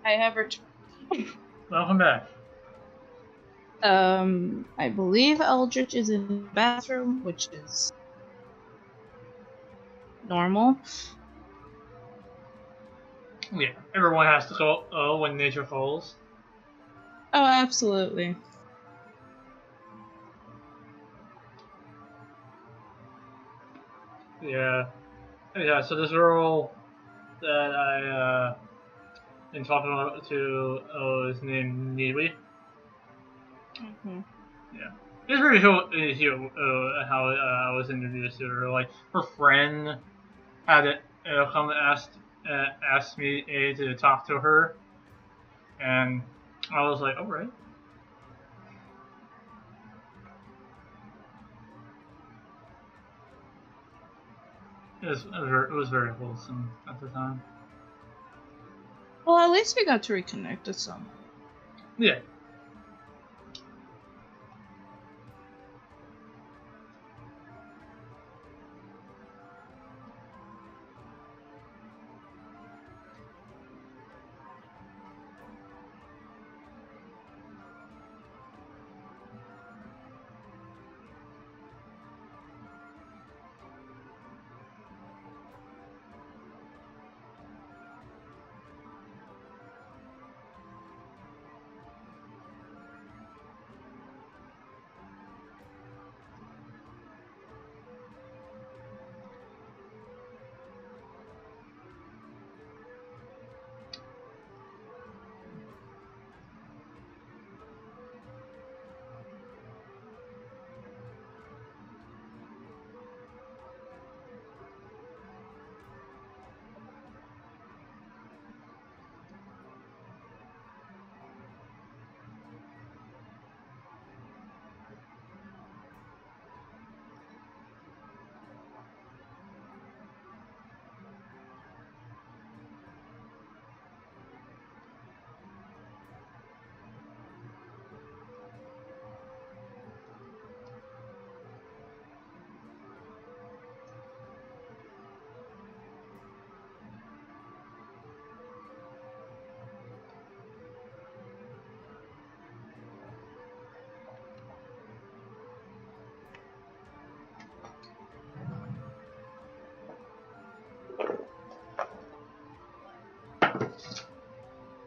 I have returned. Welcome back. I believe Eldritch is in the bathroom, which is normal. Yeah, everyone has to go when nature calls. Oh, absolutely. Yeah. Yeah, so this girl that I been talking to is named Neely. Mm-hmm. Yeah. It's pretty cool how I was introduced to her. Like, her friend had it come and asked me to talk to her, and I was like, alright. It was very wholesome at the time. Well, at least we got to reconnect with someone. Yeah.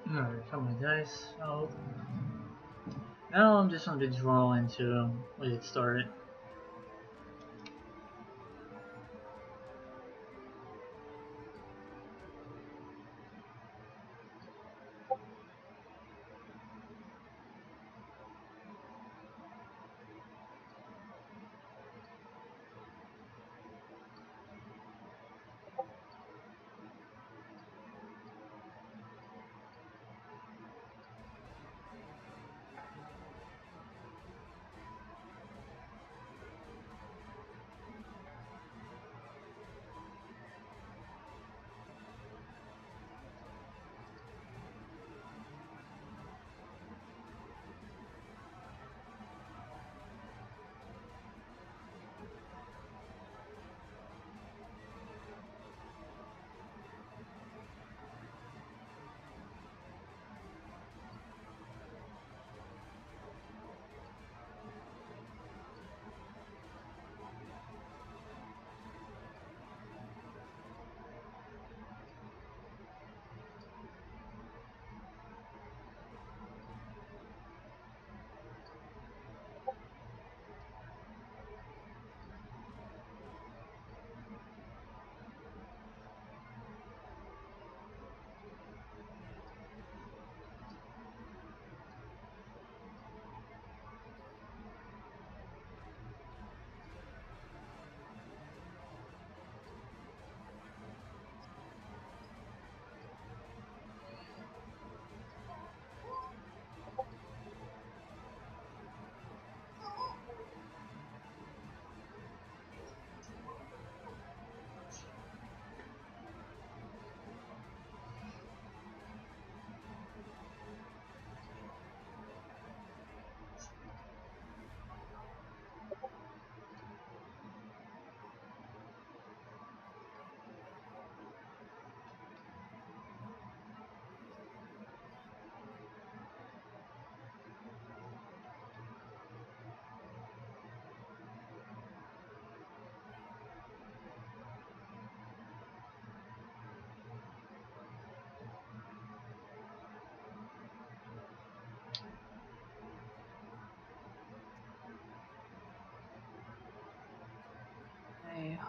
Alright, got my dice out. Now I'm just going to draw into what it started.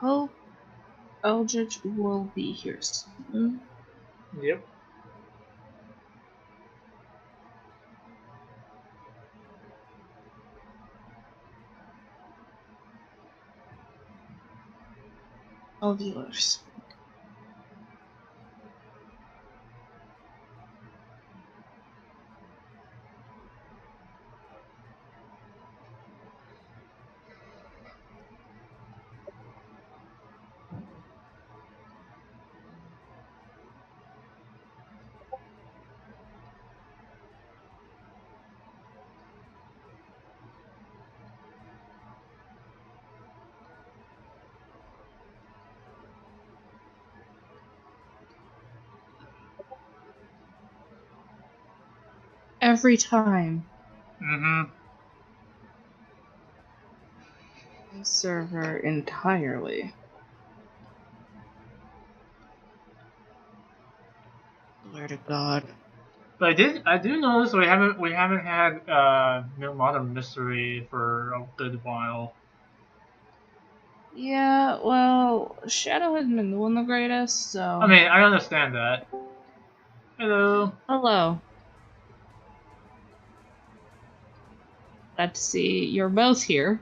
hope Eldritch will be here soon. Yep. All viewers. Every time. Mm-hmm. Server entirely. Swear to God. But I do notice we haven't had Modern Mystery for a good while. Yeah, well, Shadow hasn't been doing the greatest, so. I mean, I understand that. Hello. Hello. Glad to see you're both here.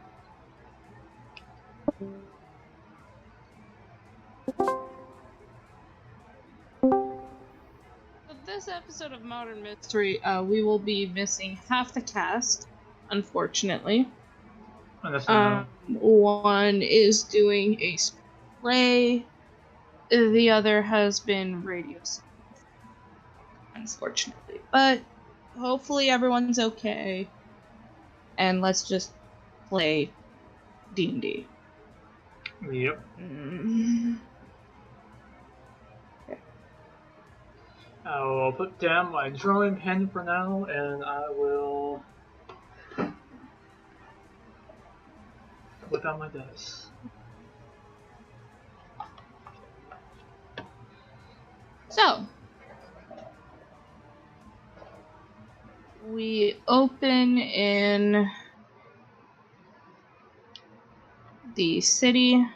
For this episode of Modern Mystery, we will be missing half the cast, unfortunately. One is doing a play, the other has been radio silence, unfortunately. But hopefully everyone's okay, and let's just play D&D. Yep. Okay. I will put down my drawing pen for now, and I will look on my dice. So, we open in the city.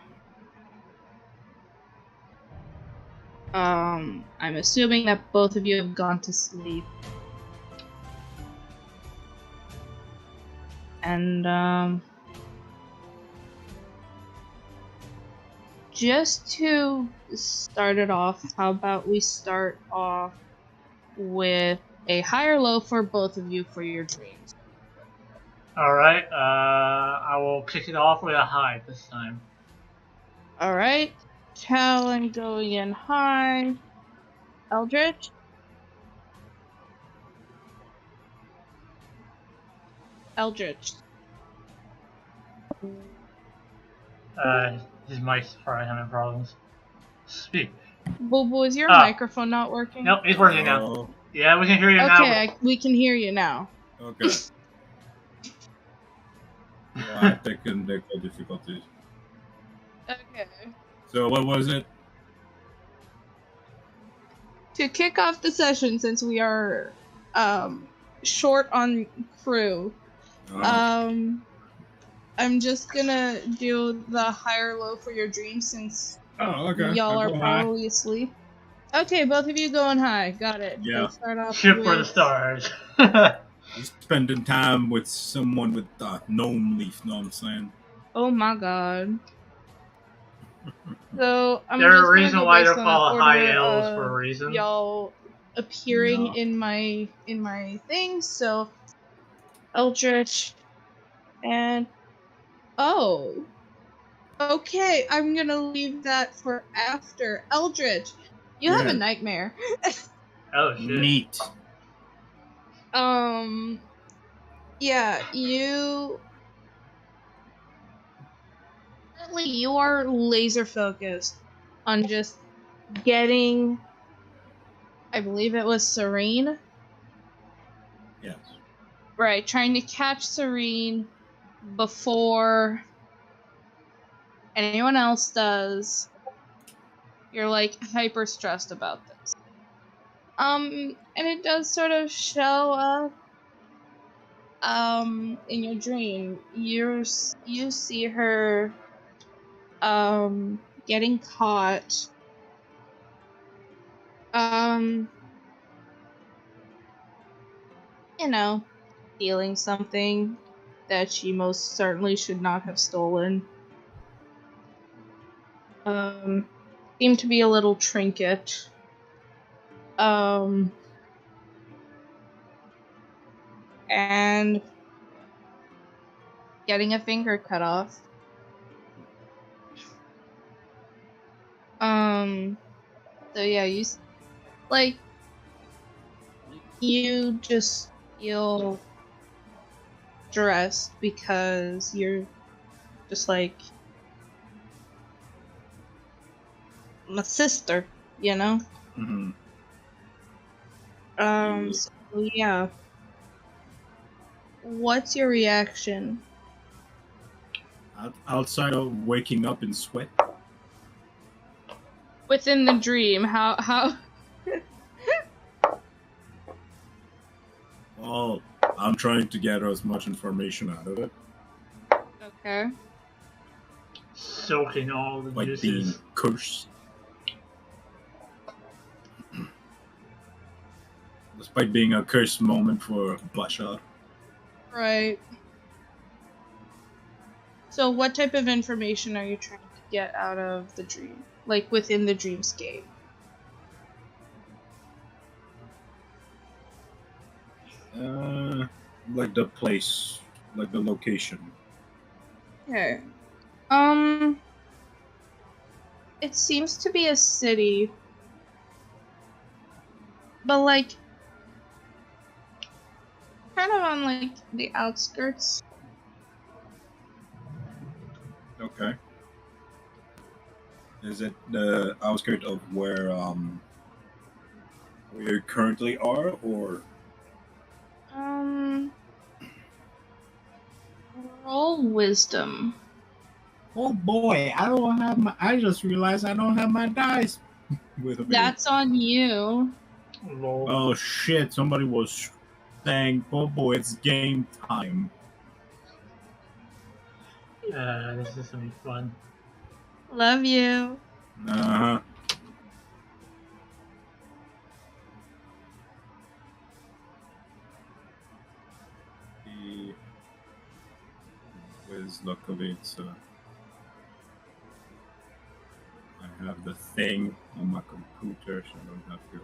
I'm assuming that both of you have gone to sleep. And, just to start it off, how about we start off with a high or low for both of you for your dreams? Alright, I will kick it off with a high this time. Alright, Talon going in high. Eldritch? Eldritch. His mic's probably having problems. Speak. Boo, is your microphone not working? No, it's working now. Yeah, we can hear you now. Okay, we can hear you now. Okay. Well, I had technical difficulties. Okay. So what was it? To kick off the session, since we are short on crew, I'm just gonna do the high or low for your dreams since y'all are probably asleep. Okay, both of you going high. Got it. Yeah. Let's start off Shoot with... for the stars. Spending time with someone with gnome leaf, know what I'm saying? Oh my god. So, I'm There's just a reason why they're called order high elves for a reason. Y'all appearing in my thing, so Eldritch and oh. Okay, I'm gonna leave that for after. Eldritch, you have a nightmare. Oh shit. Neat. Yeah, you are laser focused on just getting, I believe it was Serene. Yes. Right, trying to catch Serene before anyone else does. You're like hyper stressed about this. And it does sort of show up in your dream. You see her getting caught, stealing something that she most certainly should not have stolen. Seemed to be a little trinket. And getting a finger cut off. So yeah, you just feel stressed because you're just like my sister, you know? Mm-hmm. So yeah. What's your reaction? Outside of waking up in sweat? Within the dream, how Well, I'm trying to get as much information out of it. Okay. Soaking all the Like juices. being cursed. Despite being a cursed moment for Bloodshot. Right. So what type of information are you trying to get out of the dream? Like within the dreamscape? Like the place, like the location. Okay. It seems to be a city. But like kind of on like the outskirts. Okay. Is it the outskirts of where you currently are, or? Roll wisdom. Oh boy, I just realized I don't have my dice with me. That's on you. Oh shit! Somebody was saying, "Oh boy, it's game time." This is gonna be fun. Love you. Uh-huh. Luckily, I have the thing on my computer, so I don't have to.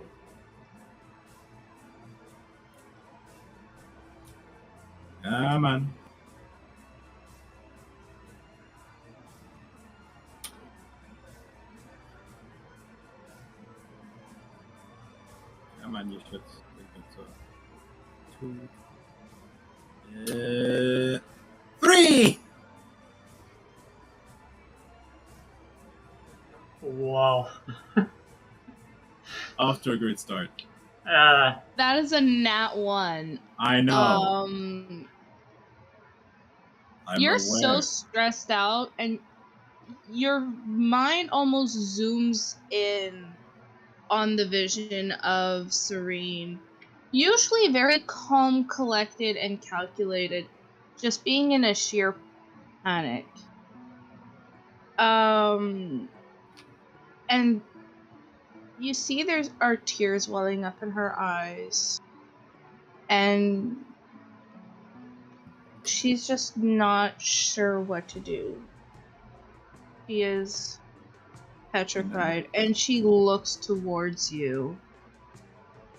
Yeah, man. Yeah, man, you should think it's 3! Wow. Off to a great start. That is a nat 1. I know. You're so stressed out, and your mind almost zooms in on the vision of Serene. Usually very calm, collected, and calculated, just being in a sheer panic. And you see there are tears welling up in her eyes. And she's just not sure what to do. She is petrified, and she looks towards you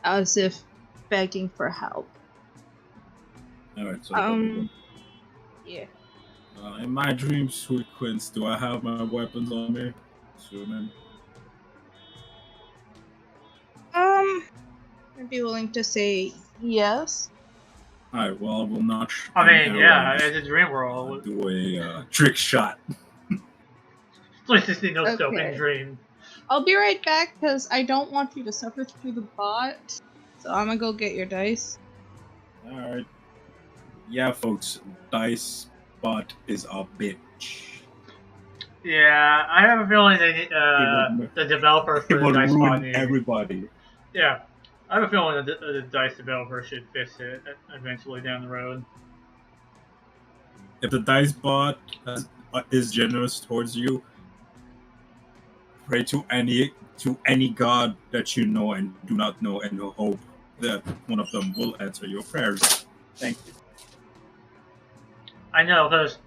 as if begging for help. Alright, so yeah. In my dream sequence, do I have my weapons on me? Assuming. I'd be willing to say yes. Alright, well, I will not. I mean, yeah, it's a dream world. Do a trick shot. Please just no scope in dream. I'll be right back because I don't want you to suffer through the bot. So I'm gonna go get your dice. Alright. Yeah, folks, dice bot is a bitch. Yeah, I have a feeling that the developer for the dice bot everybody. Yeah, I have a feeling that the dice developer should fix it eventually down the road. If the dice bot is generous towards you, Pray to any god that you know and do not know, and hope that one of them will answer your prayers. Thank you. I know, because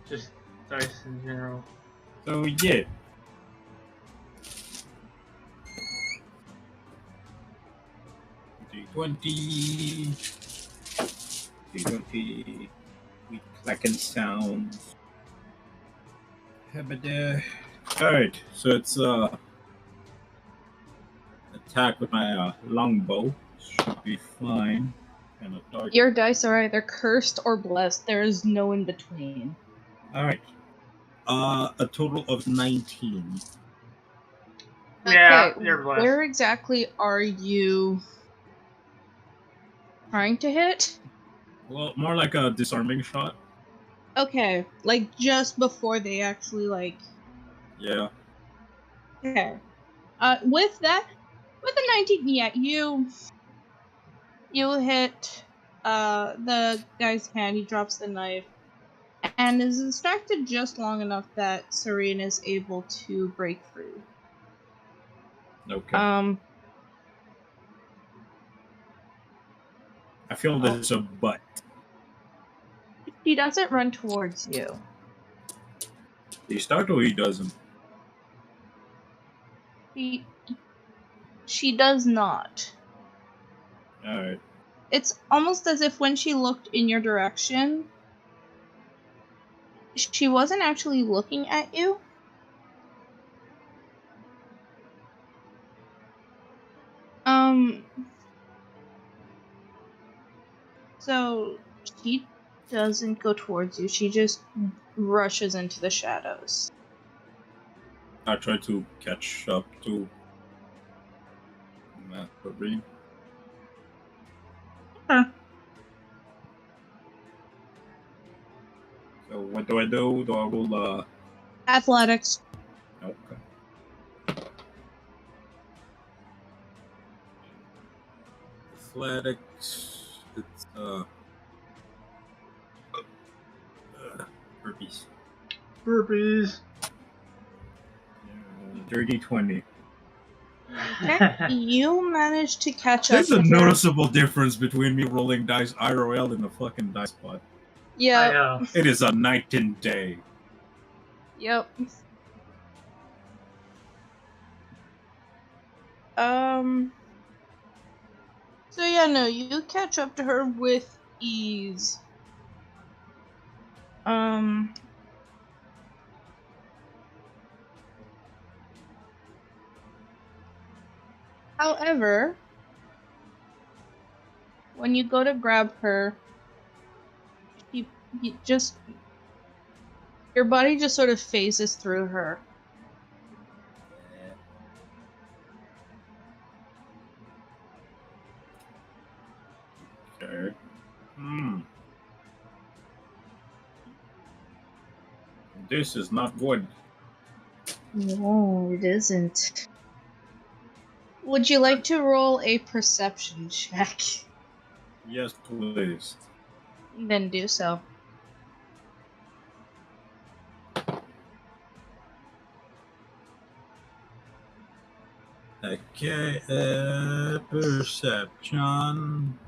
just dice in general. So yeah. D20. D20. We clacking sounds. Alright, so it's attack with my longbow. Should be fine. And a target. Your dice are either cursed or blessed. There is no in between. Alright. A total of 19. Yeah, Okay, you're blessed. where exactly are you trying to hit? Well, more like a disarming shot. Okay, like just before they actually like. Yeah. Okay. With the 19, yeah, you hit the guy's hand. He drops the knife and is distracted just long enough that Serene is able to break free. Okay. I feel there's a but. She doesn't run towards you. He start or he doesn't? She does not. Alright. It's almost as if when she looked in your direction, she wasn't actually looking at you. So she doesn't go towards you. She just rushes into the shadows. I try to catch up to Mathry. Okay. So what do I do? Do I roll Athletics. Okay. Athletics. It's burpees. Burpees. Dirty 20. Okay. You managed to catch There's up a to her. noticeable difference between me rolling dice IRL and the fucking dice pod. Yep. I know. It is a night and day. Yep. So yeah, no, you catch up to her with ease. However, when you go to grab her, you just your body just sort of phases through her. Okay. This is not good. No, it isn't. Would you like to roll a perception check? Yes, please. Then do so. Okay, perception.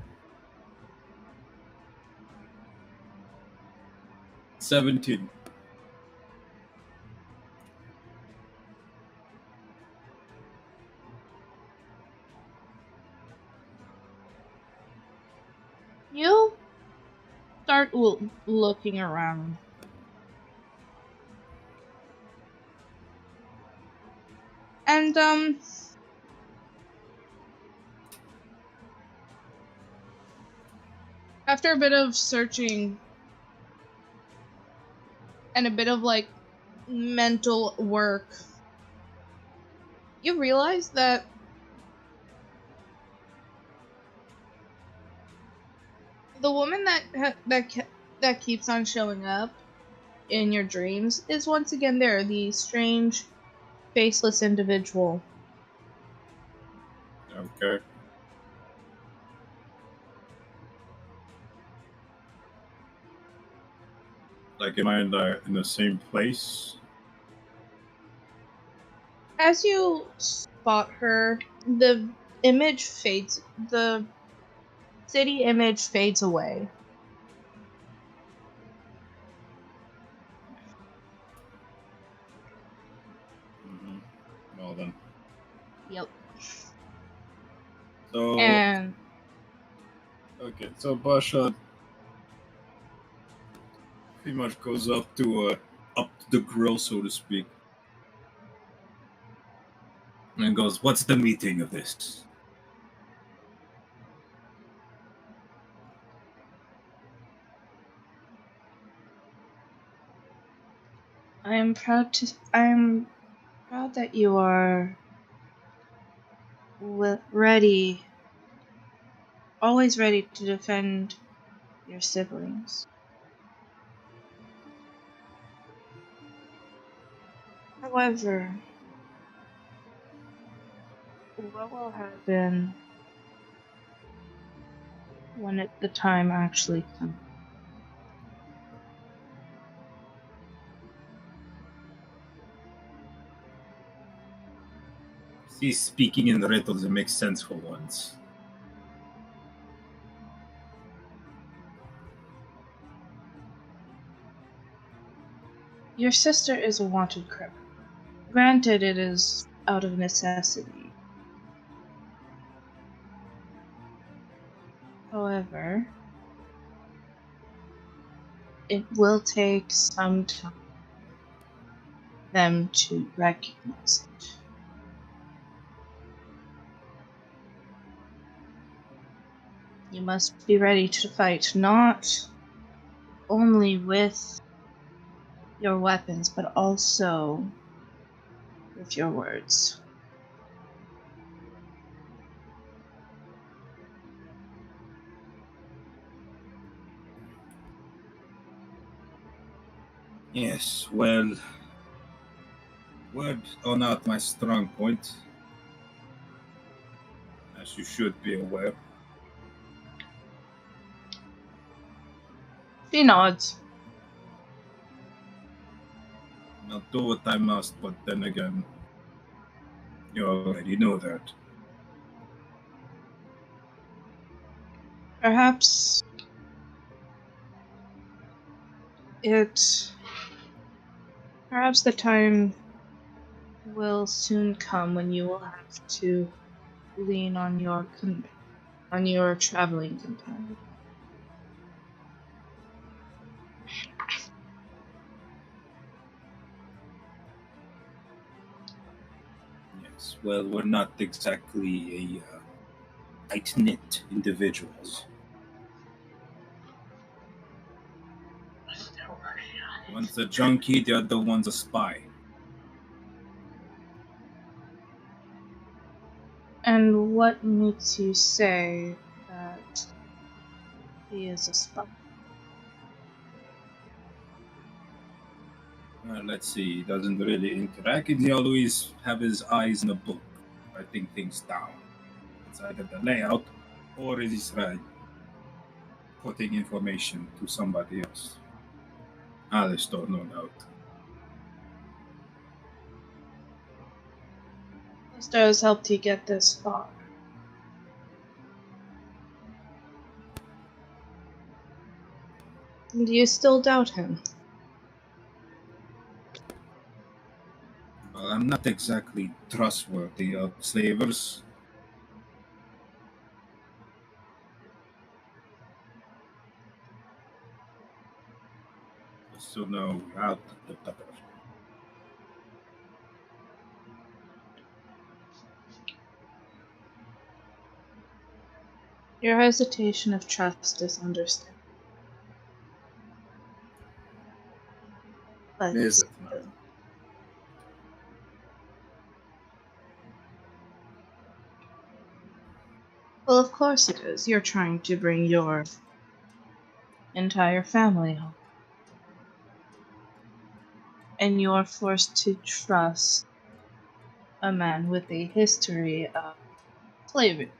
17. You start looking around. And, after a bit of searching and a bit of, like, mental work, you realize that the woman that keeps on showing up in your dreams is once again there, the strange, faceless individual. Okay. Like, am I in the same place? As you spot her, the image fades. The city image fades away. Mm-hmm. Well then. Yep. So And okay, so Basha pretty much goes up to the grill, so to speak, and goes, "What's the meaning of this?" I'm proud that you are ready, always ready to defend your siblings. However, what will happen when the time actually comes? See, speaking in riddles, it makes sense for once. Your sister is a wanted criminal. Granted, it is out of necessity. However, it will take some time for them to recognize it. You must be ready to fight not only with your weapons, but also with your words. Yes, well, words are not my strong point, as you should be aware. She nods. I'll do what I must, but then again, you already know that. Perhaps it. Perhaps the time will soon come when you will have to lean on your traveling companion. Yes, well, we're not exactly a tight-knit individuals. One's a junkie, the other one's a spy. And what makes you say that he is a spy? Let's see, he doesn't really interact. He always have his eyes in a book, writing things down. It's either the layout or he's putting information to somebody else. Alistair, no doubt. Alistair has helped you get this far. Do you still doubt him? Well, I'm not exactly trustworthy of slavers. So no, out the better. Your hesitation of trust is understandable. But Is it not? still. Well, of course it is. You're trying to bring your entire family home. And you're forced to trust a man with a history of slavery.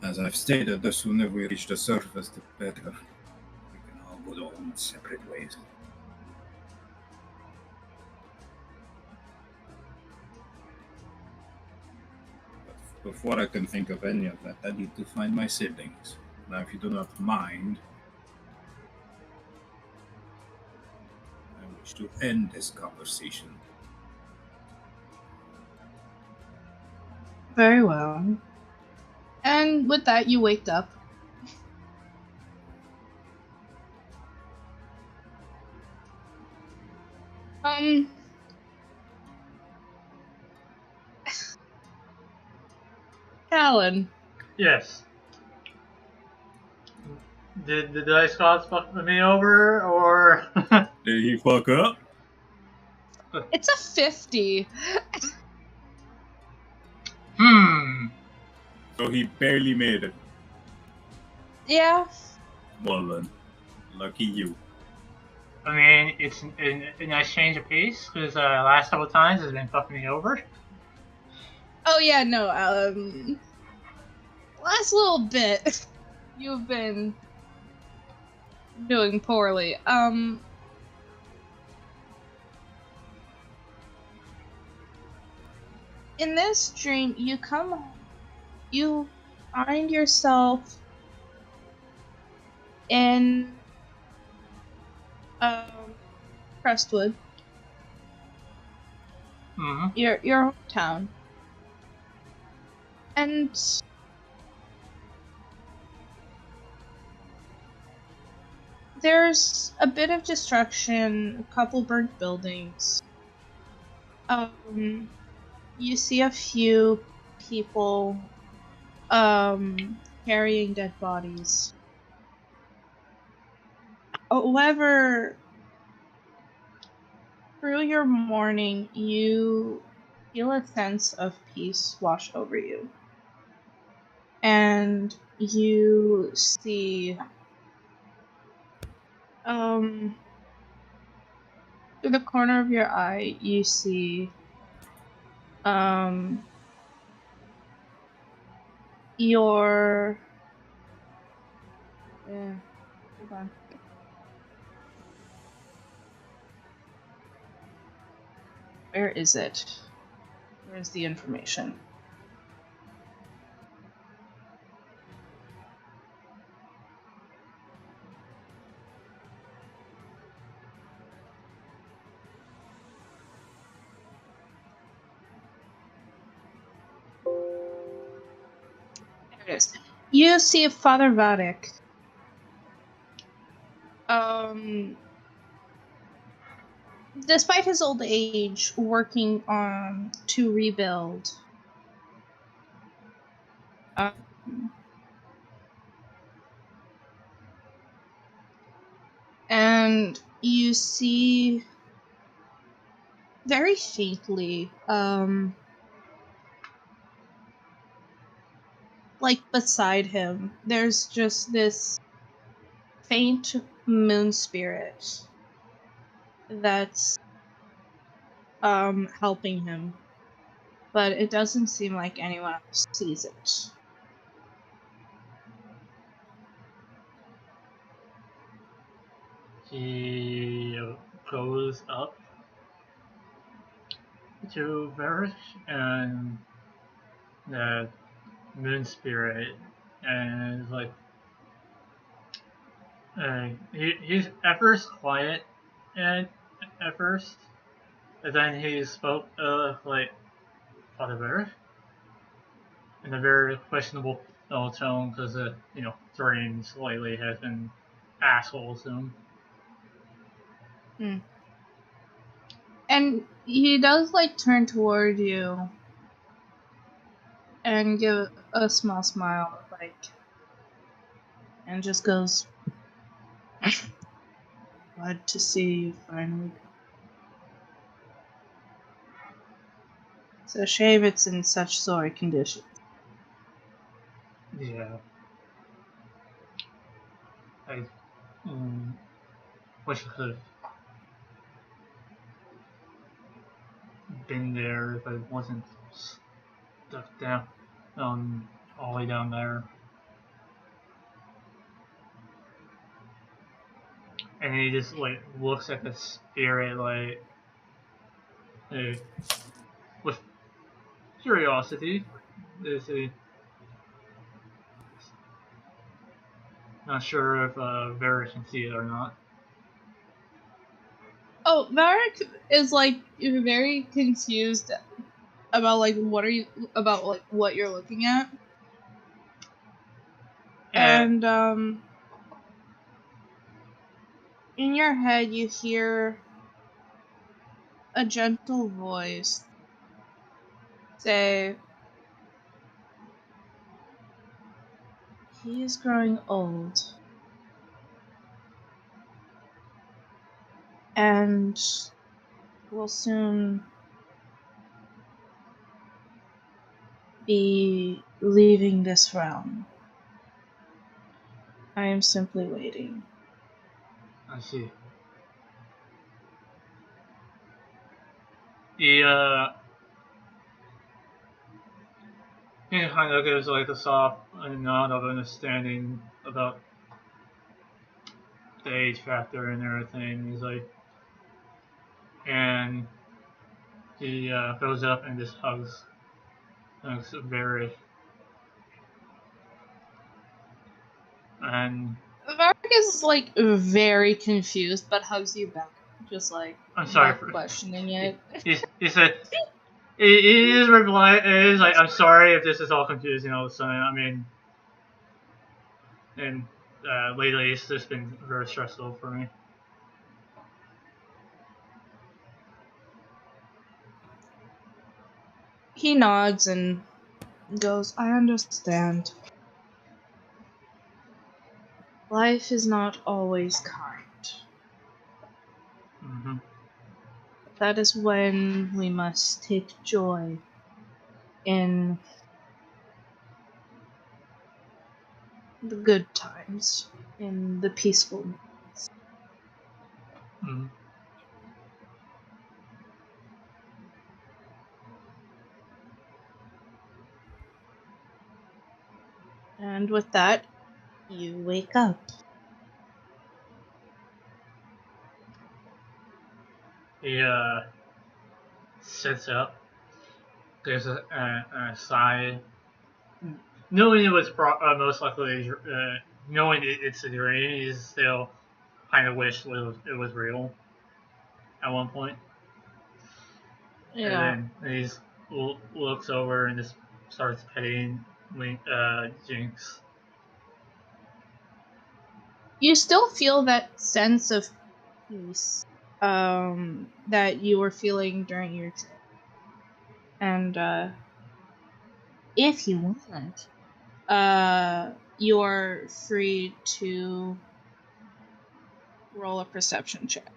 As I've stated, the sooner we reach the surface, the better. We can all go our own separate ways. But before I can think of any of that, I need to find my siblings. Now, if you do not mind, I wish to end this conversation. Very well. And with that, you waked up. Alan. Yes. Did the dice gods fuck me over, or? Did he fuck up? It's a 50. So he barely made it. Yeah. Well then, lucky you. I mean, it's a nice change of pace, because last couple of times it's been fucking me over. Oh yeah, no, last little bit, you've been doing poorly. In this dream, you find yourself in, Crestwood. Mm-hmm. Your hometown. And there's a bit of destruction, a couple burnt buildings. You see a few people, carrying dead bodies. However, through your morning, you feel a sense of peace wash over you. And you see, through the corner of your eye, you see, your, hold on. Where is it? Where's the information? There it is. You see Father Vadik. Despite his old age, working on to rebuild. And you see very faintly, like beside him, there's just this faint moon spirit that's helping him, but it doesn't seem like anyone else sees it. He goes up to Varric and the moon spirit, and is like, he's at first quiet, and at first, and then he spoke like Father Varric in a very questionable tone, because Thrains lately has been assholes to him. And he does turn toward you and give a small smile, and just goes, "Glad to see you finally." It's a shame it's in such sorry condition. Yeah. I wish I could have been there if I wasn't stuck down, all the way down there. and he just like looks at the spirit like with curiosity. Is he not sure if Varric can see it or not? Oh, Varric is like very confused about like what you're looking at. And in your head you hear a gentle voice say, "He is growing old, and will soon be leaving this realm. I am simply waiting." I see. He kind of gives like a soft nod of understanding about the age factor and everything. He's like, and he goes up and just hugs Barry. And Varric is like very confused, but hugs you back, just like I'm sorry not questioning it. He said, his reply is like, "I'm sorry if this is all confusing all of a sudden. I mean, and lately it's just been very stressful for me." He nods and goes, "I understand. Life is not always kind. Mm-hmm. That is when we must take joy in the good times, in the peaceful moments." Mm-hmm. And with that, you wake up. He sits up, gives a sigh, knowing it was most likely knowing it's a dream. He still kind of wished it was real at one point. Yeah. And then he looks over and just starts petting Jinx. You still feel that sense of peace that you were feeling during your trip. And if you want, you're free to roll a perception check.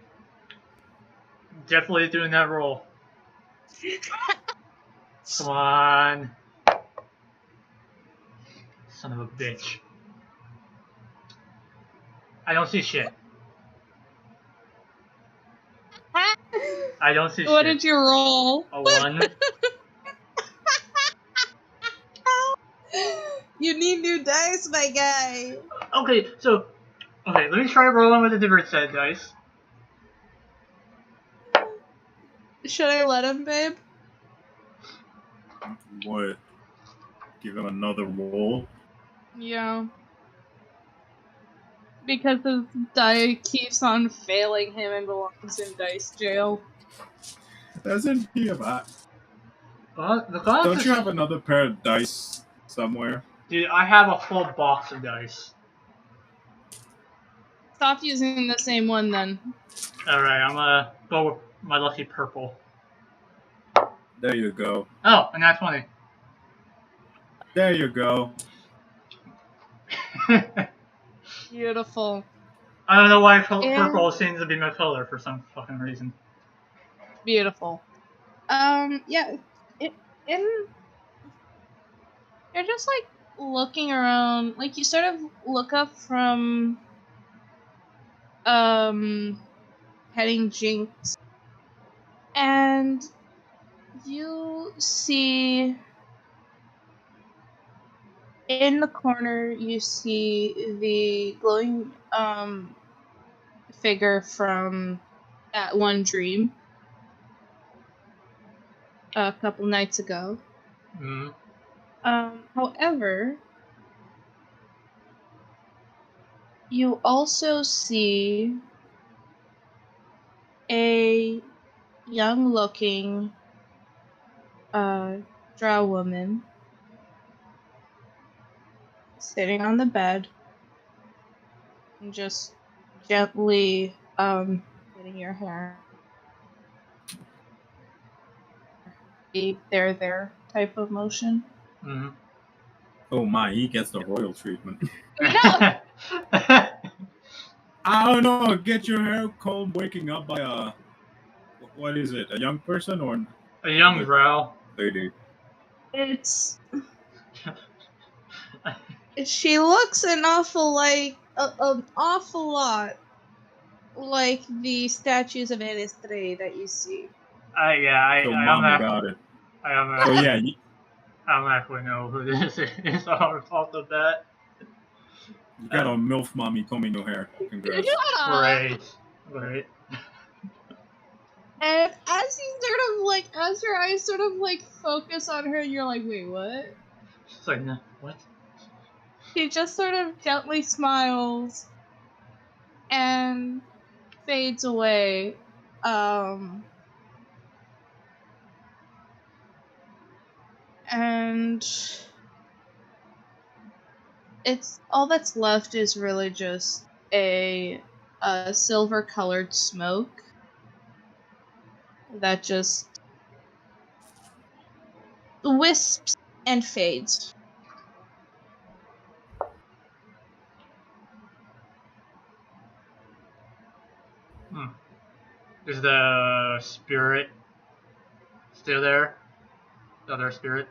Definitely doing that roll. Come on. Son of a bitch. I don't see shit. I don't see What shit. did you roll? A 1. You need new dice, my guy. Okay, let me try rolling with a different set of dice. Should I let him, babe? What? Give him another roll? Yeah. Because his die keeps on failing him and belongs in dice jail. Doesn't he have a... The Don't you have another pair of dice somewhere? Dude, I have a full box of dice. Stop using the same one then. Alright, I'm gonna go with my lucky purple. There you go. Oh, and that's 20. There you go. Beautiful. I don't know why purple seems to be my color for some fucking reason. Beautiful. Yeah. You're just like looking around, like you sort of look up from petting Jinx, and you see in the corner you see the glowing figure from that one dream a couple nights ago. Mm-hmm. However, you also see a young-looking drow woman sitting on the bed and just gently getting your hair. There type of motion. Mm-hmm. Oh my, he gets the royal treatment. No. I don't know, get your hair combed waking up by a... What is it, a young person or... A young drow. Lady? It's... She looks an awful an awful lot like the statues of Anistre that you see. So mommy got it. So yeah, I don't actually know who this is off the bat. you got a MILF mommy combing your hair. Congrats. Yeah. Right. And as your eyes sort of focus on her, you're like, wait, what? She's like, no, what? She just sort of gently smiles and fades away. And it's all that's left is really just a silver colored smoke that just wisps and fades. Is the spirit still there? The other spirit?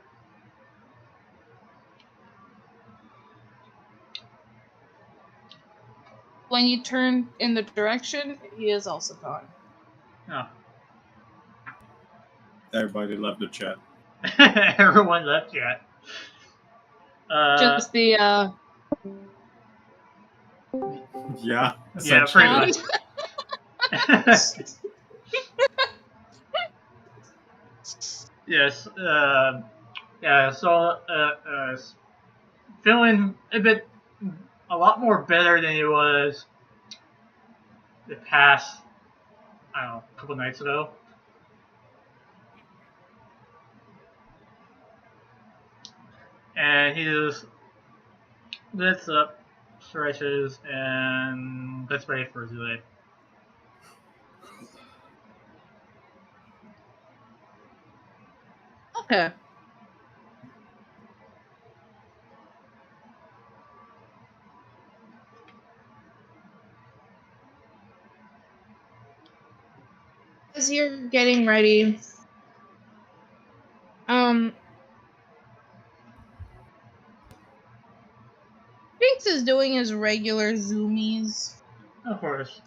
When you turn in the direction, he is also gone. Oh. Everybody left the chat. Everyone left chat. Just the Yeah. Yeah, pretty much. Yes. Yeah. So, feeling a lot more better than he was the past, I don't know, couple nights ago. And he just gets up, stretches, and gets ready for his day. Okay. As you're getting ready, Jinx is doing his regular zoomies. Of course.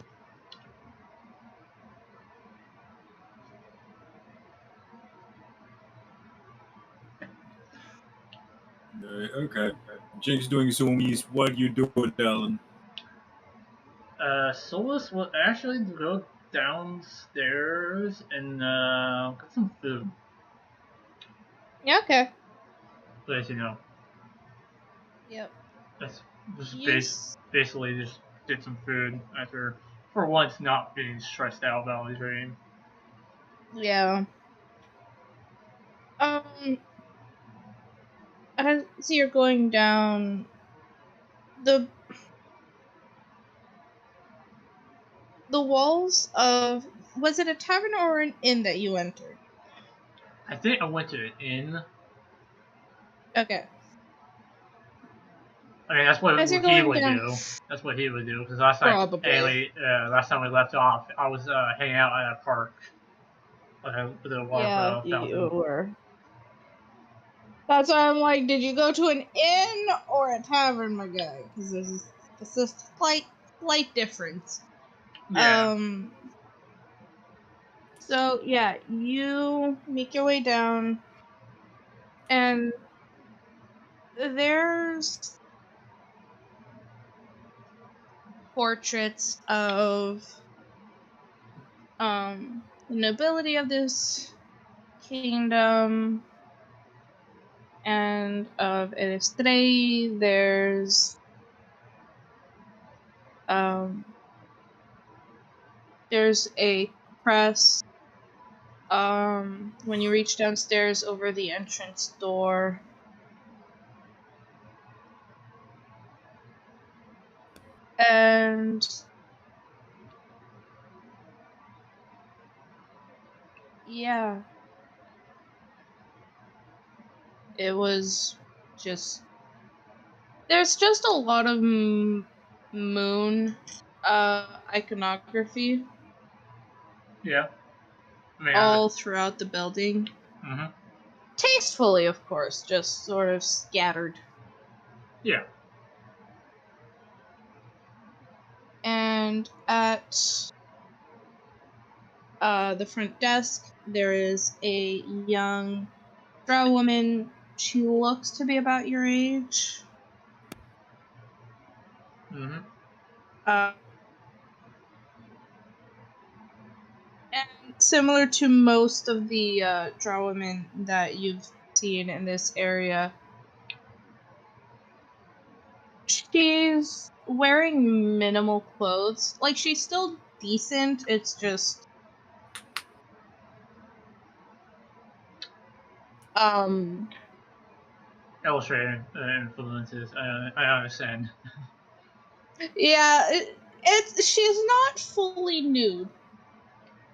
Okay. Jake's doing zoomies. What do you do with Ellen? Solus will actually go downstairs and get some food. Yeah, okay. As you know. Yep. That's just basically just get some food after, for once, not being stressed out about his dream. Yeah. As you're going down, the walls of, was it a tavern or an inn that you entered? I think I went to an inn. Okay. I mean, that's what As you're he going would down, do. That's what he would do. Because last probably. last time we left off, I was hanging out at a park with a water fountain. You were. That's why I'm like, did you go to an inn or a tavern, my guy? Because there's a slight difference. Yeah. So yeah, you make your way down, and there's portraits of the nobility of this kingdom and of Estrella. There's a press when you reach downstairs over the entrance door. And yeah, it was just there's just a lot of moon iconography. Yeah. All throughout the building. Mm-hmm. Tastefully, of course, just sort of scattered. Yeah. And at the front desk, there is a young drow woman. She looks to be about your age. Mm-hmm. And similar to most of the drow women that you've seen in this area, she's wearing minimal clothes. Like, she's still decent, it's just illustrating influences. I understand. Yeah, she's not fully nude.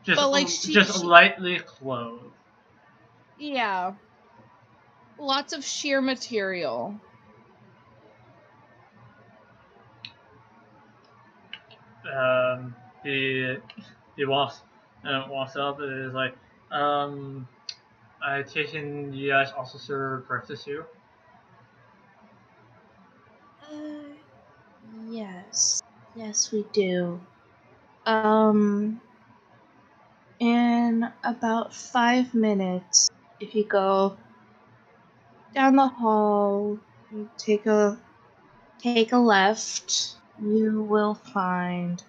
Just But like just lightly clothed. Yeah. Lots of sheer material. He walks up and is like, I take in you guys also serve breakfast here? Yes. Yes, we do. In about 5 minutes, if you go down the hall, take a left, you will find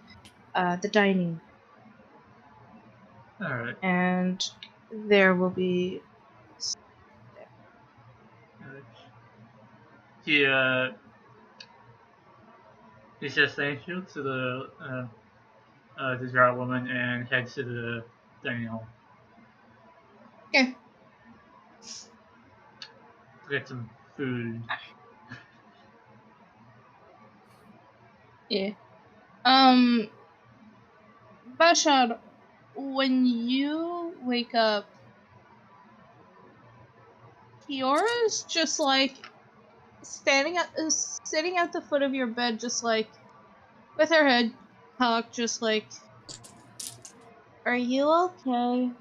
the dining. All right. And there will be. He says thank you to the drow woman and heads to the dining hall. Okay. Get some food. Yeah. Bashar, when you wake up, Kiora's just like sitting at the foot of your bed, just like with her head cocked, just like, "Are you okay?"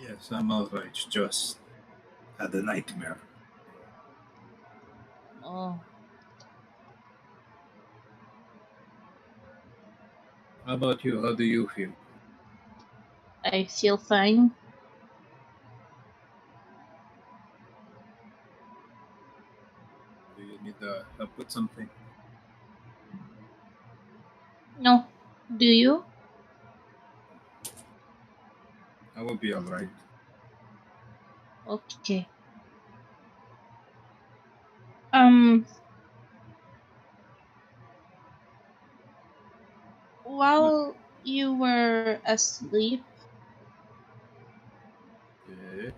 Yes, I'm alright. Just had a nightmare. Oh. How about you? How do you feel? I feel fine. Do you need help with something? No. Do you? I will be alright. Okay. While you were asleep, Yeah.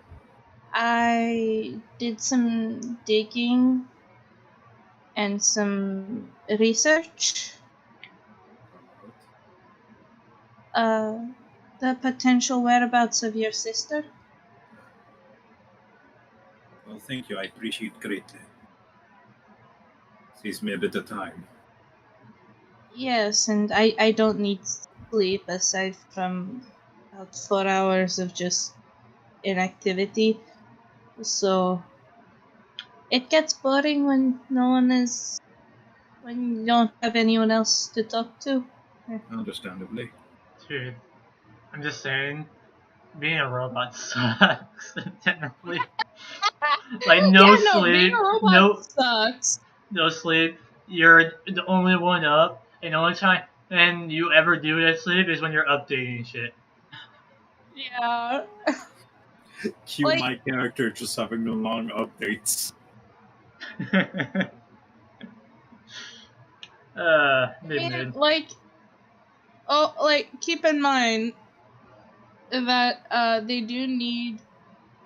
I did some digging and some research. The potential whereabouts of your sister. Well, thank you. I appreciate greatly. Saves me a bit of time. Yes, and I don't need sleep aside from about 4 hours of just inactivity. So it gets boring when when you don't have anyone else to talk to. Understandably. Dude, I'm just saying, being a robot sucks, technically. Like no Yeah, no, being sleep, a robot sucks. no sleep. You're the only one up, and the only time and you ever do that sleep is when you're updating shit. Yeah. Cue Like- my character just having the long updates. Mid. Keep in mind that they do need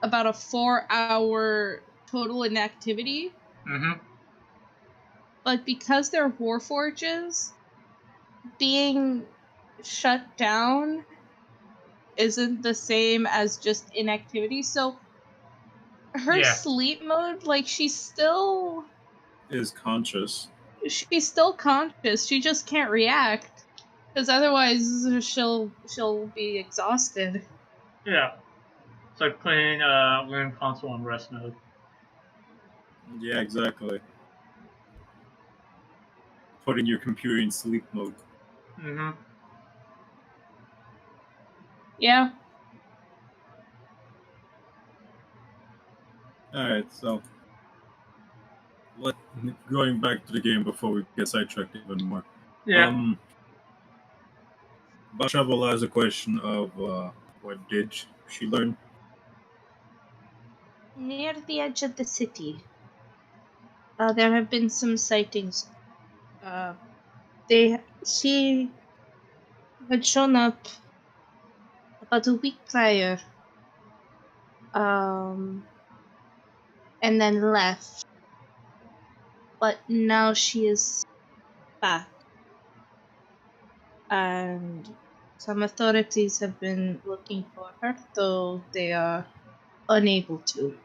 about a 4-hour total inactivity. Mm-hmm. But because they're warforges, being shut down isn't the same as just inactivity. So her sleep mode, like she's still conscious. She's still conscious. She just can't react because otherwise she'll be exhausted. Yeah. It's like playing game console on rest mode. Yeah, exactly. Putting your computer in sleep mode. Mm-hmm. Yeah. Alright, so going back to the game before we get sidetracked even more. Yeah. Bashavel has a question of what did she learn? Near the edge of the city, there have been some sightings. She had shown up about a week prior, and then left. But now she is back, and some authorities have been looking for her, though they are unable to.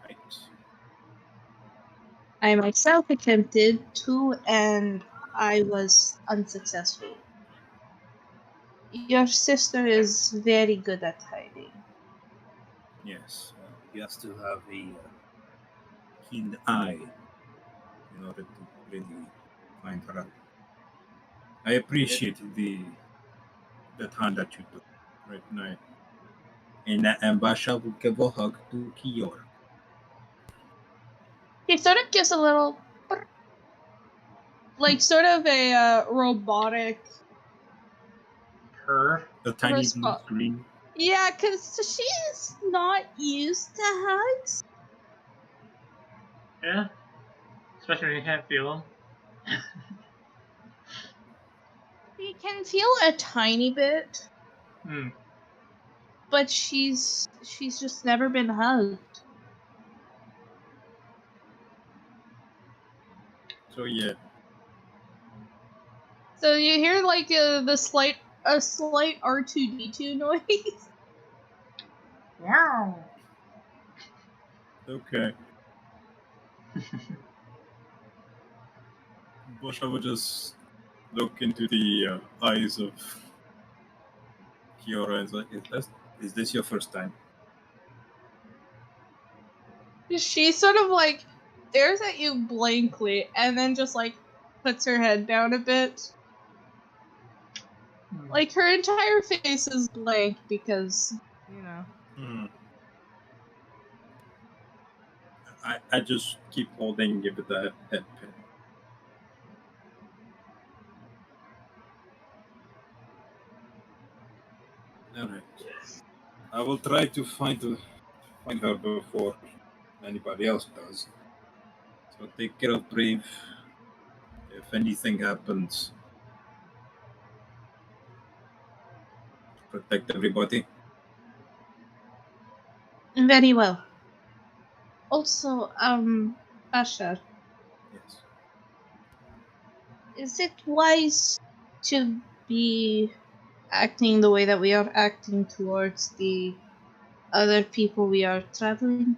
Right. I myself attempted to, and I was unsuccessful. Your sister is very good at hiding. Yes, you have to have a keen eye in order to really find her out. I appreciate the time that you took right now. And Basha will give a hug to Kiyor. He sort of gives a little, like, sort of a robotic. The tiny blue screen. Yeah, because she's not used to hugs. Yeah. Especially when you can't feel them. She can feel a tiny bit, but she's just never been hugged. So yeah. So you hear like a slight R2D2 noise. Wow. Okay. Basha will just look into the eyes of Kiora and say, is this your first time? She sort of like stares at you blankly and then just like puts her head down a bit. Like her entire face is blank because, you know. I just keep holding, give it a head pin. Alright. I will try to find her before anybody else does. So take care of Brave. If anything happens, protect everybody. Very well. Also, Asher. Yes. Is it wise to be acting the way that we are acting towards the other people we are traveling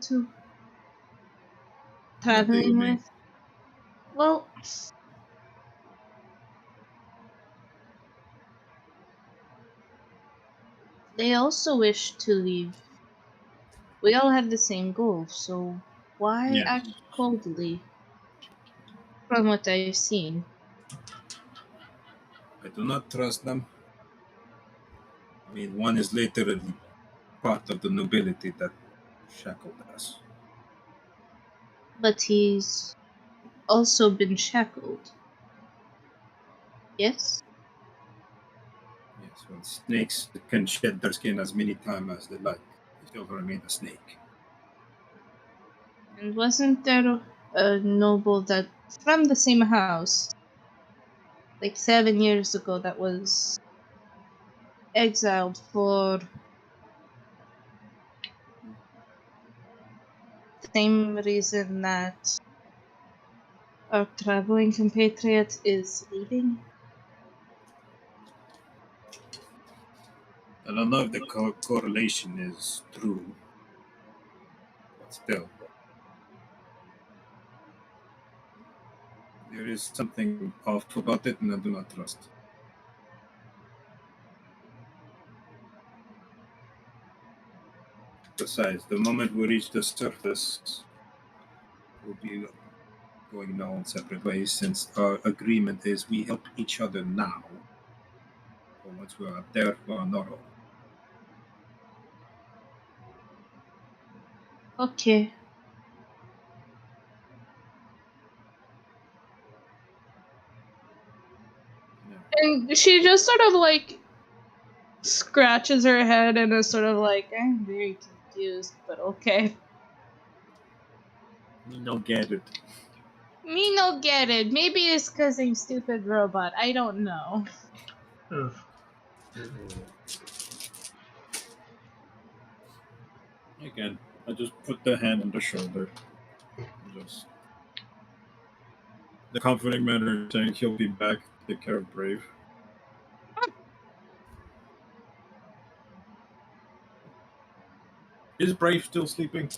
with? Well, they also wish to leave. We all have the same goal, so why act coldly? From what I've seen. I do not trust them. I mean, one is literally part of the nobility that shackled us. But he's also been shackled. Yes? Yes, well, snakes can shed their skin as many times as they like. They still remain a snake. And wasn't there a noble that from the same house, like 7 years ago, that was exiled for the same reason that our traveling compatriot is leaving? I don't know if the correlation is true, but still, there is something off about it, and I do not trust. Besides, the moment we reach the surface, we'll be going our separate ways, since our agreement is we help each other now. But once we're up there, we're not all. Okay. And she just sort of like scratches her head and is sort of like, I'm very confused, but okay. We don't get it. Me no get it. Maybe it's because I'm stupid robot. I don't know. Oof. Again, I just put the hand on the shoulder. Just the comforting manner saying he'll be back to take care of Brave. Is Brave still sleeping?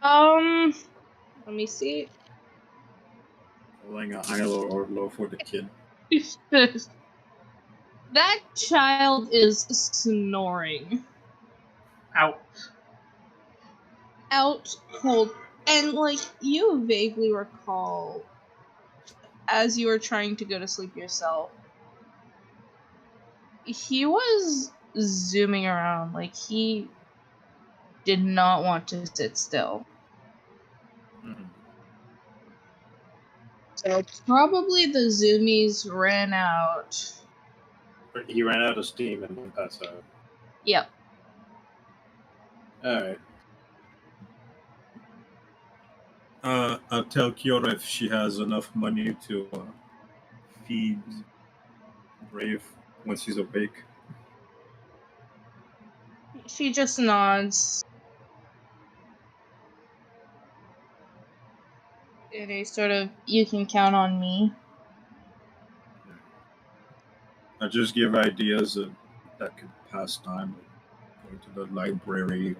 Let me see. Laying a high or low for the kid. That child is snoring. Out. Out cold. And, like, you vaguely recall, as you were trying to go to sleep yourself, he was zooming around. Like, he did not want to sit still. Mm-hmm. So, probably the zoomies ran out. He ran out of steam and then passed out. Yep. Alright. I'll tell Kiora if she has enough money to feed Brave once he's awake. She just nods. In a sort of, you can count on me. I just give ideas that could pass time, like going to the library,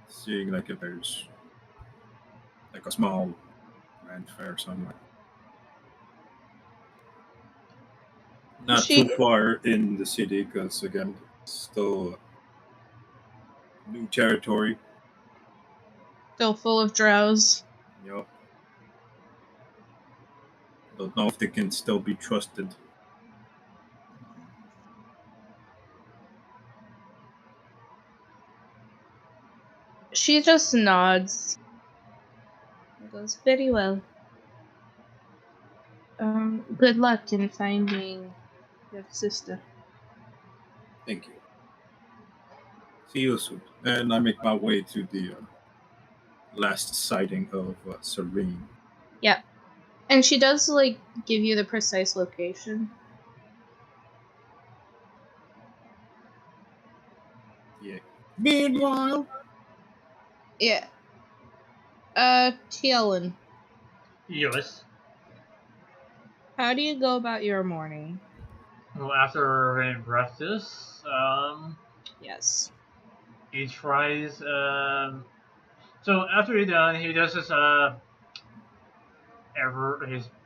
seeing like if there's like a small rent fair somewhere. Not too far in the city, because again, it's still new territory. Still full of drows. Yep. Don't know if they can still be trusted. She just nods. It goes, very well. Good luck in finding your sister. Thank you. See you soon. And I make my way to the last sighting of Serene. Yeah. And she does, like, give you the precise location. Yeah. Meanwhile. Yeah. Tielen, Yes. how do you go about your morning? Well, after getting breakfast, Yes. he tries. So after he's done, he does his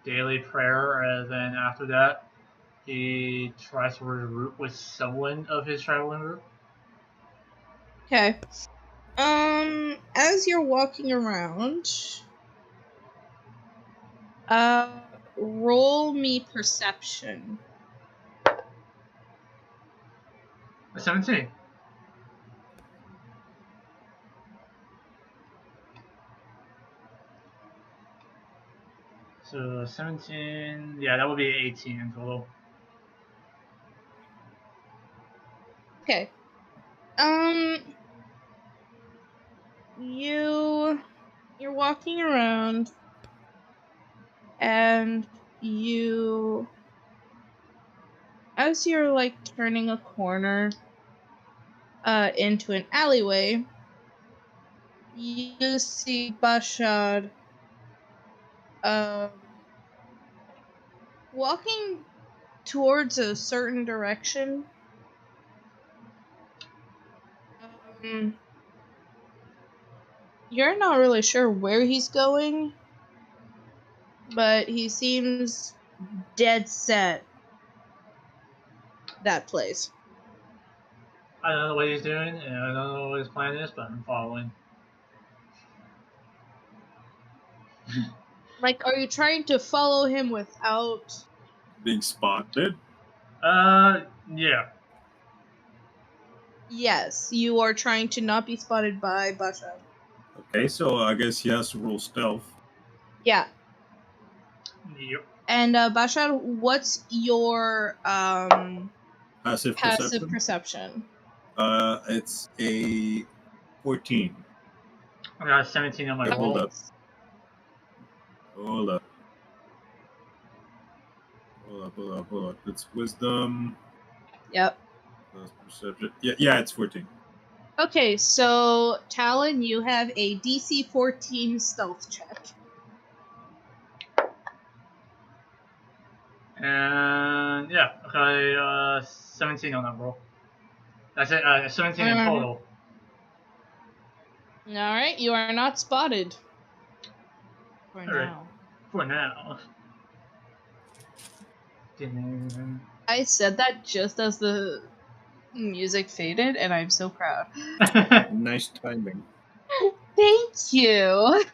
daily prayer, and then after that, he tries to regroup with someone of his traveling group. Okay. As you're walking around, roll me perception. 17. So 17. Yeah, that would be 18 in total. Okay. You're walking around and as you're like turning a corner into an alleyway, you see Bashad walking towards a certain direction. You're not really sure where he's going, but he seems dead set that place. I don't know what he's doing, and I don't know what his plan is, but I'm following. Like, are you trying to follow him without being spotted? Yeah. Yes, you are trying to not be spotted by Bashad. Okay, so I guess he has to roll stealth. Yeah. Yep. And Bashad, what's your Passive perception? It's a 14. I got 17 on my roll. Hold up. It's wisdom. Yep. Plus perception. Yeah, it's 14. Okay, so Talon, you have a DC 14 stealth check. And yeah, okay, 17 on that roll. That's it, 17 in total. Alright, you are not spotted. For now. For now. I said that just as the music faded, and I'm so proud. Nice timing. Thank you!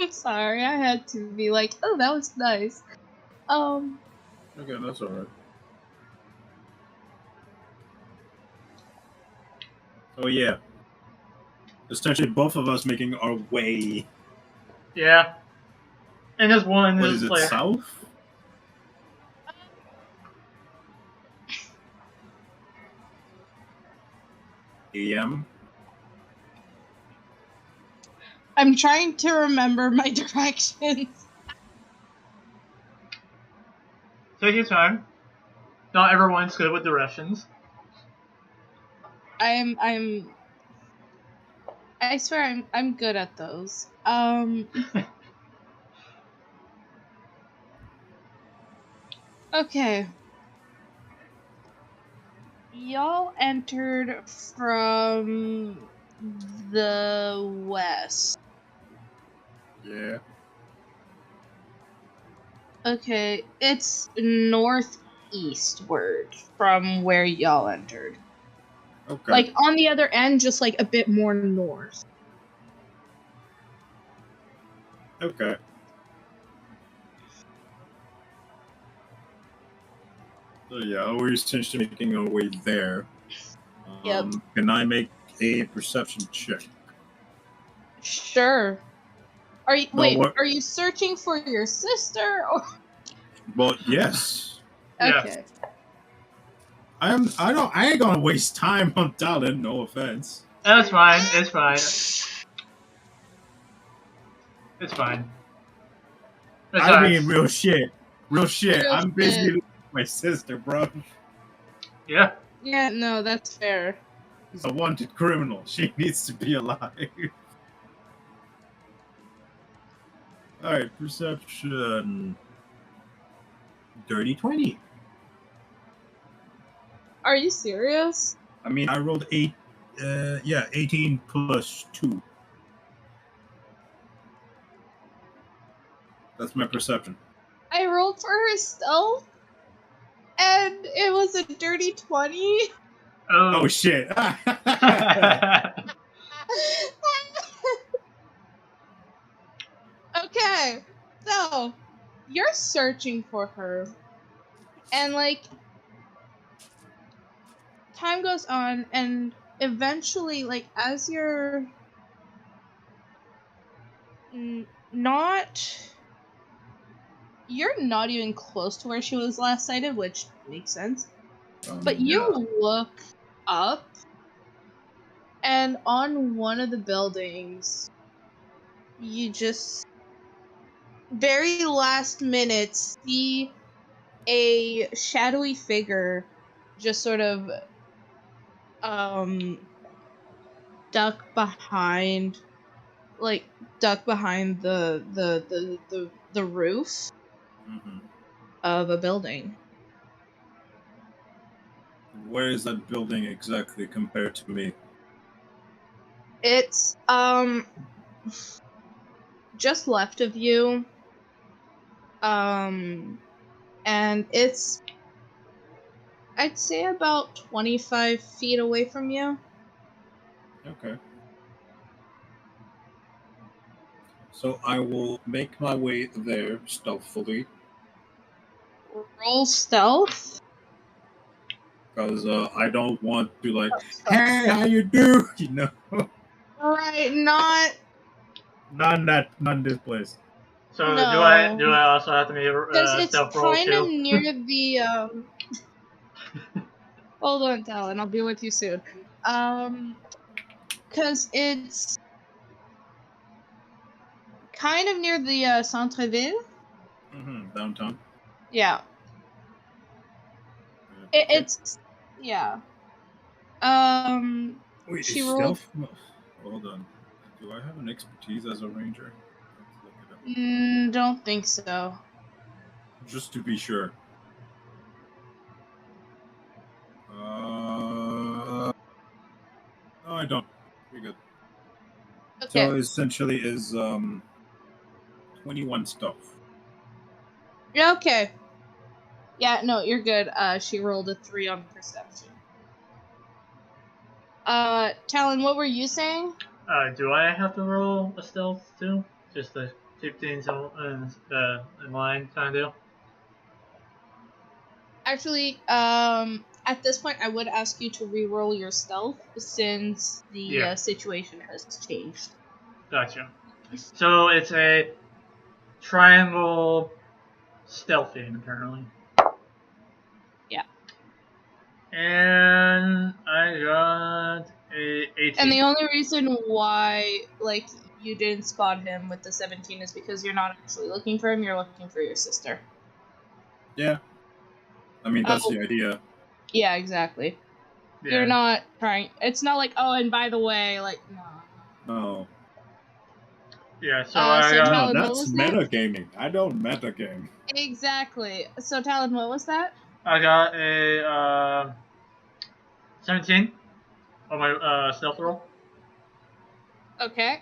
I'm sorry, I had to be like, oh, that was nice. Okay, that's alright. So yeah. Essentially both of us making our way. Yeah. And there's one What is it, like south? AM? I'm trying to remember my directions. Take your time. Not everyone's good with directions. I swear I'm good at those. Okay. Y'all entered from the west. Yeah. Okay, it's northeastward from where y'all entered. Okay. Like on the other end, just like a bit more north. Okay. So yeah, we're essentially making our way there. Yep. Can I make a perception check? Sure. Are you searching for your sister or? Well, yes. Okay. I ain't gonna waste time on Talon, no offense. That's fine, it's fine. It's fine. Besides, I mean, real shit. I'm busy shit. with my sister, bro. Yeah. Yeah, no, that's fair. She's a wanted criminal. She needs to be alive. Alright, perception. Dirty 20. Are you serious? I mean, I rolled 18 plus 2. That's my perception. I rolled for her stealth, and it was a dirty 20. Oh shit. Okay, so you're searching for her, and like time goes on, and eventually, like as you're You're not even close to where she was last sighted, which makes sense. But Yeah. you look up, and on one of the buildings, you just very last minute see a shadowy figure just sort of duck behind the roof of a building. Where is that building exactly compared to me? It's just left of you. And it's, I'd say, about 25 feet away from you. Okay. So I will make my way there stealthily. Roll stealth. Because I don't want to like, hey, how you do? You know, Right, not not in this place. So no. do I also have to make Because a it's stealth roll kind of too? near the Hold on, Talon. I'll be with you soon. Because it's kind of near the centre-ville. Downtown. Yeah. Okay. It's yeah. Wait, She is rolled. stealth? Hold on. Do I have an expertise as a ranger? Let's look it up. Don't think so. Just to be sure. No, I don't. We're good. Okay. So essentially, is 21 stuff. Yeah. Okay. Yeah. No, you're good. She rolled a 3 on perception. Talon, what were you saying? Do I have to roll a stealth too? Just to keep things in line, kind of deal? Actually, at this point, I would ask you to re-roll your stealth since the situation has changed. Gotcha. So it's a triangle stealthing, apparently. Yeah. And I got a 18. And the only reason why, like, you didn't spot him with the 17 is because you're not actually looking for him, you're looking for your sister. Yeah. I mean, that's the idea. Yeah, exactly. Yeah. You're not trying. It's not like, oh, and by the way, like, no. No. Yeah, so Talon, no, what that's was that? metagaming. I don't metagame. Exactly. So, Talon, what was that? I got a 17 on my stealth roll. Okay.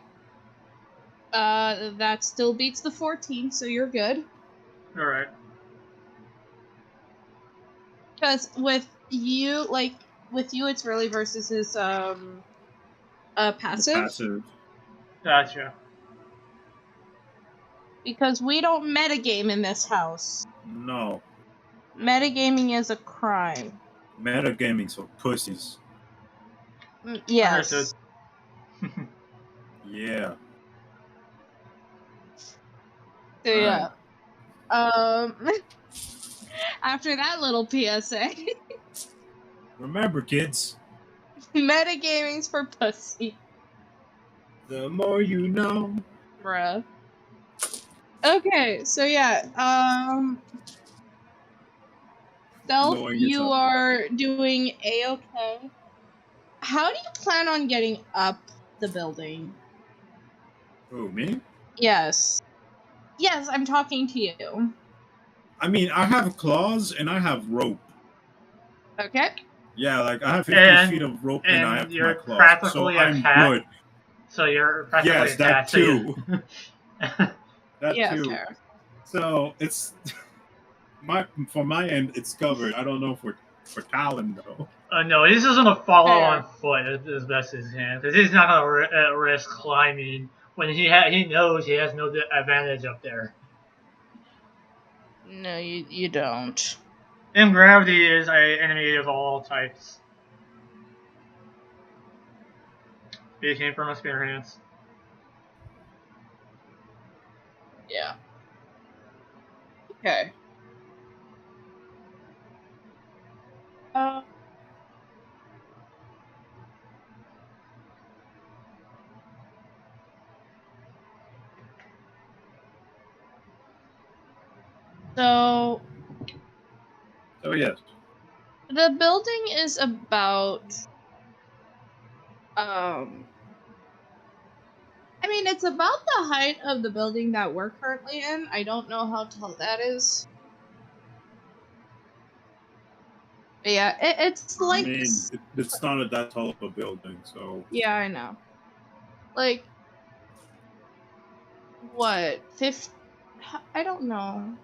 That still beats the 14, so you're good. Alright. Because with you, it's really versus his, passive. Passive. Gotcha. Because we don't metagame in this house. No. Metagaming is a crime. Metagaming's for pussies. Yes. Understood. Yeah. So, yeah. After that little PSA, Remember, kids. metagaming's for pussy. The more you know. Bruh. Okay, so yeah, Stealth, you are doing A-okay. How do you plan on getting up the building? Who, me? Yes. Yes, I'm talking to you. I mean, I have claws and I have rope. Okay. Yeah, like I have 50 feet of rope and I have my claws. So I'm good. So you're practically yes, that too. That yeah, too. fair. So it's from my end, it's covered. I don't know for Talon though. No, he's just gonna follow on foot as best as he can because he's not gonna risk climbing when he knows he has no advantage up there. No, you don't. And gravity is an enemy of all types. It came from experience. Yeah. Okay. So yes. the building is about I mean, it's about the height of the building that we're currently in. I don't know how tall that is. But yeah, it's like... I mean, it's not that tall of a building, so... Yeah, I know. Like, what? 50? I don't know.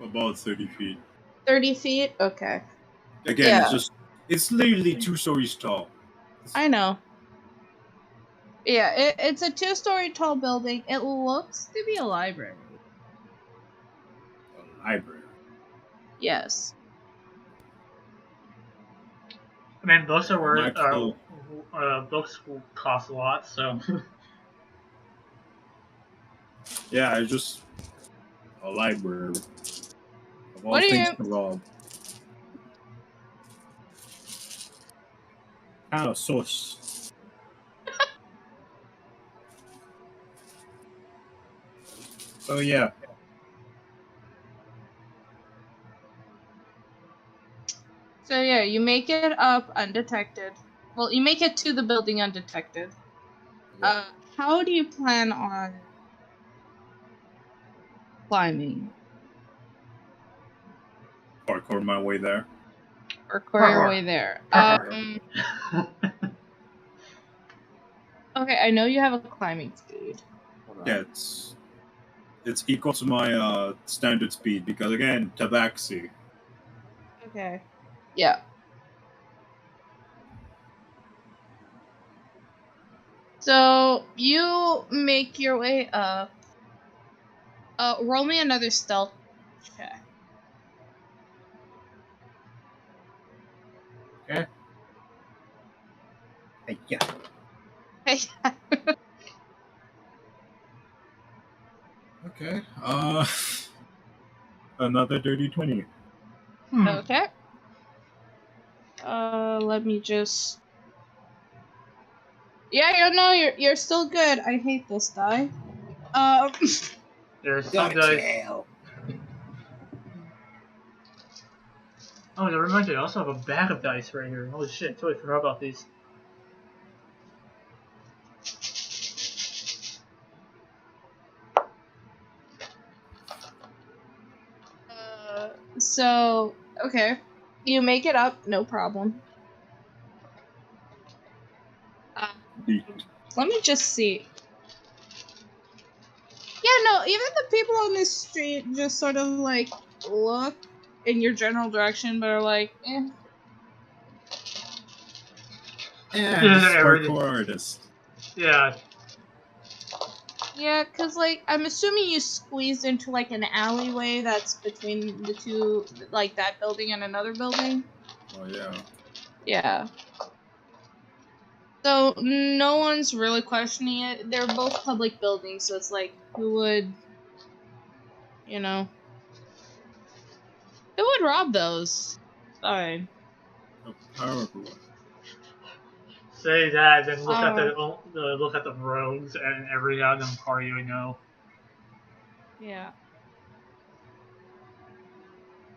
About 30 feet. 30 feet? Okay. Again, Yeah. it's literally 2 stories tall. I know. Yeah, it's a 2-story tall building. It looks to be a library. A library. Yes. I mean, books are worth. Actual... Books will cost a lot, so. Yeah, it's just a library. Of all What do things you... to rob. Kind of sauce. So yeah. So yeah, you make it up undetected. Well, you make it to the building undetected. Yeah. How do you plan on climbing? Parkour my way there. Parkour your way there. Okay, I know you have a climbing speed. Yeah, it's equal to my standard speed because again, tabaxi. Okay. Yeah. So you make your way up. Roll me another stealth check. Okay. Hey, yeah. Hey. Okay. Another dirty 20. Okay. Let me just... Yeah, no, you're still good. I hate this die. There's some dice. Oh, that reminds me, I also have a bag of dice right here. Holy shit, totally forgot about these. So, okay. You make it up, no problem. Let me just see. Yeah, no, even the people on this street just sort of like look in your general direction, but are like, eh. Yeah, this is parkour artist. Yeah. Yeah, cause like I'm assuming you squeezed into like an alleyway that's between the two, like that building and another building. Oh yeah. Yeah. So no one's really questioning it. They're both public buildings, so it's like who would, you know, who would rob those? Fine. A powerful one. Say that, then look at the rogues and every goddamn party you know. Yeah.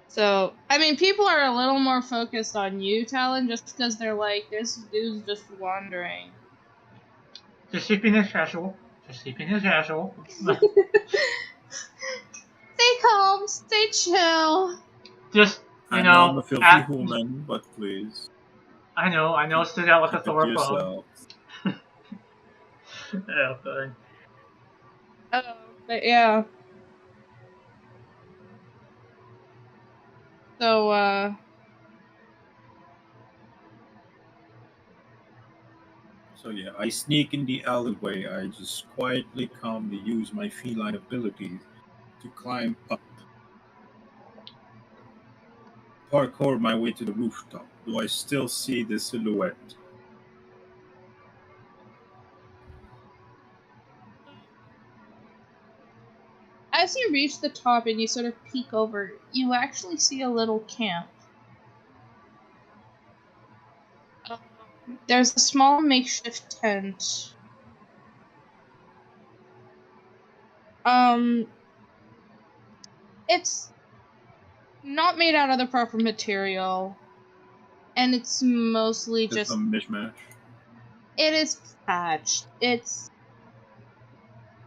So, I mean, people are a little more focused on you, Talon, just because they're like, this dude's just wandering. Just keeping it casual. Just keeping it casual. Stay calm, stay chill. Just, I know I'm a filthy human, but please. I know, stick out like a sore yourself. Yeah, fine. But yeah. So, So yeah, I sneak in the alleyway. I just quietly, calmly use my feline abilities to climb up. Parkour my way to the rooftop. Do I still see the silhouette? as you reach the top and you sort of peek over, you actually see a little camp. There's a small makeshift tent. It's not made out of the proper material, and it's mostly It's just a mishmash. It is patched. It's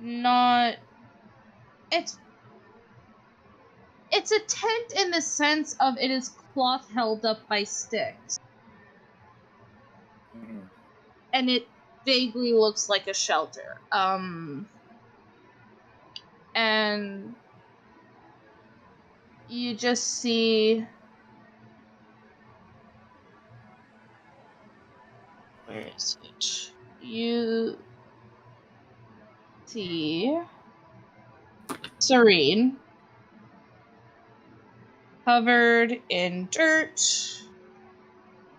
not. It's a tent in the sense of it is cloth held up by sticks, and it vaguely looks like a shelter. And you just see. Where is it? You see Serene covered in dirt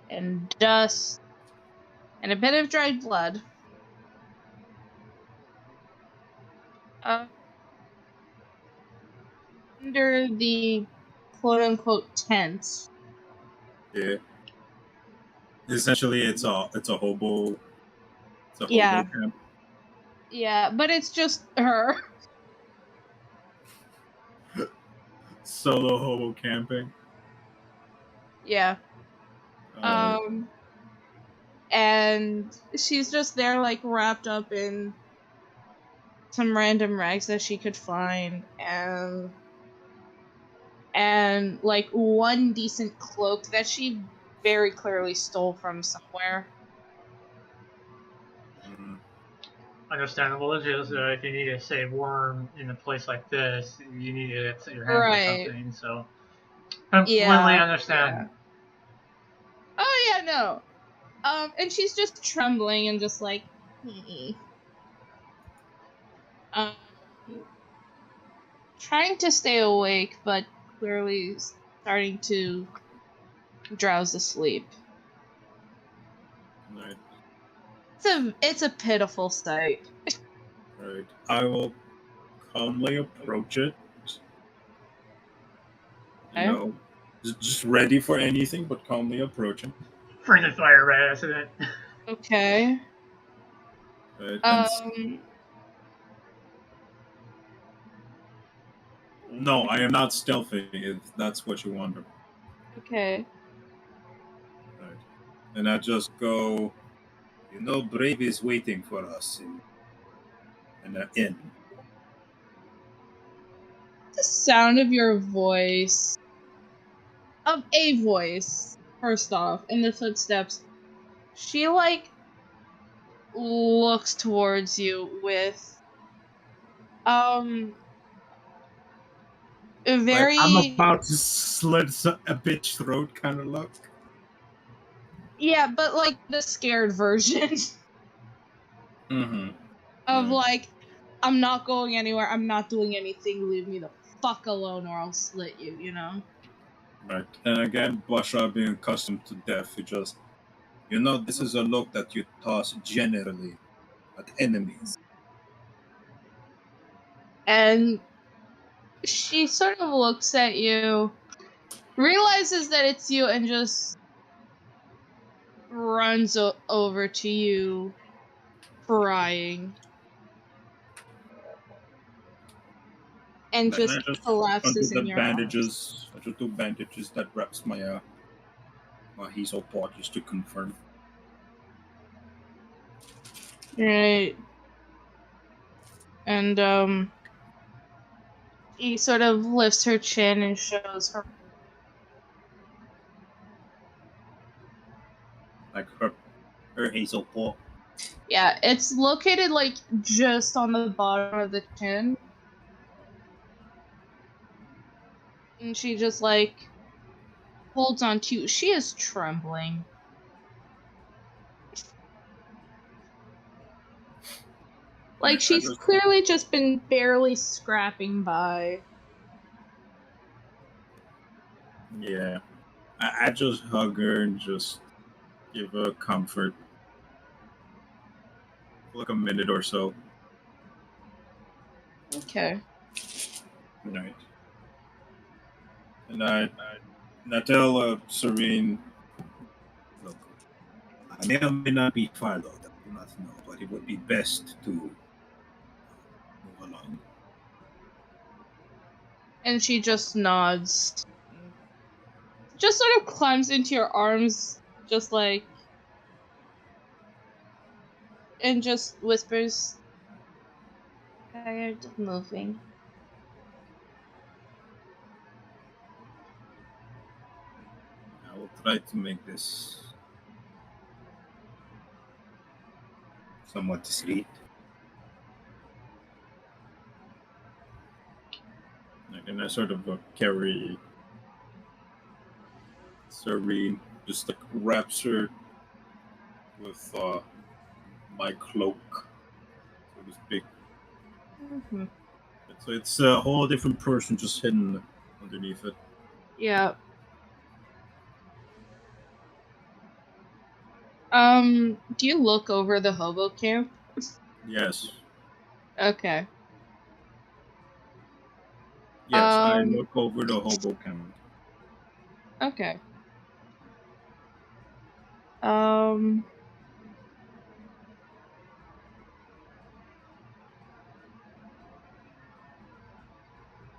and dust and a bit of dried blood. Under the quote-unquote tent. Yeah. Essentially, it's a hobo. It's a Yeah. hobo camp. Yeah, but it's just her. Solo hobo camping. Yeah. And she's just there, like, wrapped up in some random rags that she could find, and like one decent cloak that she very clearly stole from somewhere. Understandable. It's just if you need to stay warm in a place like this, you need to get your hands on something. So, completely understand. Yeah. Oh yeah, no. And she's just trembling and just like, trying to stay awake, but clearly starting to drowse asleep. Right. It's a pitiful sight. Right. I will calmly approach it. You know, just ready for anything, but calmly approaching. Friendly fire by accident. Okay. Right. No, I am not stealthy, if that's what you wonder. Okay. Right. And I just go, Brave is waiting for us in the inn. The sound of your voice, of a voice, first off, in the footsteps, she, like, looks towards you with, a very... Like, I'm about to slit a bitch throat kind of look. Yeah, but, like, the scared version. Of, like, I'm not going anywhere, I'm not doing anything, leave me the fuck alone or I'll slit you, you know? Right. And again, Basha being accustomed to death, you just, this is a look that you toss generally at enemies. And she sort of looks at you, realizes that it's you, and just runs over to you, crying. And Then just I just collapses undo in the your arms. bandages. I just do bandages that wraps my my hiso part just to confirm. Right. And he sort of lifts her chin and shows her, Like her hazel paw. yeah, it's located, like, just on the bottom of the chin. And she just, like, holds on to you. She is trembling. Like, she's clearly just been barely scrapping by. Yeah. I just hug her and just give her comfort for like a minute or so. Okay. Right. And I tell Serene, look, I may or may not be Philo, I do not know, but it would be best to move along. And she just nods. Just sort of climbs into your arms, just like, and just whispers, tired of moving. I will try to make this somewhat discreet. And I sort of carry Serene, just like wraps her with my cloak, so to speak. Mm-hmm. So it's a whole different person just hidden underneath it. Yeah. Do you look over the hobo camp? Yes. Okay. Yes, I look over the hobo camp. Okay.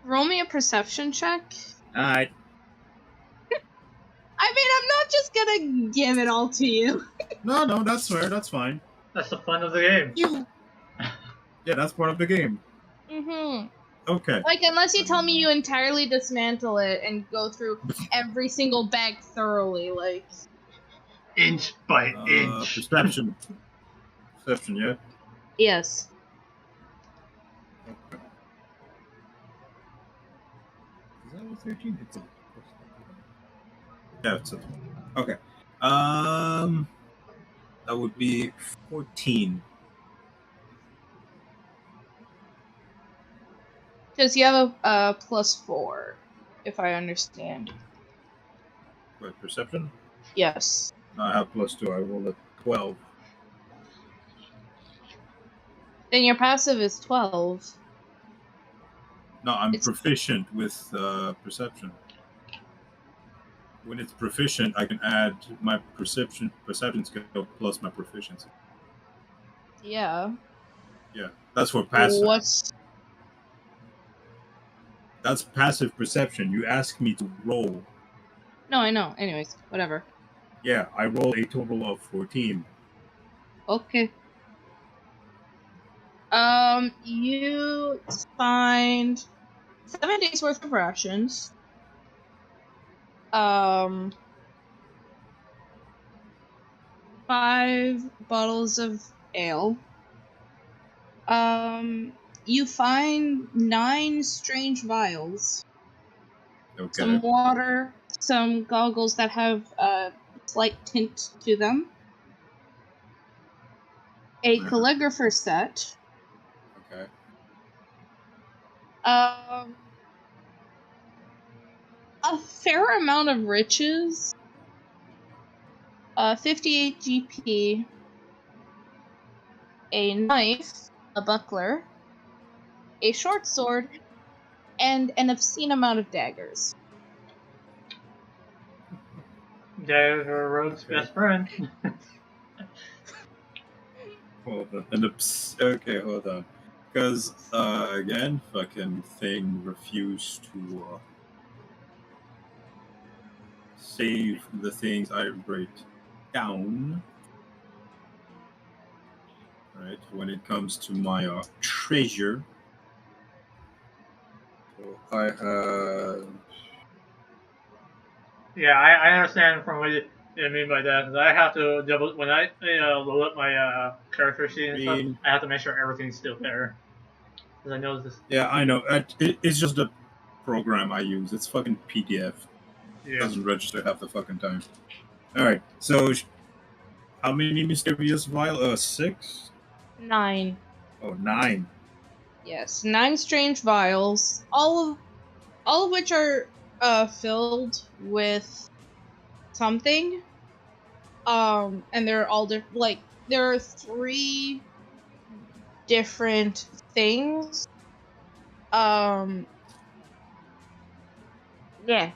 Roll me a perception check. Alright. I mean, I'm not just gonna give it all to you. No, that's fair. That's fine. That's the fun of the game. Yeah, that's part of the game. Mm-hmm. Okay. Like, unless you tell me you entirely dismantle it and go through every single bag thoroughly, like... Inch by inch. Perception. Perception, yeah? Yes. Okay. Is that a 13? It's a... Yeah, it's a... Okay. That would be 14. Because you have a +4, if I understand. What, perception? Yes. No, I have +2. I rolled a 12. Then your passive is 12. No, I'm proficient with perception. When it's proficient, I can add my perception skill plus my proficiency. Yeah. Yeah, that's for passive. What's... That's passive perception. You ask me to roll. No, I know. Anyways, whatever. Yeah, I roll a total of 14. Okay. You find 7 days worth of rations. 5 bottles of ale. You find 9 strange vials. Okay. Some water, some goggles that have a slight tint to them. A calligrapher set. Okay. A fair amount of riches. 58 GP. A knife, a buckler, a short sword, and an obscene amount of daggers. Daggers are a rogue's best friend. Hold on. Okay, hold on. Because, again, fucking thing refused to save the things I write down. Right, when it comes to my treasure. So I have... Yeah, I understand from what you mean by that. Because I have to double when I load up my character sheet and stuff. I have to make sure everything's still there. Because I know this. Yeah, I know. It's just a program I use. It's fucking PDF. Yeah. It doesn't register half the fucking time. All right. So, how many mysterious vials? 6? 9. Oh, 9. Yes, 9 strange vials. All of which are filled with something. And they're all different. Like, there are 3 different things. Yeah.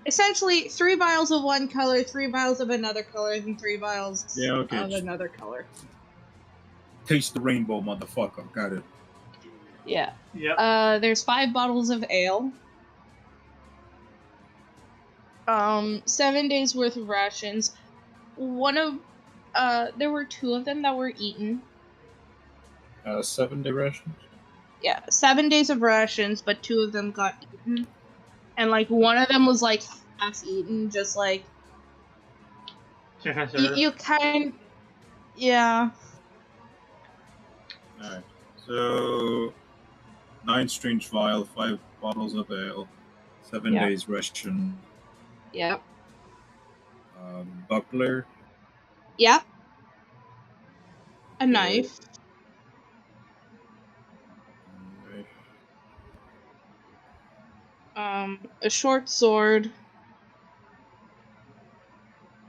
Essentially, 3 vials of one color, 3 vials of another color, and 3 vials of another color. Taste the rainbow, motherfucker. Got it. Yeah. Yep. There's 5 bottles of ale. 7 days worth of rations. There were 2 of them that were eaten. 7-day rations? Yeah, 7 days of rations, but 2 of them got eaten. And, like, one of them was, like, half eaten, just, like... You kind... Yeah. Alright. So, 9 strange vial, 5 bottles of ale, 7 days ration. Yep. Buckler. Yep. A knife. A short sword.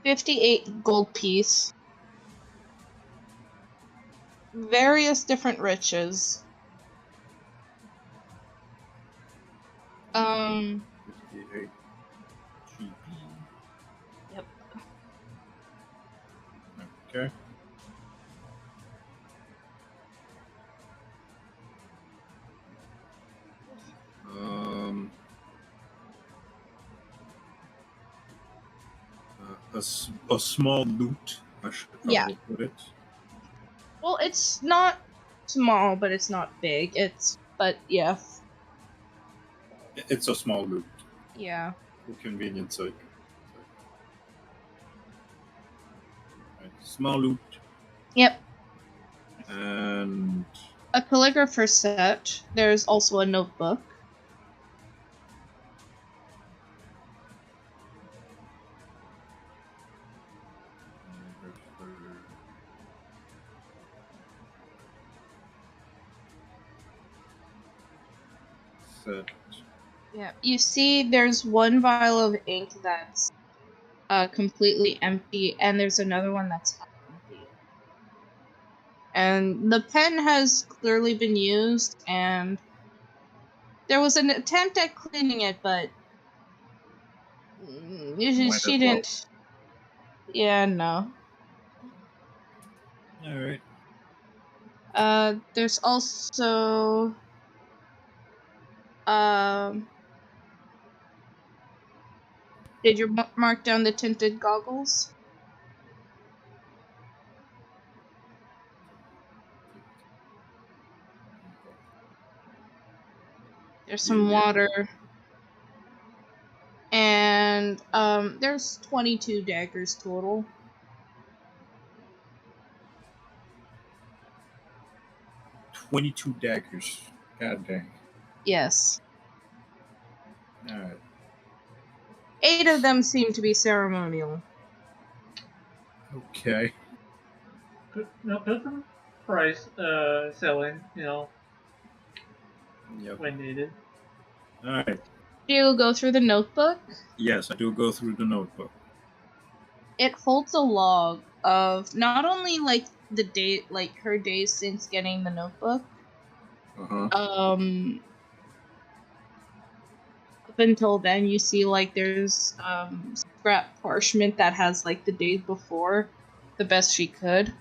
58 gold piece. Various different riches. 58 GP. Yep. Okay. A small loot, I should probably put it. Well, it's not small, but it's not big. But yeah. It's a small loot. Yeah. For convenience sake. Right. Small loot. Yep. And a calligrapher's set. There's also a notebook. set. Yeah, you see there's one vial of ink that's completely empty, and there's another one that's half empty. And the pen has clearly been used, and there was an attempt at cleaning it, but she didn't. Yeah, no. Alright. There's also did you mark down the tinted goggles? There's some water. And there's 22 daggers total. 22 daggers. God dang. Yes. Alright. 8 of them seem to be ceremonial. Okay. Put some price selling, when needed. Alright. Do you go through the notebook? Yes, I do go through the notebook. It holds a log of not only like the date, like her days since getting the notebook. Up until then, you see like there's scrap parchment that has like the days before, the best she could.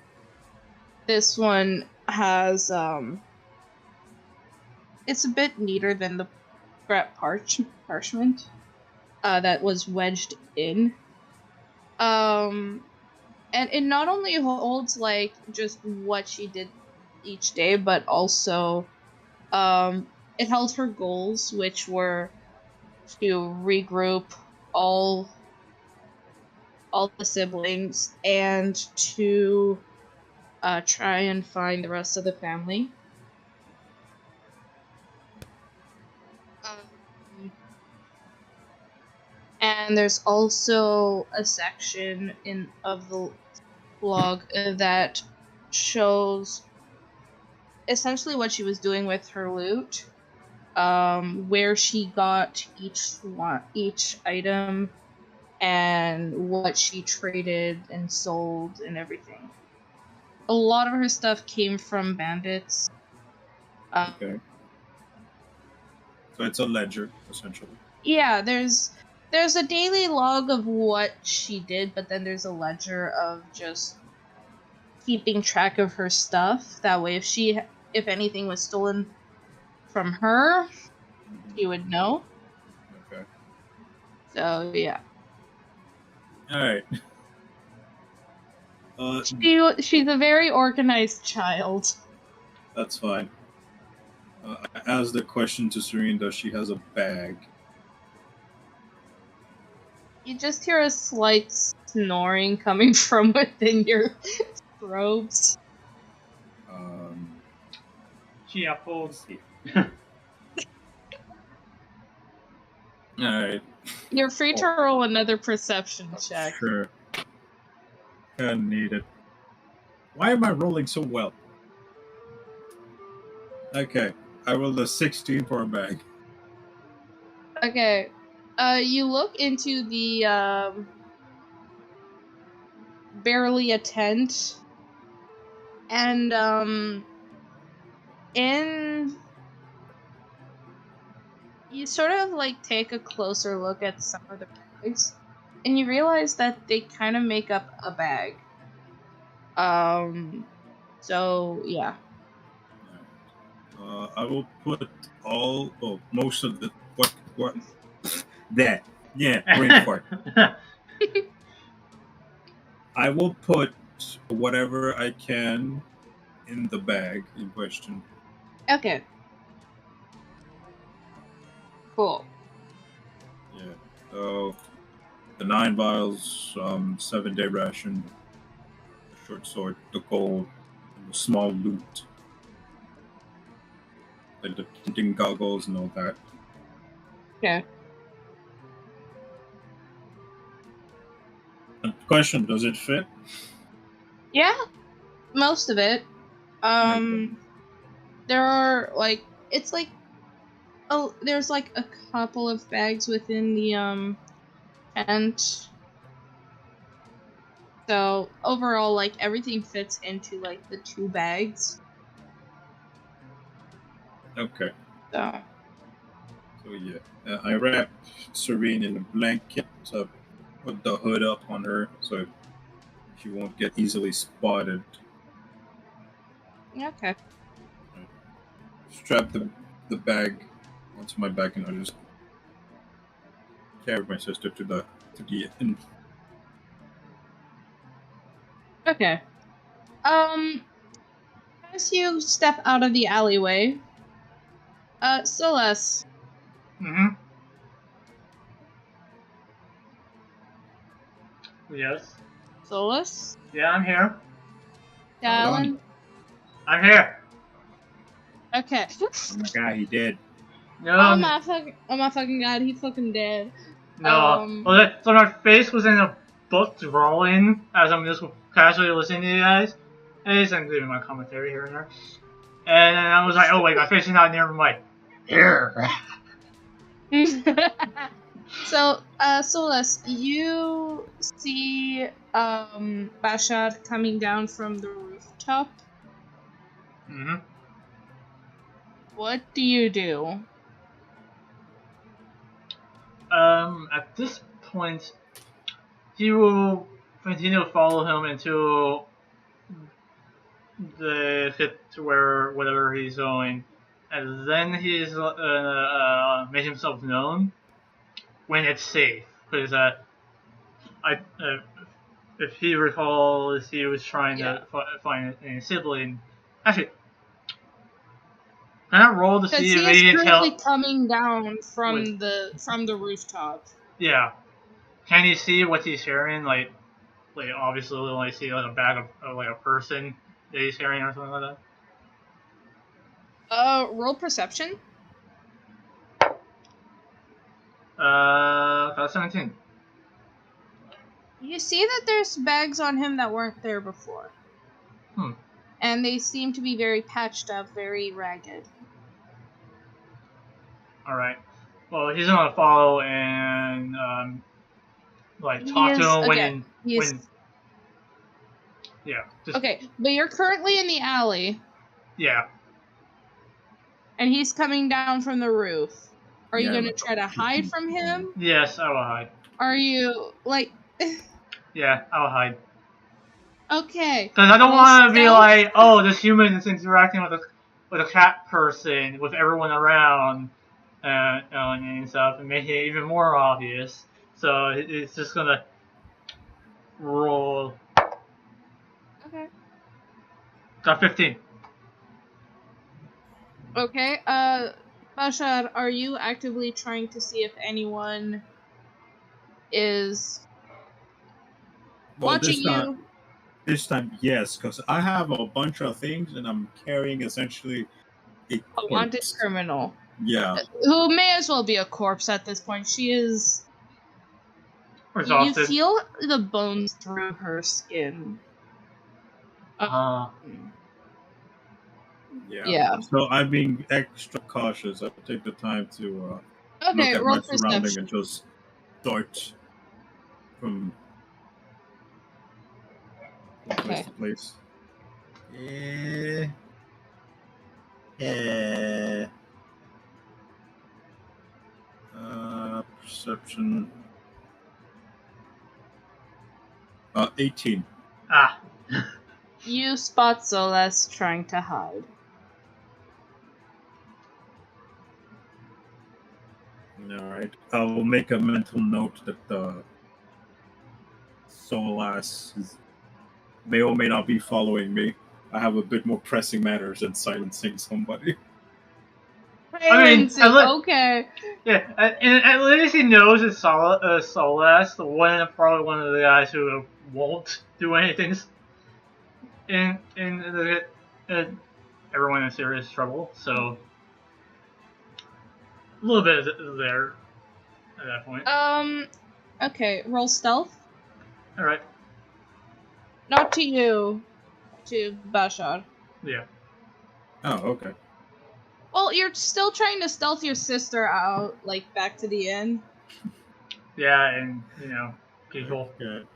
This one has it's a bit neater than the scrap parchment that was wedged in. And it not only holds like just what she did each day, but also it held her goals, which were to regroup all the siblings and to try and find the rest of the family. And there's also a section of the blog that shows essentially what she was doing with her loot, where she got each item, and what she traded and sold and everything. A lot of her stuff came from bandits. Okay. So it's a ledger, essentially. Yeah, there's a daily log of what she did, but then there's a ledger of just keeping track of her stuff. That way, if anything was stolen from her, she would know. Okay. So yeah, All right. she's a very organized child. That's fine. I asked the question to Serene, does she has a bag? You just hear a slight snoring coming from within your robes. She upholds. All right. You're free to roll another perception check. Sure. Kinda need it. Why am I rolling so well? Okay. I rolled a 16 for a bag. Okay. You look into the barely a tent, and in you sort of like take a closer look at some of the bags, and you realize that they kind of make up a bag. So yeah. I will put most of the what that. Yeah, brain fart. I will put whatever I can in the bag in question. Okay. Cool. Yeah. So the 9 vials, 7-day ration, the short sword, the gold, and the small loot, like the tinting goggles and all that. Okay. And question: does it fit? Yeah, most of it. There are like it's like there's like a couple of bags within the tent. So overall, like everything fits into like the 2 bags. Okay. So So yeah, I wrap Serene in a blanket, put the hood up on her so she won't get easily spotted. okay. Strap the bag onto my back, and I just carry my sister to the inn. Okay. As you step out of the alleyway, Celeste. Mm-hmm. Yes. Solus? Yeah, I'm here. Dallin? I'm here. Okay. Oh my god, he did. No. Oh my fucking god, he fucking dead. No. So my face was in a book drawing as I'm just casually listening to you guys. And I'm doing my commentary here and there. And then I was like, oh wait, my face is not near my here. So, Solus, you see Bashad coming down from the rooftop. Mm-hmm. What do you do? At this point, he will continue to follow him until the fit to where whatever he's going, and then he's make himself known when it's safe. Because if he recalls, he was trying to find a sibling. Actually, can I roll to see if he can tell? Coming down from the rooftop. Yeah. Can you see what he's carrying? Like obviously, we only see like a bag of like a person that he's carrying or something like that. Roll perception. Got 17. You see that there's bags on him that weren't there before. And they seem to be very patched up, very ragged. Alright. Well, he's gonna follow and talk to him when yeah. Okay, but you're currently in the alley. Yeah. And he's coming down from the roof. Are you Yeah, gonna like try to hide from him? Yes, I will hide. Are you like? Yeah, I will hide. Okay. Because I don't roll want to be stealth. like, oh, this human is interacting with a cat person, with everyone around, and stuff, and making it even more obvious. So it's just gonna roll. Okay. Got 15. Okay. Bashar, are you actively trying to see if anyone is Well, watching you? this time, yes, because I have a bunch of things and I'm carrying essentially a A wanted corpse. criminal. Yeah. Who may as well be a corpse at this point. She is. You Exhausted. feel the bones through her skin. Yeah. So I'm being extra cautious. I take the time to look Okay, at my roll surrounding perception. and just dart from place Okay. to place. Yeah. Perception. 18. Ah. You spot Celeste trying to hide. Alright. I will make a mental note that Solas may or may not be following me. I have a bit more pressing matters than silencing somebody. I mean, Okay. yeah, and at least he knows it's Solas, probably one of the guys who won't do anything in everyone in serious trouble. So a little bit there at that point. Okay, roll stealth. All right. Not to you, to Bashar. Yeah. Oh, okay. Well, you're still trying to stealth your sister out, like, back to the inn. Yeah, and people. Okay.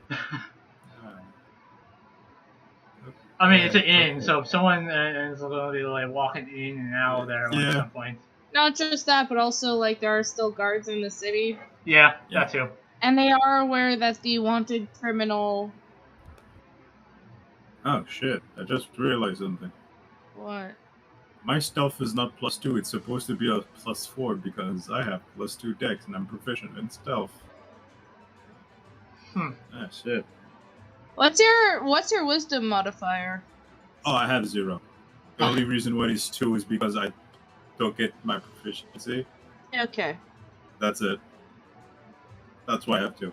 I mean, it's an inn, so someone is going to be like walking in and out there at some point. Not just that, but also, like, there are still guards in the city. Yeah, that too. And they are aware that the wanted criminal... Oh, shit. I just realized something. What? My stealth is not +2. It's supposed to be a +4 because I have +2 dex and I'm proficient in stealth. Ah, shit. What's your wisdom modifier? Oh, I have 0. The only reason why it's 2 is because I don't get my proficiency. Okay. That's it. That's why I have 2.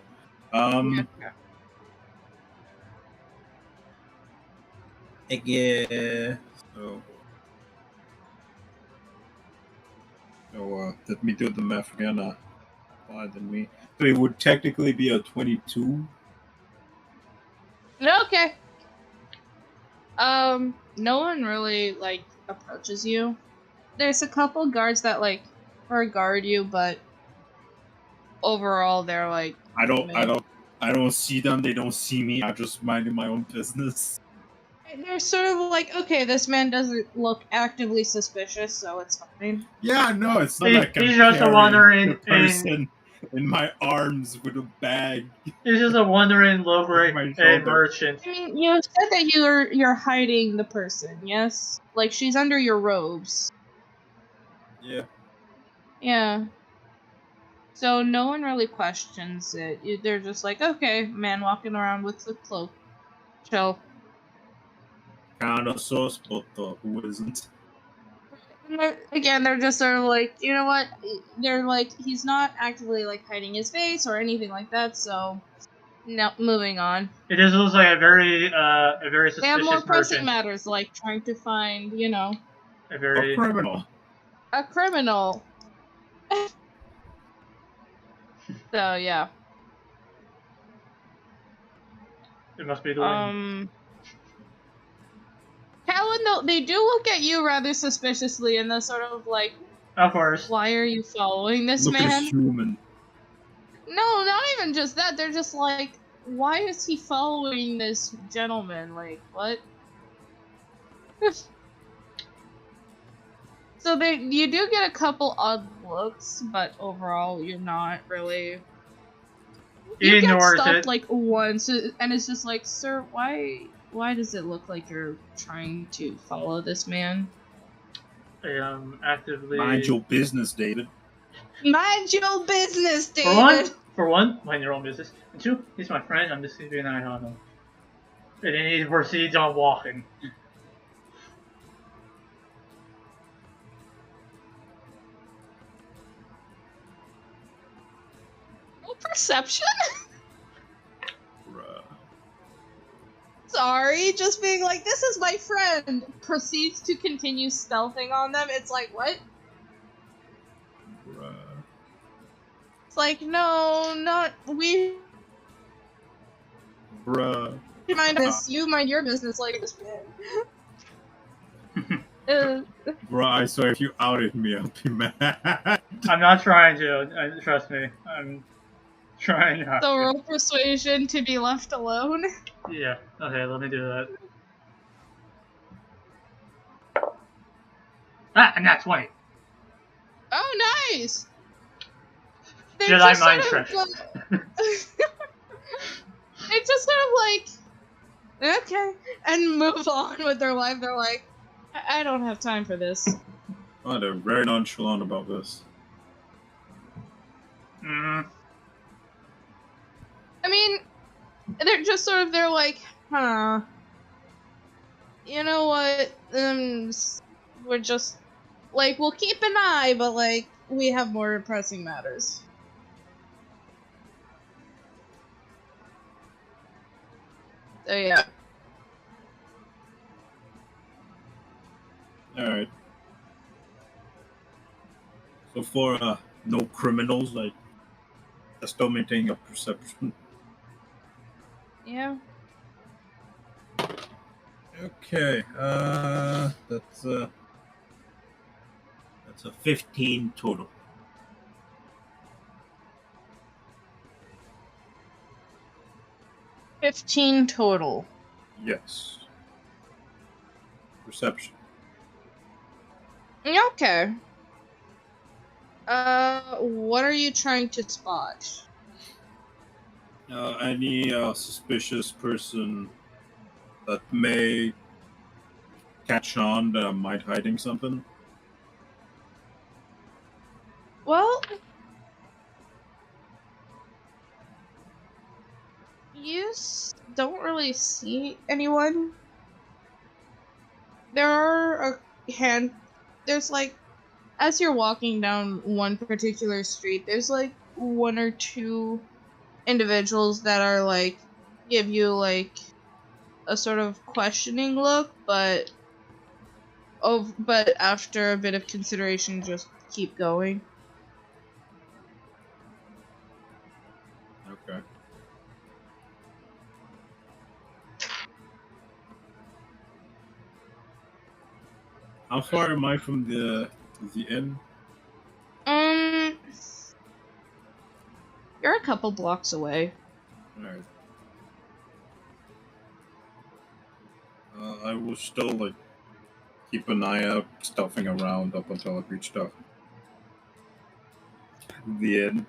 Yeah. So, let me do the math again. Pardon me. So it would technically be a 22. Okay. No one really, like, approaches you. There's a couple guards that, like, guard you, but overall they're like... I don't see them. They don't see me. I just minding my own business. They're sort of like, okay, this man doesn't look actively suspicious, so it's fine. Yeah, no, it's not like he's just a wandering person in my arms with a bag. He's just a wandering local merchant. I mean, you said that you're hiding the person, yes? Like, she's under your robes. Yeah. Yeah. So no one really questions it. They're just like, okay, man walking around with the cloak. Chill. Kind of sus, but who isn't? Again, they're just sort of like, you know what? They're like, he's not actively like hiding his face or anything like that. So, no, moving on. It just looks like a very suspicious They have more pressing merchant. matters, like trying to find, A criminal. A criminal. So yeah. It must be the wind. Callan, though, they do look at you rather suspiciously and they're sort of like, of course. Why are you following this Look man? at human. No, not even just that. They're just like, why is he following this gentleman? Like, what? So you do get a couple odd looks, but overall you're not really. You get stopped like once, and it's just like, sir, why does it look like you're trying to follow this man? Actively. Mind your business, David. Mind your business, David. For one, mind your own business. And two, he's my friend. I'm just keeping an eye on him. And then he proceeds on walking. Perception? Bruh. Sorry, just being like, this is my friend, proceeds to continue stealthing on them. It's like, what? Bruh. It's like, no, not we. Bruh. You mind this? You mind your business like this man. Bruh, I swear if you outed me, I'll be mad. I'm not trying to. Trust me. I'm trying not. So roll persuasion to be left alone. Yeah. Okay, let me do that. And that's 20. Oh, nice. Jedi mind trick. They just sort of like, okay, and move on with their life. They're like, I don't have time for this. Oh, they're very nonchalant about this. Mm. I mean, they're just sort of, they're like, huh. You know what? We're just, like, we'll keep an eye, but, like, we have more pressing matters. So, yeah. Alright. So for no criminals, like, still maintaining a perception. Yeah. Okay, that's a 15 total. 15 total. Yes. Perception. Okay. What are you trying to spot? Any suspicious person that may catch on that I might hiding something? Well, you don't really see anyone. There are there's like, as you're walking down one particular street, there's like one or two individuals that are like, give you like a sort of questioning look, but after a bit of consideration, just keep going. Okay. How far am I from the inn? You're a couple blocks away. Alright. I will still like keep an eye out, stuffing around up until I reach the inn.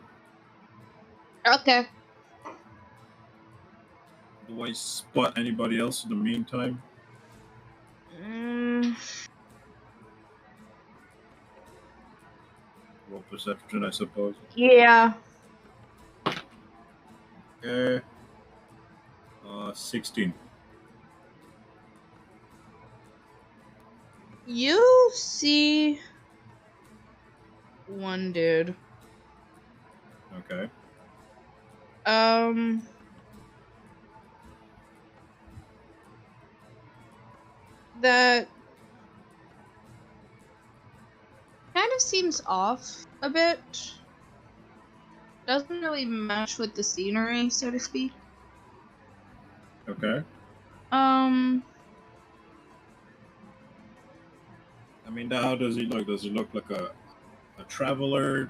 Okay. Do I spot anybody else in the meantime? Roll perception, I suppose. Yeah. Okay. 16. You see one dude. Okay. That kind of seems off a bit. Doesn't really match with the scenery, so to speak. Okay. I mean, how does he look? Does he look like a traveler?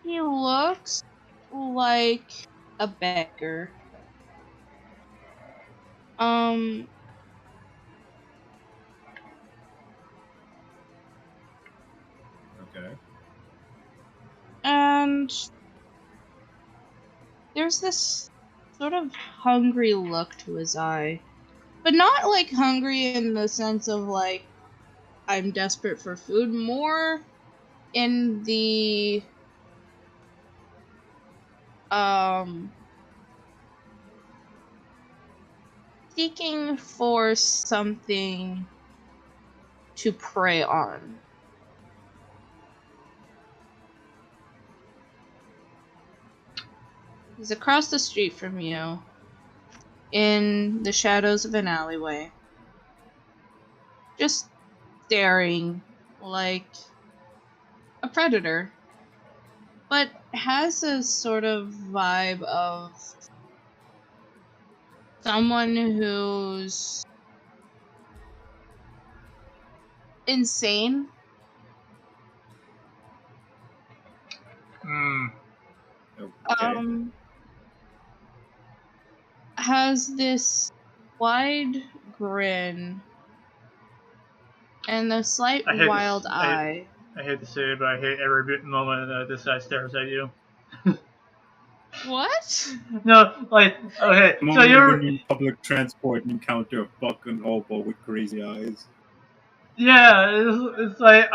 He looks like a beggar. and there's this sort of hungry look to his eye. But not like hungry in the sense of like I'm desperate for food, more in the seeking for something to prey on. He's across the street from you, in the shadows of an alleyway, just staring like a predator, but has a sort of vibe of someone who's insane. Okay. Has this wide grin and a slight wild eye. I hate to say it, but I hate every moment that this guy stares at you. What? No, like, okay, so you're... when you public transport and encounter a fucking hobo with crazy eyes. Yeah, it's like,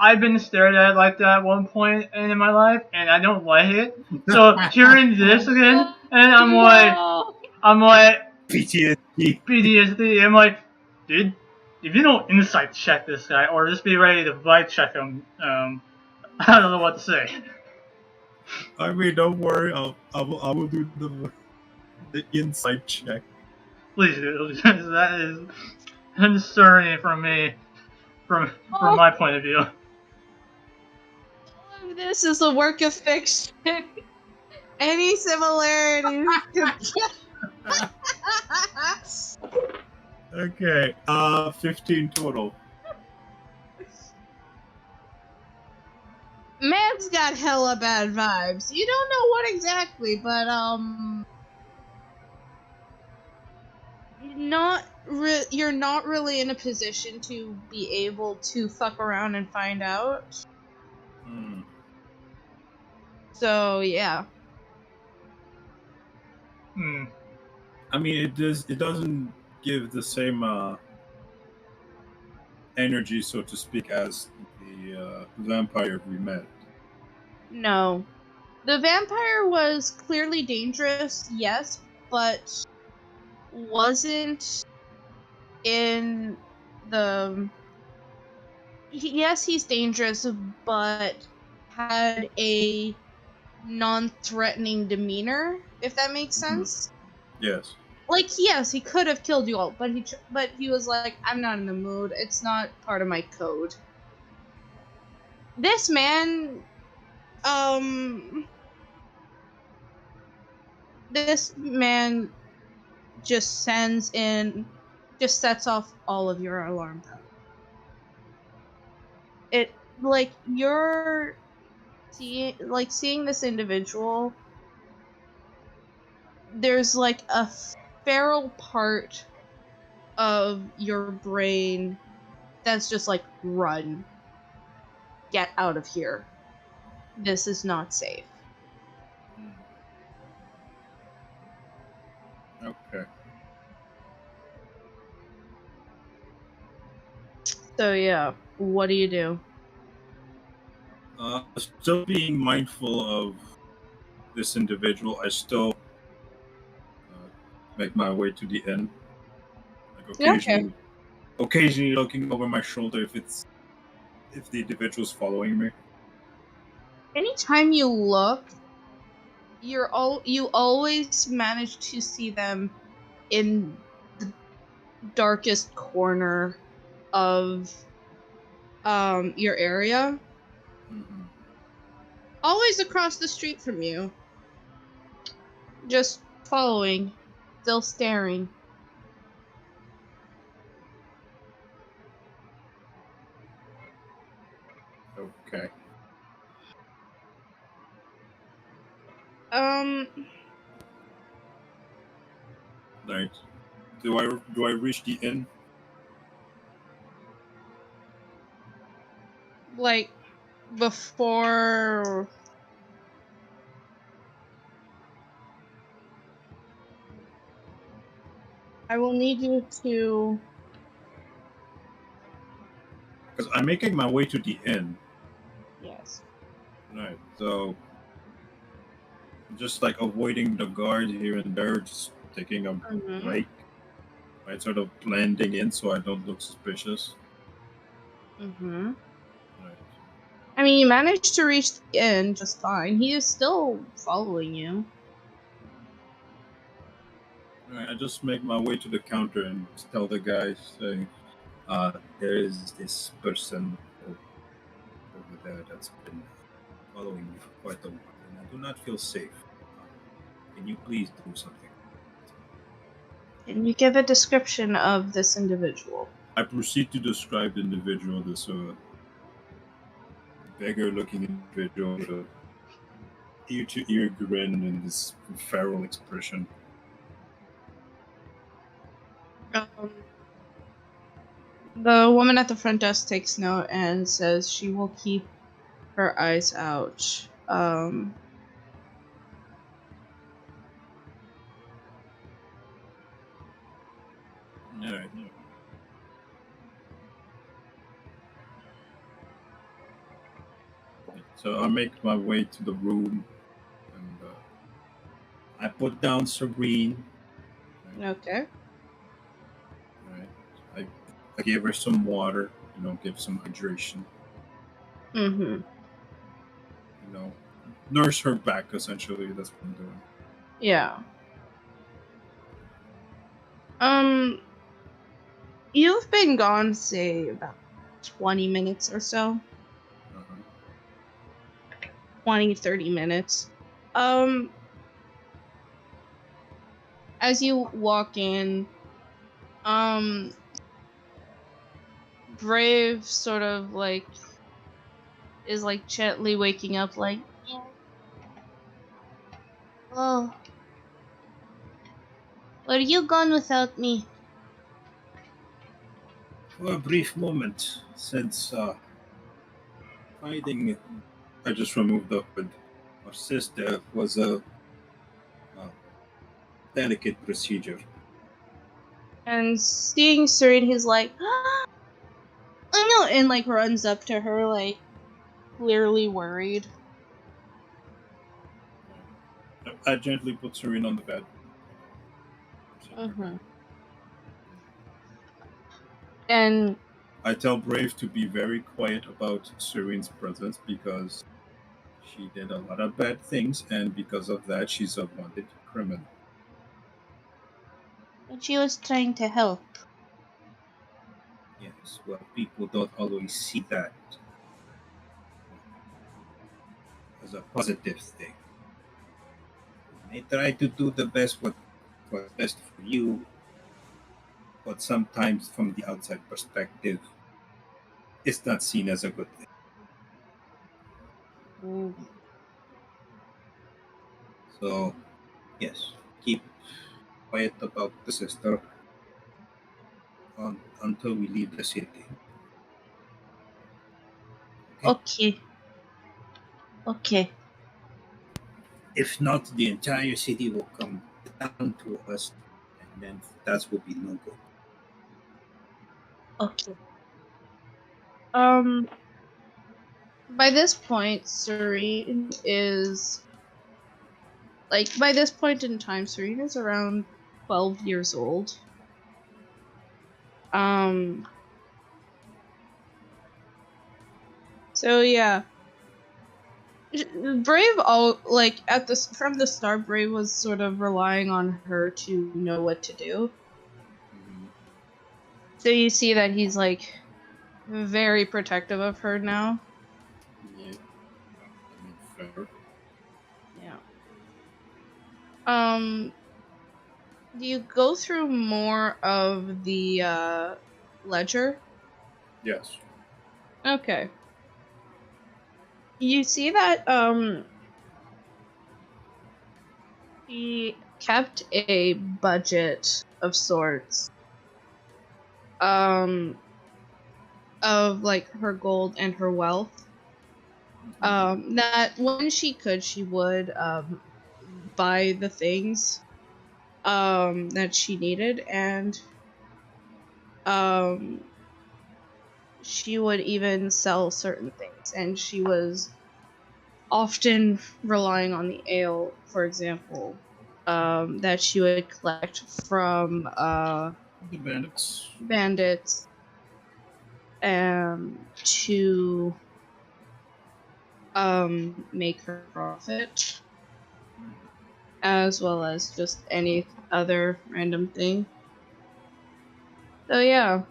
I've been stared at like that at one point in my life, and I don't like it. So hearing this again, and I'm like, PTSD. I'm like, dude, if you don't insight check this guy, or just be ready to vibe check him, I don't know what to say. I mean, don't worry. I will do the insight check. Please do. That is concerning from me, from my point of view. All of this is a work of fiction. Any similarities could... Okay, 15 total. Man's got hella bad vibes. You don't know what exactly, but you're not really in a position to be able to fuck around and find out. So yeah. I mean, it doesn't give the same energy, so to speak, as the vampire we met. No. The vampire was clearly dangerous, yes, but wasn't in the... Yes, he's dangerous, but had a non-threatening demeanor, if that makes sense. Yes. Like, yes, he could have killed you all, but he was like, I'm not in the mood. It's not part of my code. This man, just sets off all of your alarm bells. It, like, you're seeing this individual, there's like a feral part of your brain that's just like, run. Get out of here. This is not safe. Okay. So yeah, what do you do? Still being mindful of this individual, I still make my way to the inn. Like occasionally looking over my shoulder if the individual's following me. Anytime you look, you always manage to see them in the darkest corner of your area. Mm-hmm. Always across the street from you. Just following, still staring. Okay. Right. Do I reach the inn? Like, before I will need you to... Because I'm making my way to the inn. Yes. Right, so just like avoiding the guard here and there, just taking a break. Right, sort of blending in so I don't look suspicious. Mm-hmm. Right. I mean, you managed to reach the inn just fine. He is still following you. Right, I just make my way to the counter and tell the guy, saying, there is this person over there that's been following me for quite a while, and I do not feel safe. Can you please do something? Can you give a description of this individual? I proceed to describe the individual, this beggar-looking individual with a ear-to-ear grin and this feral expression. The woman at the front desk takes note and says she will keep her eyes out. All right. So I make my way to the room, and I put down Serene. Okay. Right. I gave her some water. Give some hydration. Mm-hmm. Nurse her back. Essentially, that's what I'm doing. Yeah. You've been gone, say, about 20 minutes or so. Uh-huh. 20, 30 minutes. As you walk in, Brave sort of is gently waking up, yeah. Oh, where you gone without me? For a brief moment, since finding, I just removed the hood. Our sister was a delicate procedure. And seeing Serene, he's like, I know, and runs up to her, clearly worried. I gently put Serene on the bed. Mm-hmm. And I tell Brave to be very quiet about Serene's presence because she did a lot of bad things, and because of that, she's a wanted criminal. she was trying to help. Yes, well, people don't always see that as a positive thing. They try to do the best what's best for you, but sometimes from the outside perspective, it's not seen as a good thing. Mm. So, yes, keep quiet about the sister until we leave the city. Okay. Okay. If not, the entire city will come down to us, and then that will be no good. Okay. By this point, Serene is by this point in time, Serene is around 12 years old. Um. So yeah, Brave all at this from the start, Brave was sort of relying on her to know what to do. Mm-hmm. So you see that he's very protective of her now. Yeah, I mean, fair. Yeah. Do you go through more of the ledger? Yes. Okay. You see that he kept a budget of sorts um of her gold and her wealth. That when she could, she would buy the things that she needed, and she would even sell certain things, and she was often relying on the ale, for example, that she would collect from The bandits. bandits to make her profit, as well as just any other random thing. So yeah,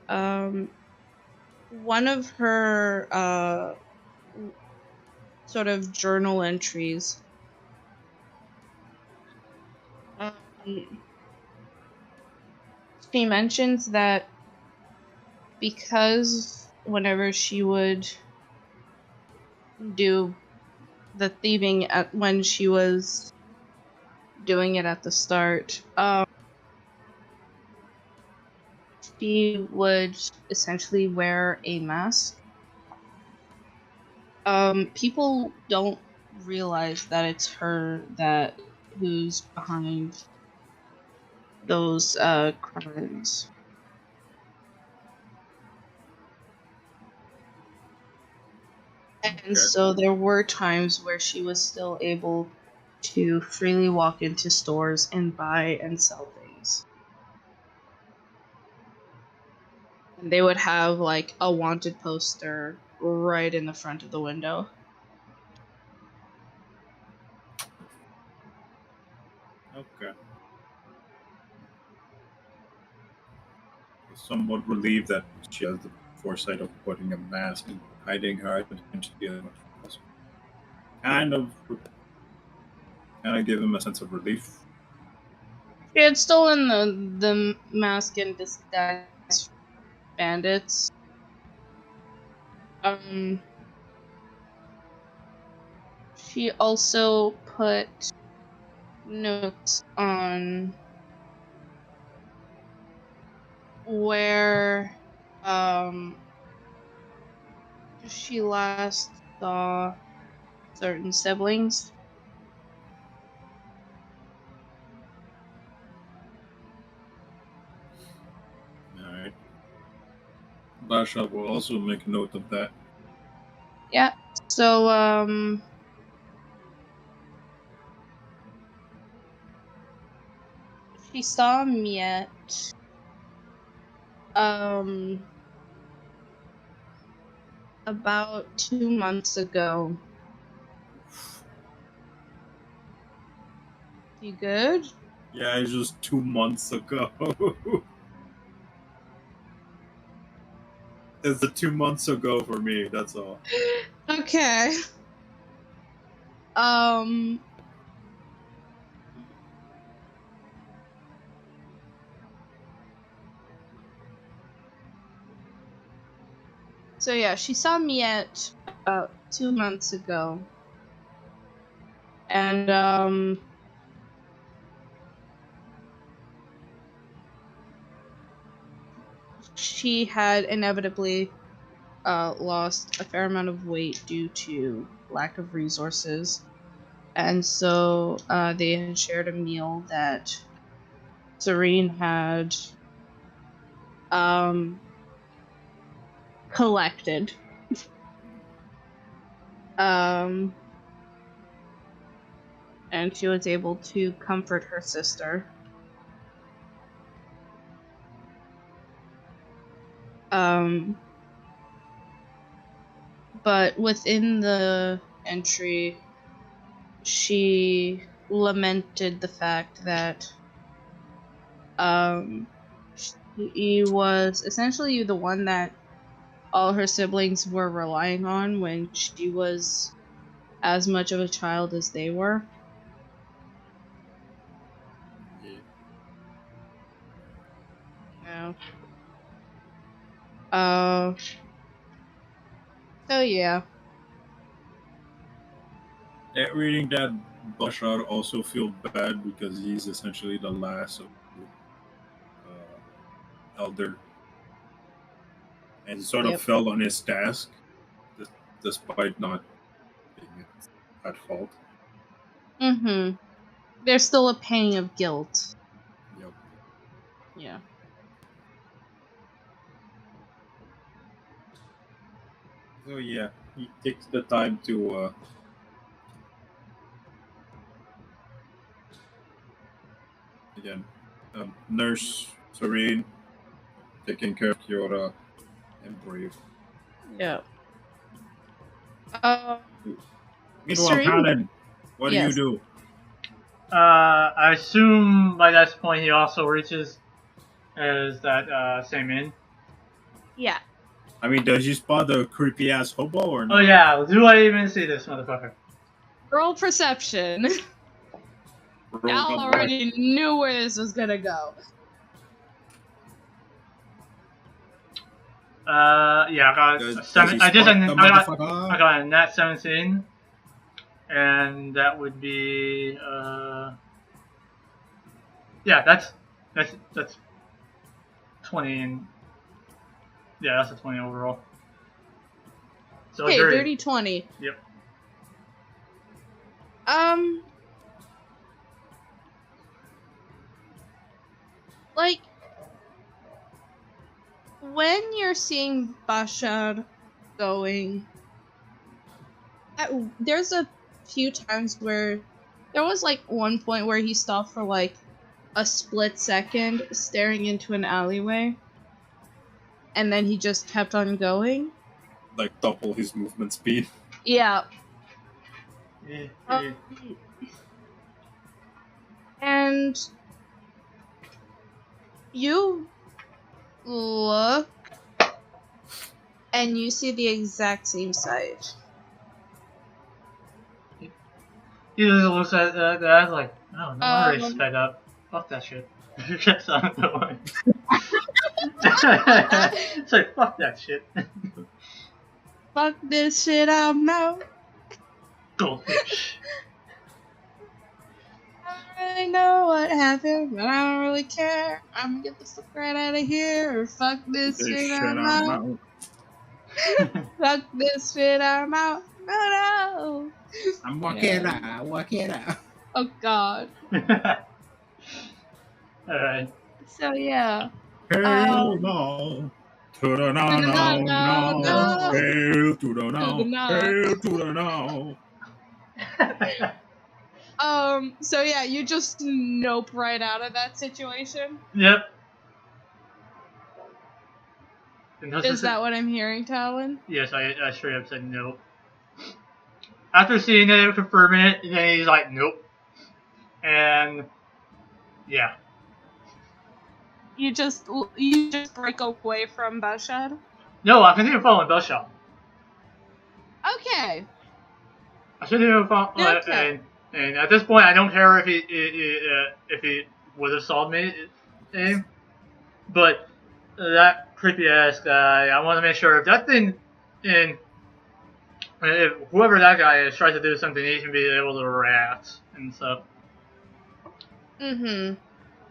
one of her sort of journal entries, she mentions that because whenever she would do the thieving when she was doing it at the start, she would essentially wear a mask. People don't realize that it's her who's behind those crimes. And so there were times where she was still able to freely walk into stores and buy and sell things. And they would have like a wanted poster right in the front of the window. Okay. Somewhat relieved that she has the foresight of putting a mask and hiding her identity as much as possible. Kind of give him a sense of relief. She had stolen the mask and disguise bandits. She also put notes on where she last saw certain siblings. Alright. Basha will also make note of that. Yeah. So she saw Miet about 2 months ago. You good? Yeah, it's just 2 months ago. It's the 2 months ago for me, that's all. Okay. So yeah, she saw Miet about 2 months ago. And she had inevitably lost a fair amount of weight due to lack of resources. And so they had shared a meal that Serene had collected. And she was able to comfort her sister. But within the entry, she lamented the fact that she was essentially the one that all her siblings were relying on when she was as much of a child as they were. Yeah. So yeah. Reading that, Bashar also feel bad because he's essentially the last of elder, and he sort of fell on his task, despite not being at fault. Mm-hmm. there's still a pang of guilt. Yep. Yeah. So yeah, he takes the time to again nurse Serene, taking care of Kiora and Brave. Yeah. Meanwhile, Serene? Talon, what do you Yes. do? I assume by that point he also reaches as that same inn. Yeah. I mean, does he spot the creepy ass hobo or not? Oh yeah, do I even see this motherfucker? Roll perception. Roll Al up already knew where this was gonna go. Yeah, I got Does a he seven. I spot the got motherfucker? I got a nat 17, and that would be yeah, that's 20 and yeah, that's a 20 overall. So Okay, dirty. dirty 20. Yep. Like, when you're seeing Bashar going, there's a few times where there was like one point where he stopped for like a split second staring into an alleyway, and then he just kept on going. Like double his movement speed. Yeah. Yeah. And you look and you see the exact same sight. He just looks at that like, oh, no wonder he sped up. Fuck that shit. Gets on the one. It's like, fuck that shit. Fuck this shit, I'm out. Goldfish. I know what happened, but I don't really care. I'm gonna get the fuck right out of here, or fuck this shit, I'm out. Fuck this shit, I'm out. No. I'm walking out. Oh god. Alright. So yeah. Hell no. To the no, no. Hell to the no. Hell to the no. So yeah, you just nope right out of that situation? Yep. Is that what I'm hearing, Talon? Yes, I straight up said nope. After seeing it, confirming it, and then he's like, nope. And yeah. You just break away from Bashad? No, I continue following Bellshot. Okay. I continue following, Okay. and at this point, I don't care if he would have solved me, but that creepy ass guy, I want to make sure if that thing, and if whoever that guy is tries to do something, he can be able to react and stuff. Mm-hmm.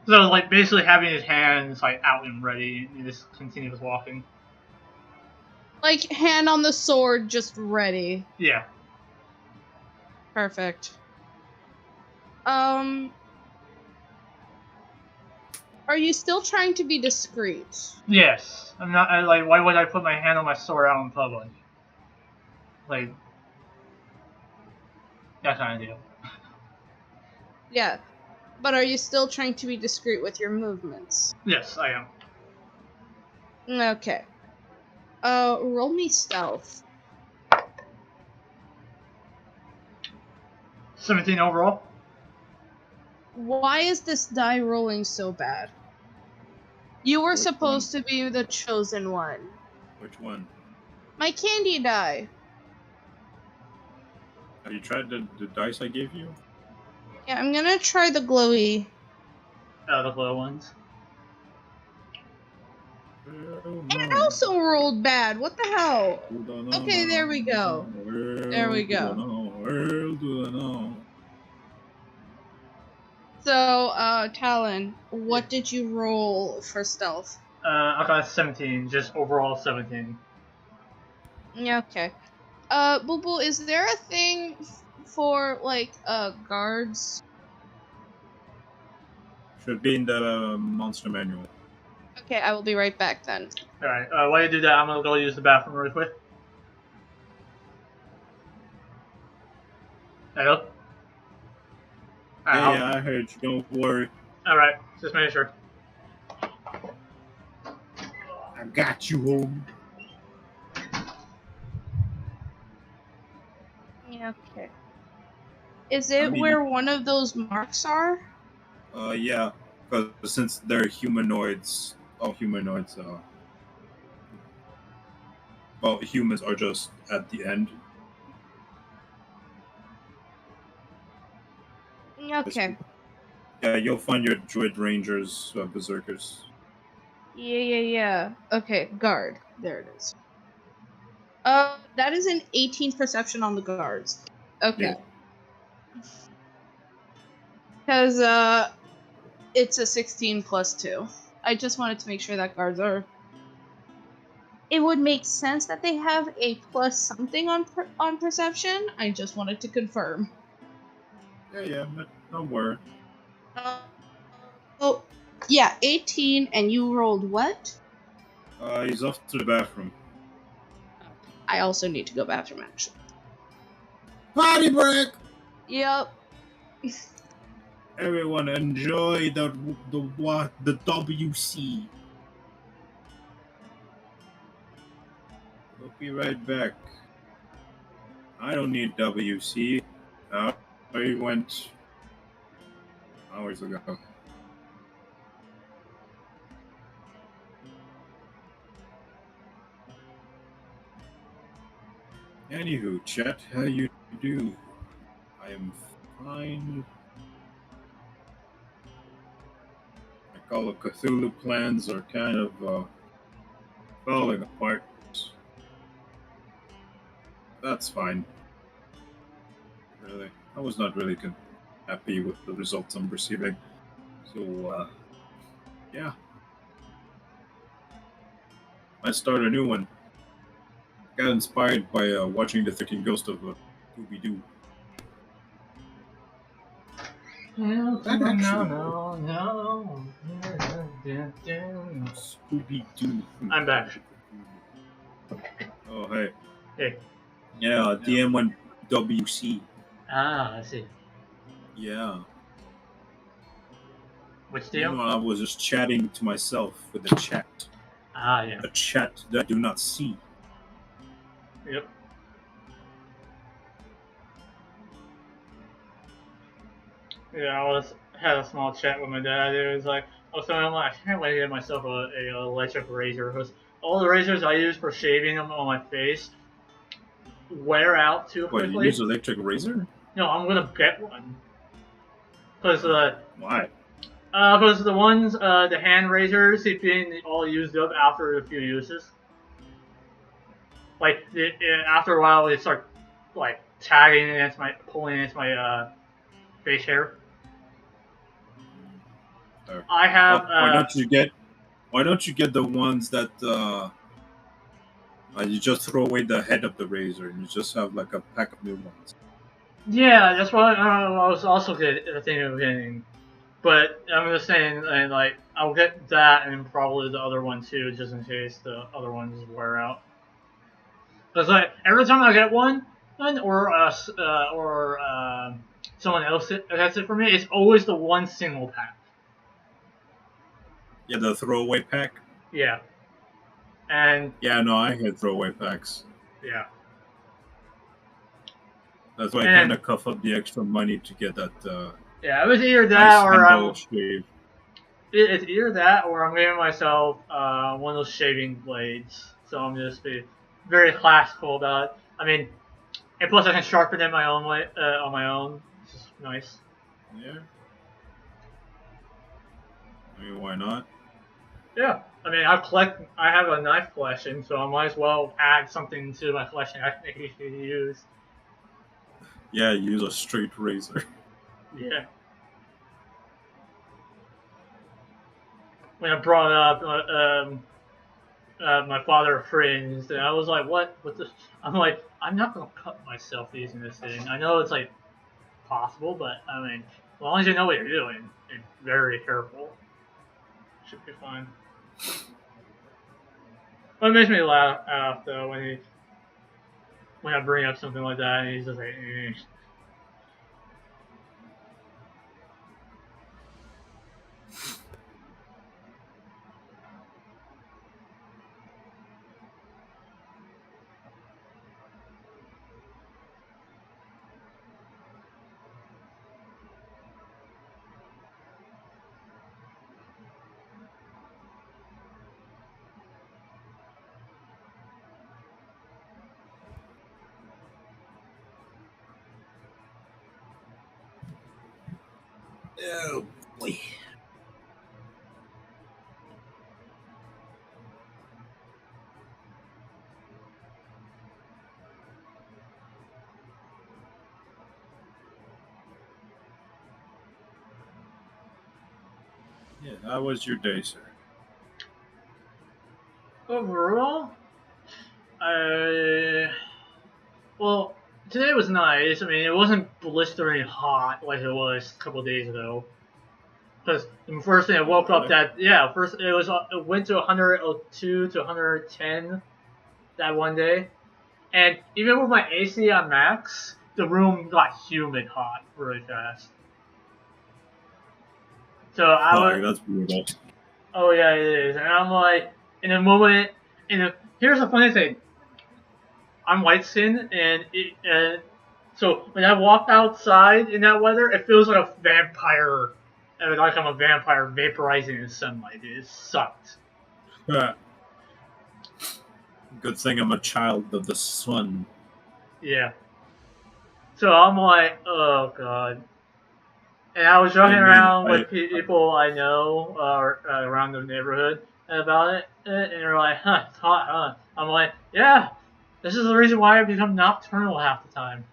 So like basically having his hands like out and ready, and just continues walking. Like hand on the sword, just ready. Yeah. Perfect. Are you still trying to be discreet? Yes. I'm not like. Why would I put my hand on my sword out in public? Like that kind of deal. Yeah. But are you still trying to be discreet with your movements? Yes, I am. Okay. Roll me stealth. 17 overall. Why is this die rolling so bad? You were supposed to be the chosen one. Which one? My candy die. Have you tried the dice I gave you? Yeah, I'm gonna try the glowy. The glow ones. And it also rolled bad. What the hell? Okay, there we go. There we go. So, Talon, what did you roll for stealth? I got 17, just overall 17. Yeah, okay. Boo Boo, is there a thing for, like, guards? Should be in the monster manual. Okay, I will be right back then. Alright, while you do that, I'm gonna go use the bathroom really quick. Hello? Yeah, I heard you. Don't worry. Alright, just making sure. I got you home. Yeah, okay. Is it where one of those marks are? Yeah, because since they're humanoids, all humanoids, well, humans are just at the end. Okay. Yeah, you'll find your druid rangers, berserkers. Yeah. Okay, guard. There it is. That is an 18 perception on the guards. Okay. Because, it's a 16 plus 2. I just wanted to make sure that guards are... It would make sense that they have a plus something on perception. I just wanted to confirm. Yeah, but don't worry. Oh, yeah, 18, and you rolled what? He's off to the bathroom. I also need to go bathroom, actually. Party break! Yep. Everyone enjoy the WC. We'll be right back. I don't need WC. I went hours ago. Anywho, chat, how you do? I am fine. My Call of Cthulhu plans are kind of falling apart. That's fine. Really, I was not really happy with the results I'm receiving. So, yeah. I start a new one. Got inspired by watching the 13 Ghost of Scooby-Doo. No. Scooby-Doo. I'm back. Oh, hey. Hey. Yeah, DM1 WC. Ah, I see. Yeah. Which DM? You know, I was just chatting to myself with the chat. Ah, yeah. A chat that I do not see. Yep. Yeah, I had a small chat with my dad. It was like, I was telling him, I can't wait to get myself a electric razor, because all the razors I use for shaving them on my face wear out too quickly. What, you use electric razor? No, I'm gonna get one. Because why? Because the ones, the hand razors, they've been all used up after a few uses. Like after a while, they start like tagging against pulling against my face hair. I have. Why don't you get the ones that you just throw away the head of the razor and you just have like a pack of new ones? Yeah, that's what I was also thinking of getting. But I'm just saying, like, I'll get that and probably the other one too, just in case the other ones wear out. Because like every time I get one, or someone else gets it for me, it's always the one single pack. Yeah, the throwaway pack. Yeah. And yeah, no, I had throwaway packs. Yeah. That's why I kind of cough up the extra money to get that. Yeah, it was either that or shave. It's either that or I'm getting myself one of those shaving blades. So I'm just be very classical about it. I mean, and plus I can sharpen it my own way on my own, which is nice. Yeah. I mean, why not? Yeah. I mean, I have a knife collection, so I might as well add something to my collection I can use. Yeah, use a straight razor. Yeah. When I brought up my father cringed, and I was like, "What? What the?" I'm like, "I'm not gonna cut myself using this thing. I know it's like possible, but I mean, As long as you know what you're doing, and very careful, should be fine. But it makes me laugh though when I bring up something like that, and he's just like, eh. Oh boy. Yeah, how was your day, sir? Overall, well, today was nice. I mean, it wasn't blistering hot like it was a couple days ago. Because the first thing I woke up first it went to 102 to 110 that one day, and even with my AC on max, the room got humid hot really fast. So That's brutal. oh yeah, it is, and I'm like, in a moment, here's the funny thing. I'm white skinned, so when I walk outside in that weather, it feels like a vampire, like I'm a vampire vaporizing in sunlight. It sucked. Good thing I'm a child of the sun. Yeah. So I'm like, oh god. And I was joking around with people I know around the neighborhood about it, and they're like, huh, it's hot, huh? I'm like, yeah, this is the reason why I become nocturnal half the time.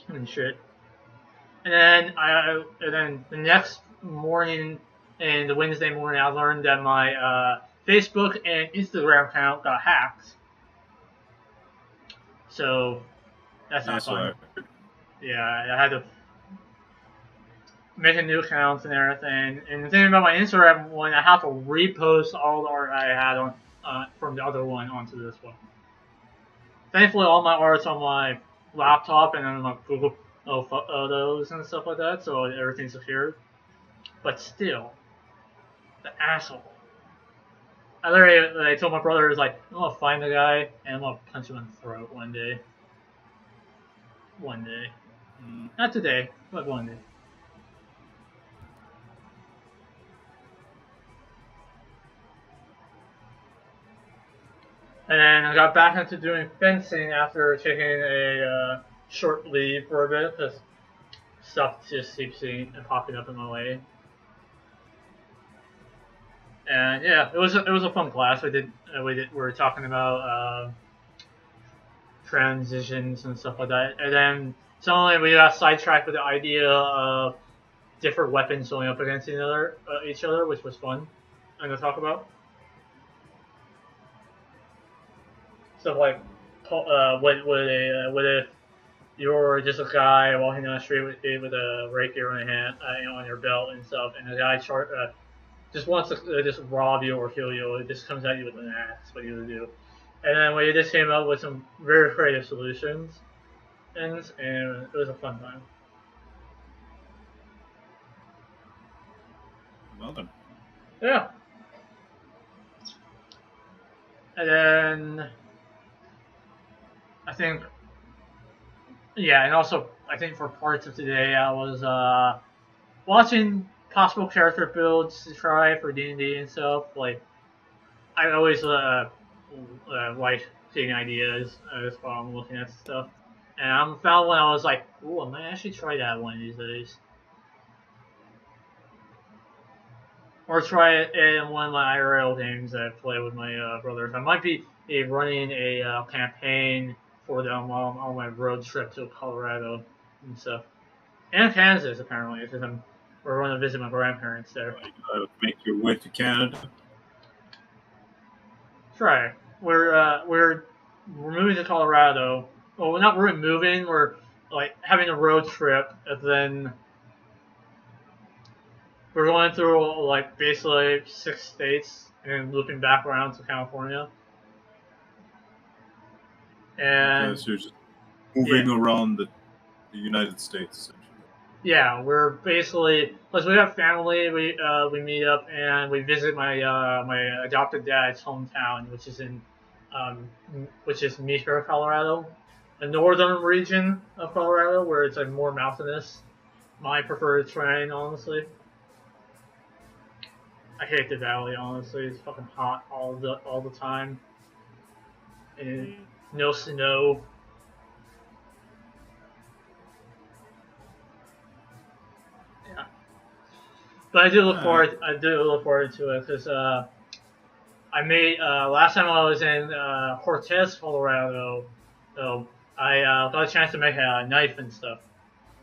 And shit. And then the next morning, and the Wednesday morning, I learned that my Facebook and Instagram account got hacked. So that's not fun. Yeah, I had to make a new account and everything. And the thing about my Instagram one, I have to repost all the art I had on from the other one onto this one. Thankfully, all my art's on my laptop and on my Google Photos and stuff like that, so everything's secured. But still, the asshole. I told my brother, I'm gonna find the guy and I'm gonna punch him in the throat one day. One day. Not today, but one day. And then I got back into doing fencing after taking a short leave for a bit because stuff just keeps popping up in my way. And yeah, it was a fun class. We were talking about transitions and stuff like that. And then suddenly we got sidetracked with the idea of different weapons going up against each other, which was fun. I'm gonna talk about stuff like what if you're just a guy walking down the street with a rapier on your hand, on your belt and stuff, and the guy just wants to just rob you or kill you. It just comes at you with an axe. What you would do? And then we just came up with some very creative solutions, and it was a fun time. Well done. Yeah. And then I think, yeah, and also I think for parts of today I was watching possible character builds to try for D&D and stuff. Like I always like seeing ideas as while I'm looking at stuff. And I found one I was like, ooh, I might actually try that one of these days. Or try it in one of my IRL games that I play with my brothers. I might be running a campaign for them while I'm on my road trip to Colorado and stuff. And Kansas, apparently, because we're going to visit my grandparents there. Make your way to Canada. Try. We're moving to Colorado. Well, we're not really moving. We're like having a road trip, and then we're going through like basically 6 states and looping back around to California. And So you're just moving around the United States, essentially. yeah, we're basically plus we have family. We meet up and we visit my adopted dad's hometown, which is Meeker, Colorado, the northern region of Colorado, where it's like more mountainous. My preferred terrain, honestly. I hate the valley, honestly. It's fucking hot all the time, and no snow. Yeah, but I do look forward. I do look forward to it because I made last time I was in Cortez, Colorado. So I got a chance to make a knife and stuff,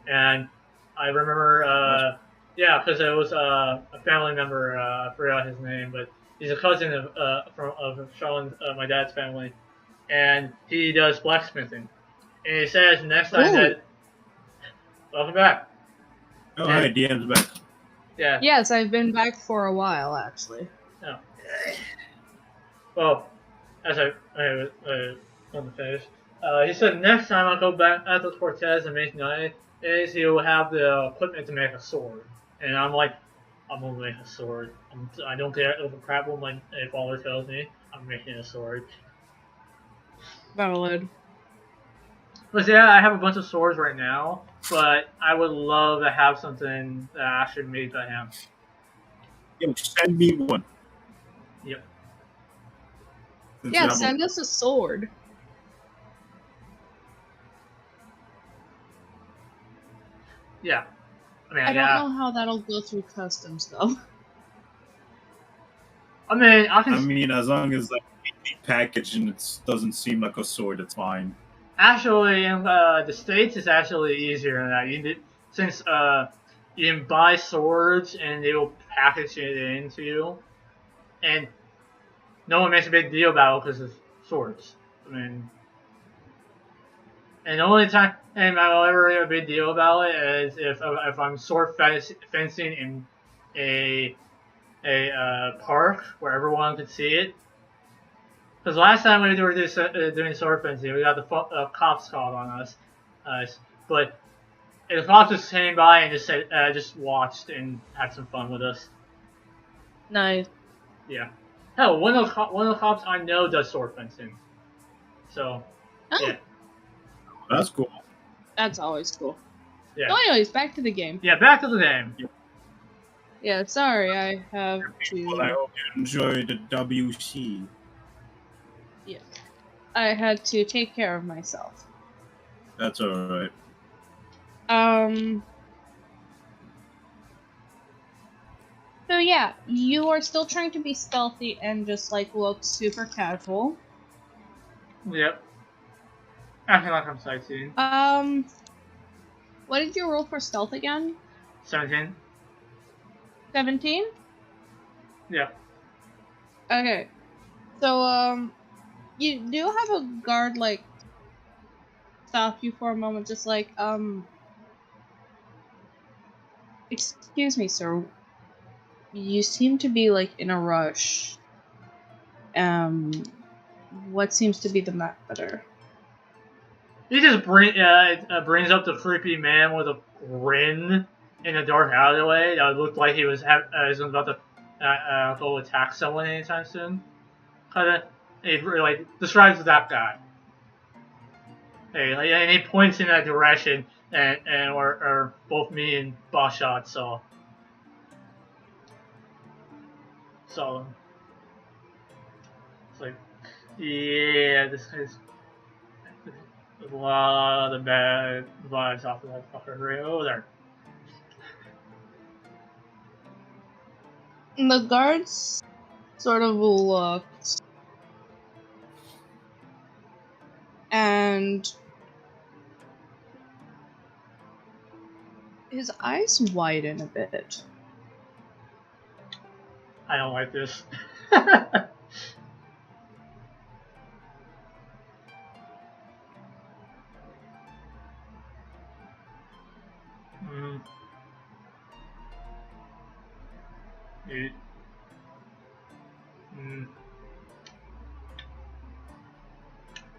and I remember, yeah, because it was a family member. I forgot his name, but he's a cousin of Sean, my dad's family, and he does blacksmithing. And he says next time that welcome back. Oh, hi, DM's back. Yeah. Yes, I've been back for a while, actually. Oh. Well, as I want to finish, he said next time I go back at the Cortez and make knife, is he will have the equipment to make a sword. And I'm like, I'm gonna make a sword. I don't care if the crap what my father tells me. I'm making a sword. Valid. But yeah, I have a bunch of swords right now, but I would love to have something that actually made by him. Yo, send me one. Yep. Yeah, send us a sword. Yeah. I mean, I don't know how that'll go through customs, though. I mean, as long as like the package and it doesn't seem like a sword, it's fine. Actually, in the States, it's actually easier than that. Since you can buy swords and they will package it into you, and no one makes a big deal about it because it's swords. I mean, and the only time I'll ever make a big deal about it is if I'm sword fencing in a park where everyone could see it. Because last time we were doing sword fencing, we got the cops called on us. But the cops just came by and just watched and had some fun with us. Nice. Yeah. Hell, one of the cops I know does sword fencing. So, yeah. That's cool. That's always cool. Yeah. So anyways, back to the game. Yeah, back to the game. Yeah, sorry, I have to... Well, I hope you enjoy the WC. Yeah. I had to take care of myself. That's alright. So yeah, you are still trying to be stealthy and just like look super casual. Yep. Acting like I'm sightseeing. What did you roll for stealth again? 17. 17? Yeah. Okay. So, you do have a guard, like, stop you for a moment, just like, excuse me, sir. You seem to be, like, in a rush. What seems to be the matter? He just brings up the creepy man with a grin in a dark alleyway that looked like he was about to go attack someone anytime soon. Kinda, it really describes that guy. Hey, and he points in that direction, and or both me and Boss Shot saw. So it's like, yeah, this guy's. There's a lot of bad vibes off of that fucker right over there. The guards sort of looked, and his eyes widen a bit. I don't like this. Mm. You, mm.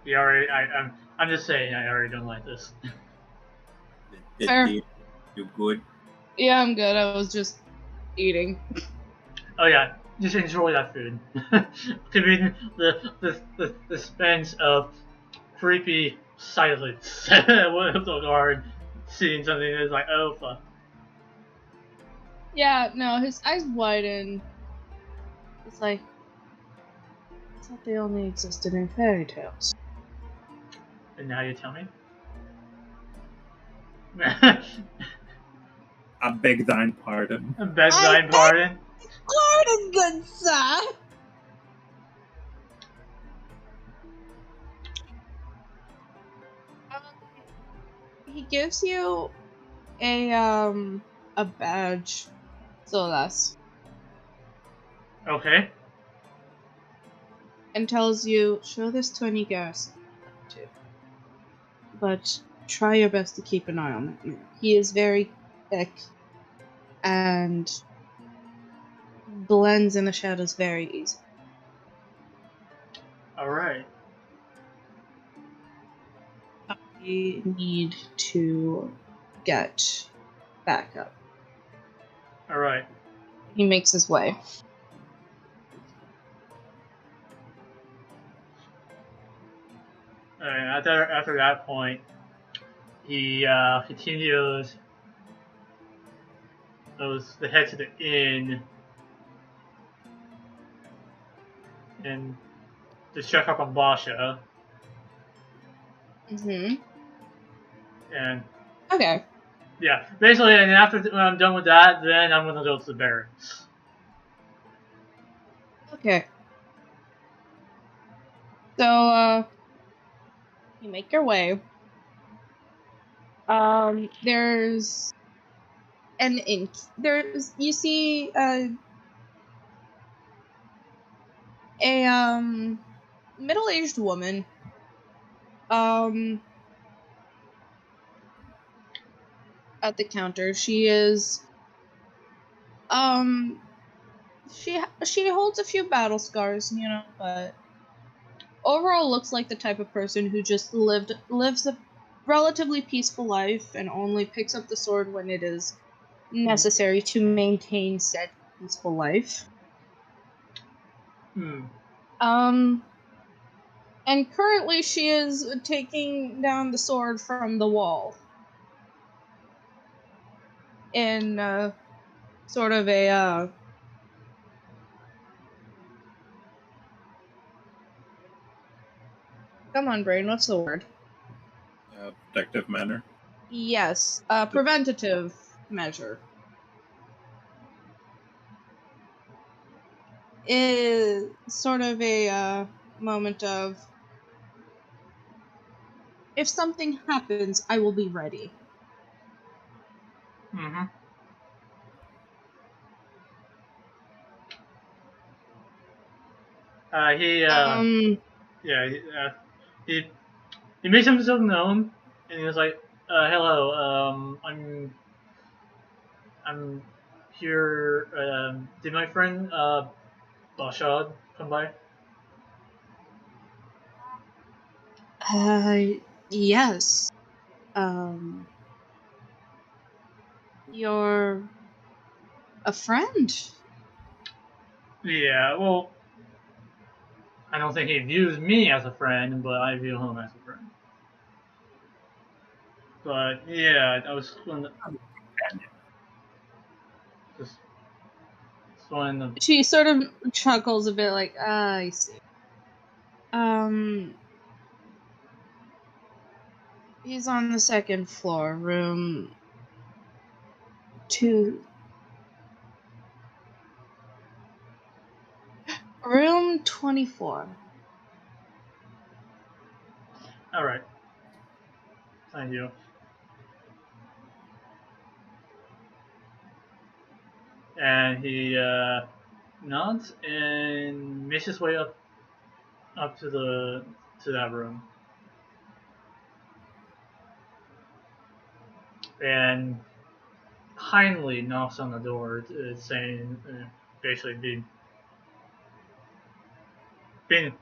You already. I'm just saying. I already don't like this. Fair. You good? Yeah, I'm good. I was just eating. Oh yeah, just enjoy that food. To be the suspense of creepy silence with the guard seeing something that's like, oh fuck. Yeah, no, his eyes widen. It's like, I thought they only existed in fairy tales. And now you tell me. I beg thine pardon. Beg thine pardon. Pardon, good sir. He gives you a badge, Solas, Okay. and tells you, show this to any guest, but try your best to keep an eye on that man. He is very thick and blends in the shadows very easily. All right. I need to get back up. All right. He makes his way. All right. After that point, he continues. Goes the head to the inn and to check up on Basha. Mm-hmm. And Okay. yeah, basically, and after when I'm done with that, then I'm gonna go to the barracks. Okay. So, you make your way. There's an inn. You see, a middle-aged woman, um, at the counter. She is, um, she holds a few battle scars, but overall looks like the type of person who just lives a relatively peaceful life and only picks up the sword when it is necessary to maintain said peaceful life. Hmm. And currently she is taking down the sword from the wall in sort of a come on, brain, what's the word? Protective manner. Yes, preventative measure. Is sort of a moment of, if something happens, I will be ready. Mm-hmm. He yeah he he makes himself known and he was like hello I'm here did my friend Bashad come by? Uh, yes. You're a friend. Yeah, well, I don't think he views me as a friend, but I view him as a friend. But yeah, I was going to just going to. She sort of chuckles a bit, like, I see. He's on the second floor, room 2. Room 24. All right, thank you. And he nods and makes his way up to that room. And kindly knocks on the door, saying, basically being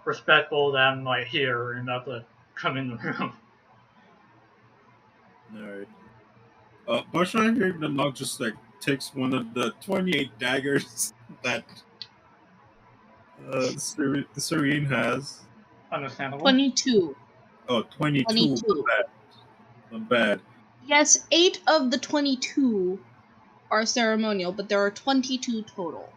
respectful that I'm like here and about to come in the room. Alright. Barsha hearing the knock just like takes one of the 28 daggers that Serene has. Understandable. 22. Oh, 22. 22. Not bad. Yes, 8 of the 22 are ceremonial, but there are 22 total.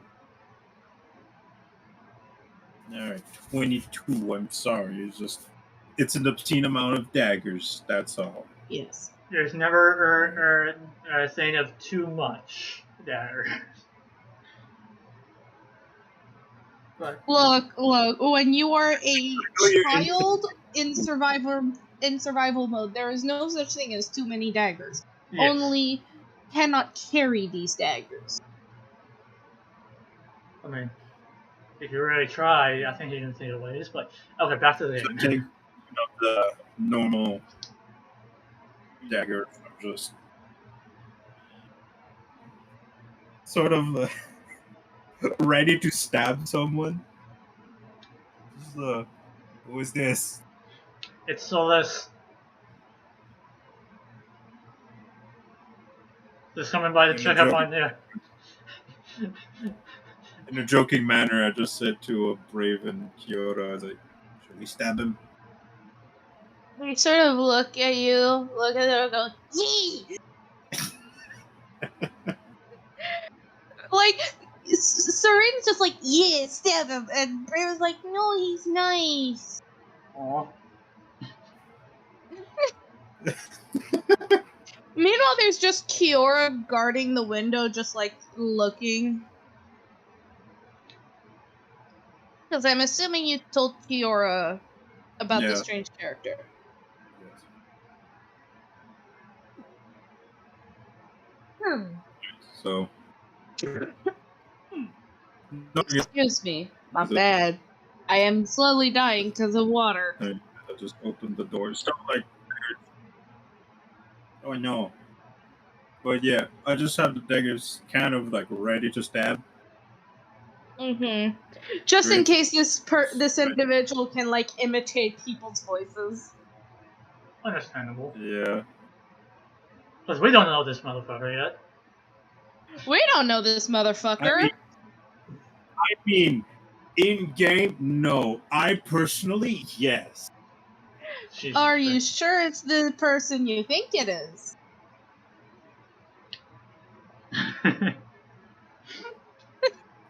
Alright, 22. I'm sorry. It's an obscene amount of daggers. That's all. Yes. There's never a thing of too much daggers. But Look, when you are a child in survival mode, there is no such thing as too many daggers. yes. Only cannot carry these daggers. I mean, if you really try, I think you can see the ways. But okay, back to the So game. take the normal dagger, just sort of ready to stab someone. Just, who is this? It's Solace. Just coming by to check up on you. In a joking manner, I just said to Brave and Kyoto, I was like, should we stab him? They sort of look at you, look at them, and go, "Yee!" Like, Serena's just like, "Yeah, stab him," and Brave is like, "No, he's nice." Aw. Meanwhile, there's just Kiora guarding the window, just like looking. Because I'm assuming you told Kiora about the strange character. Yes. So. Excuse me, my bad. I am slowly dying because of water. I just opened the door. So like, oh no. But yeah, I just have the daggers kind of like ready to stab. Mm-hmm. Just in case this individual can like imitate people's voices. Understandable. Yeah. Because we don't know this motherfucker yet. We don't know this motherfucker. I mean in game, no. I personally, yes. Are you sure it's the person you think it is?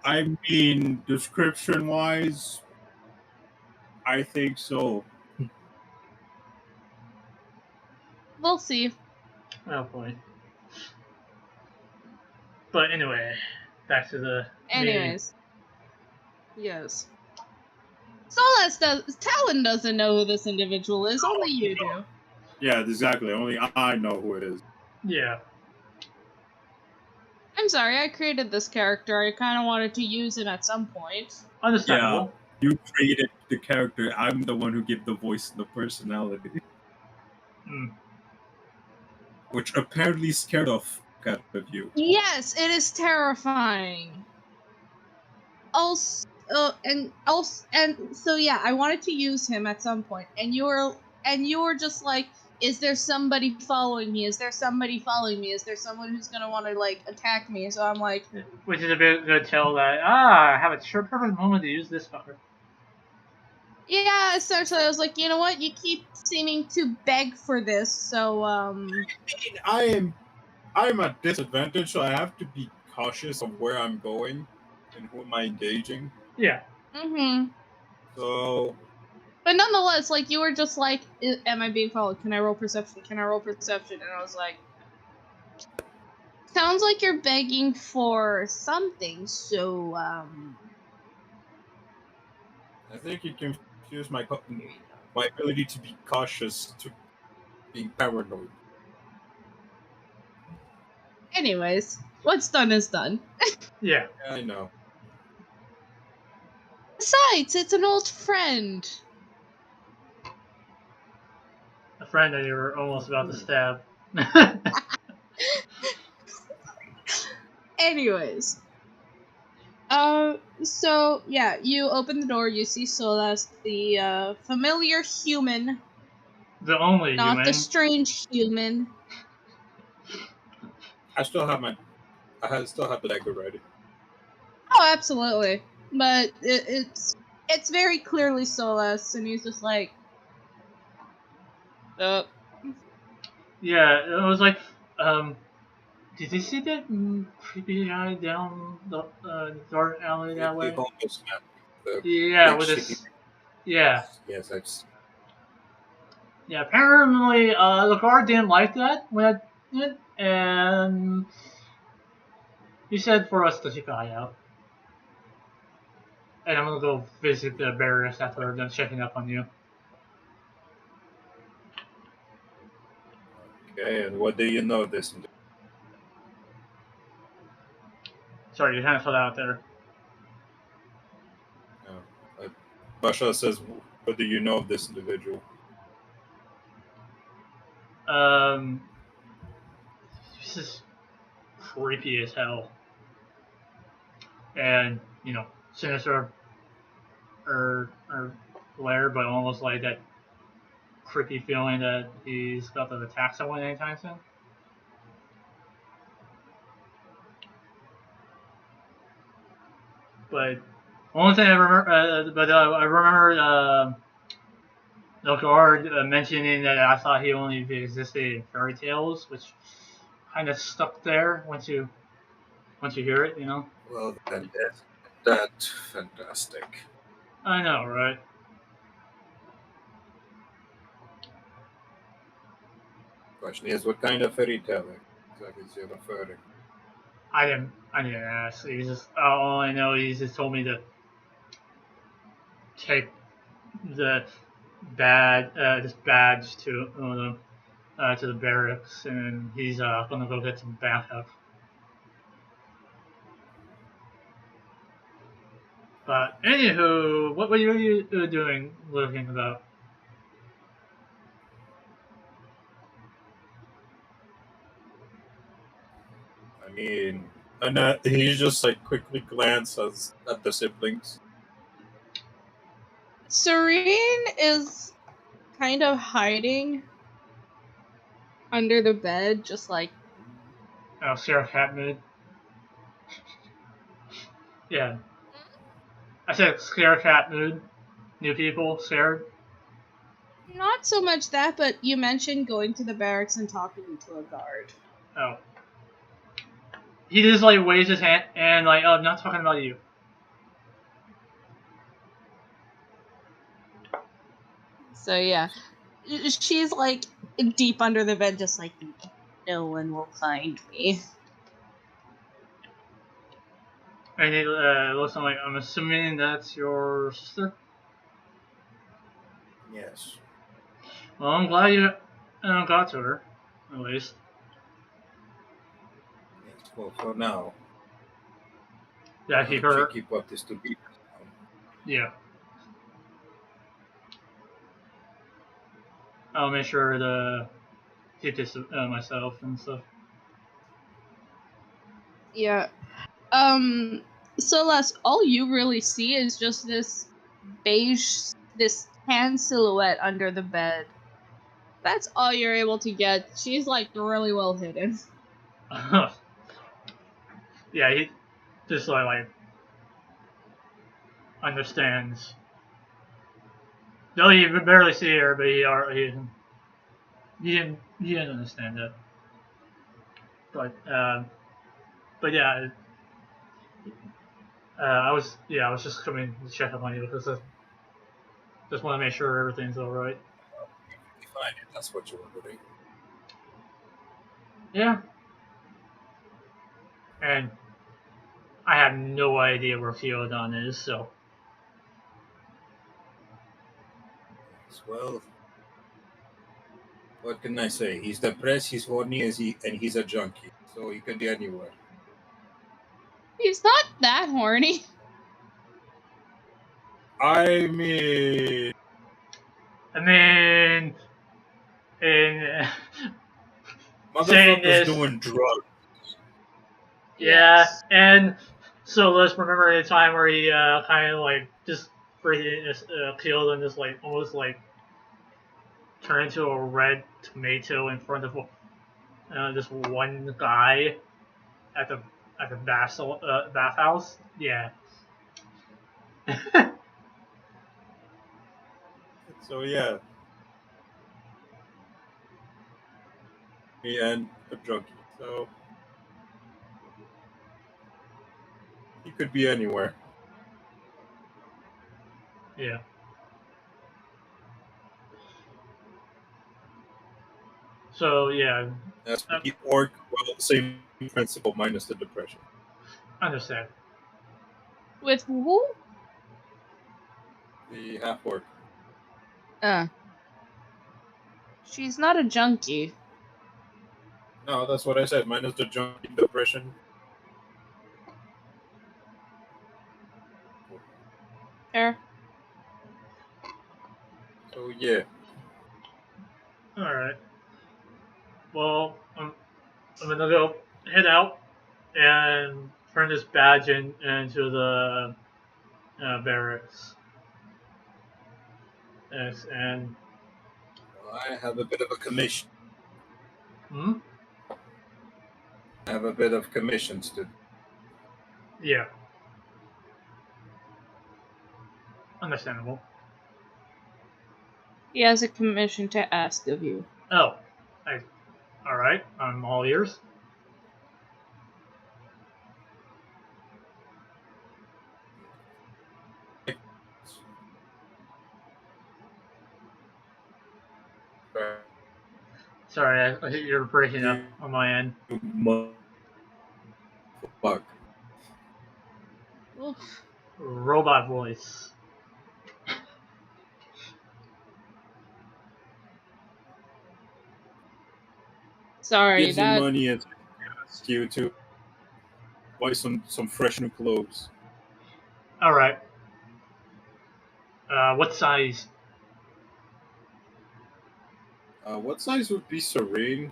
I mean, description wise, I think so. We'll see. Oh boy. But anyway, back to the Anyways. Yes. Talon doesn't know who this individual is, only you do. Yeah, exactly. Only I know who it is. Yeah. I'm sorry, I created this character. I kind of wanted to use him at some point. Understandable. Yeah, you created the character. I'm the one who gave the voice and the personality. Which apparently scared the fuck out of you. Yes, it is terrifying. Also, so yeah, I wanted to use him at some point, and you were just like, "Is there somebody following me? Is there somebody following me? Is there someone who's gonna want to like attack me?" So I'm like, which is a bit good tell that I have a perfect moment to use this fucker. Yeah, essentially, I was like, you know what? You keep seeming to beg for this, so I'm at disadvantage, so I have to be cautious of where I'm going and who am I engaging. Yeah. Mm-hmm. So. But nonetheless, like, you were just like, am I being followed? Can I roll perception? Can I roll perception? And I was like, sounds like you're begging for something, so, I think you confuse my ability to be cautious to being paranoid. Anyways, what's done is done. Yeah. I know. Besides, it's an old friend. A friend that you were almost about to stab. Anyways. So, yeah, you open the door, you see Solas, the, familiar human. The only not human. the strange human. I still have the dagger ready. Oh, absolutely. But it's very clearly Solas, and he's just like, Yeah, it was like, did you see that creepy guy down the dark alley that way? The homeless man. The Yeah, big with shitty. his. Yeah. Yes, I've seen. Yeah, apparently, the guard didn't like that when I did, and he said for us to keep an eye out. And I'm gonna go visit the barriers after they're done checking up on you. Okay, and what do you know this? Sorry, you kind of fell out there. Basha says, what do you know of this individual? This is creepy as hell. And, sinister or glare, but almost like that creepy feeling that he's about to attack someone anytime soon. But only thing I remember, I remember the guard mentioning that I thought he only existed in fairy tales, which kind of stuck there once you hear it, Well, then that's fantastic. I know, right? Question is, what kind of fairy tale exactly is he referring? I didn't ask. He just all I know. He just told me to take the this badge to the barracks, and he's gonna go get some backup. But anywho, what were you doing? Looking about? I mean, and he just like quickly glances at the siblings. Serene is kind of hiding under the bed, just like. Oh, Sarah Cat mood. Yeah, I said scare cat mood. New people scared. Not so much that, but you mentioned going to the barracks and talking to a guard. Oh. He just like waves his hand and like, oh, I'm not talking about you. So yeah, she's like deep under the bed, just like, no one will find me. And he looks like, I'm assuming that's your sister? Yes. Well, I'm glad you got to her, at least. Yes. Well, for now. Yeah, keep her. Keep up this to be. Yeah. I'll make sure to keep this myself and stuff. Yeah. So Les, all you really see is just this this tan silhouette under the bed. That's all you're able to get. She's like really well hidden. Yeah, he just like understands. Though you barely see her, but he didn't understand it. But yeah, I was just coming to check up on you because I just want to make sure everything's all right. Fine, if that's what you were doing. Yeah. And I have no idea where Theodon is, so. Well, what can I say? He's depressed, he's horny, and he's a junkie, so he can be anywhere. He's not that horny. I mean, in motherfucker's doing drugs. Yeah, Yes. and so let's remember the time where he kind of like just freaking just killed and just like almost like turned into a red tomato in front of this one guy at the bathhouse. Yeah. So yeah, me and a junkie. So he could be anywhere. Yeah. So yeah, As for the orc, well, same principle minus the depression. understand. With who? The half orc. She's not a junkie. No, that's what I said. Minus the junkie depression. Fair. So yeah, All right. Well, I'm gonna go head out and turn this badge into the barracks. Yes, and I have a bit of a commission. hmm? I have a bit of commissions to. Yeah, understandable. He has a commission to ask of you. Oh, all right. I'm all ears. Sorry, you're breaking up on my end. Fuck. Oof. Robot voice. Sorry, Gives you that money and asks you to buy some fresh new clothes. All right. What size? What size would be serene?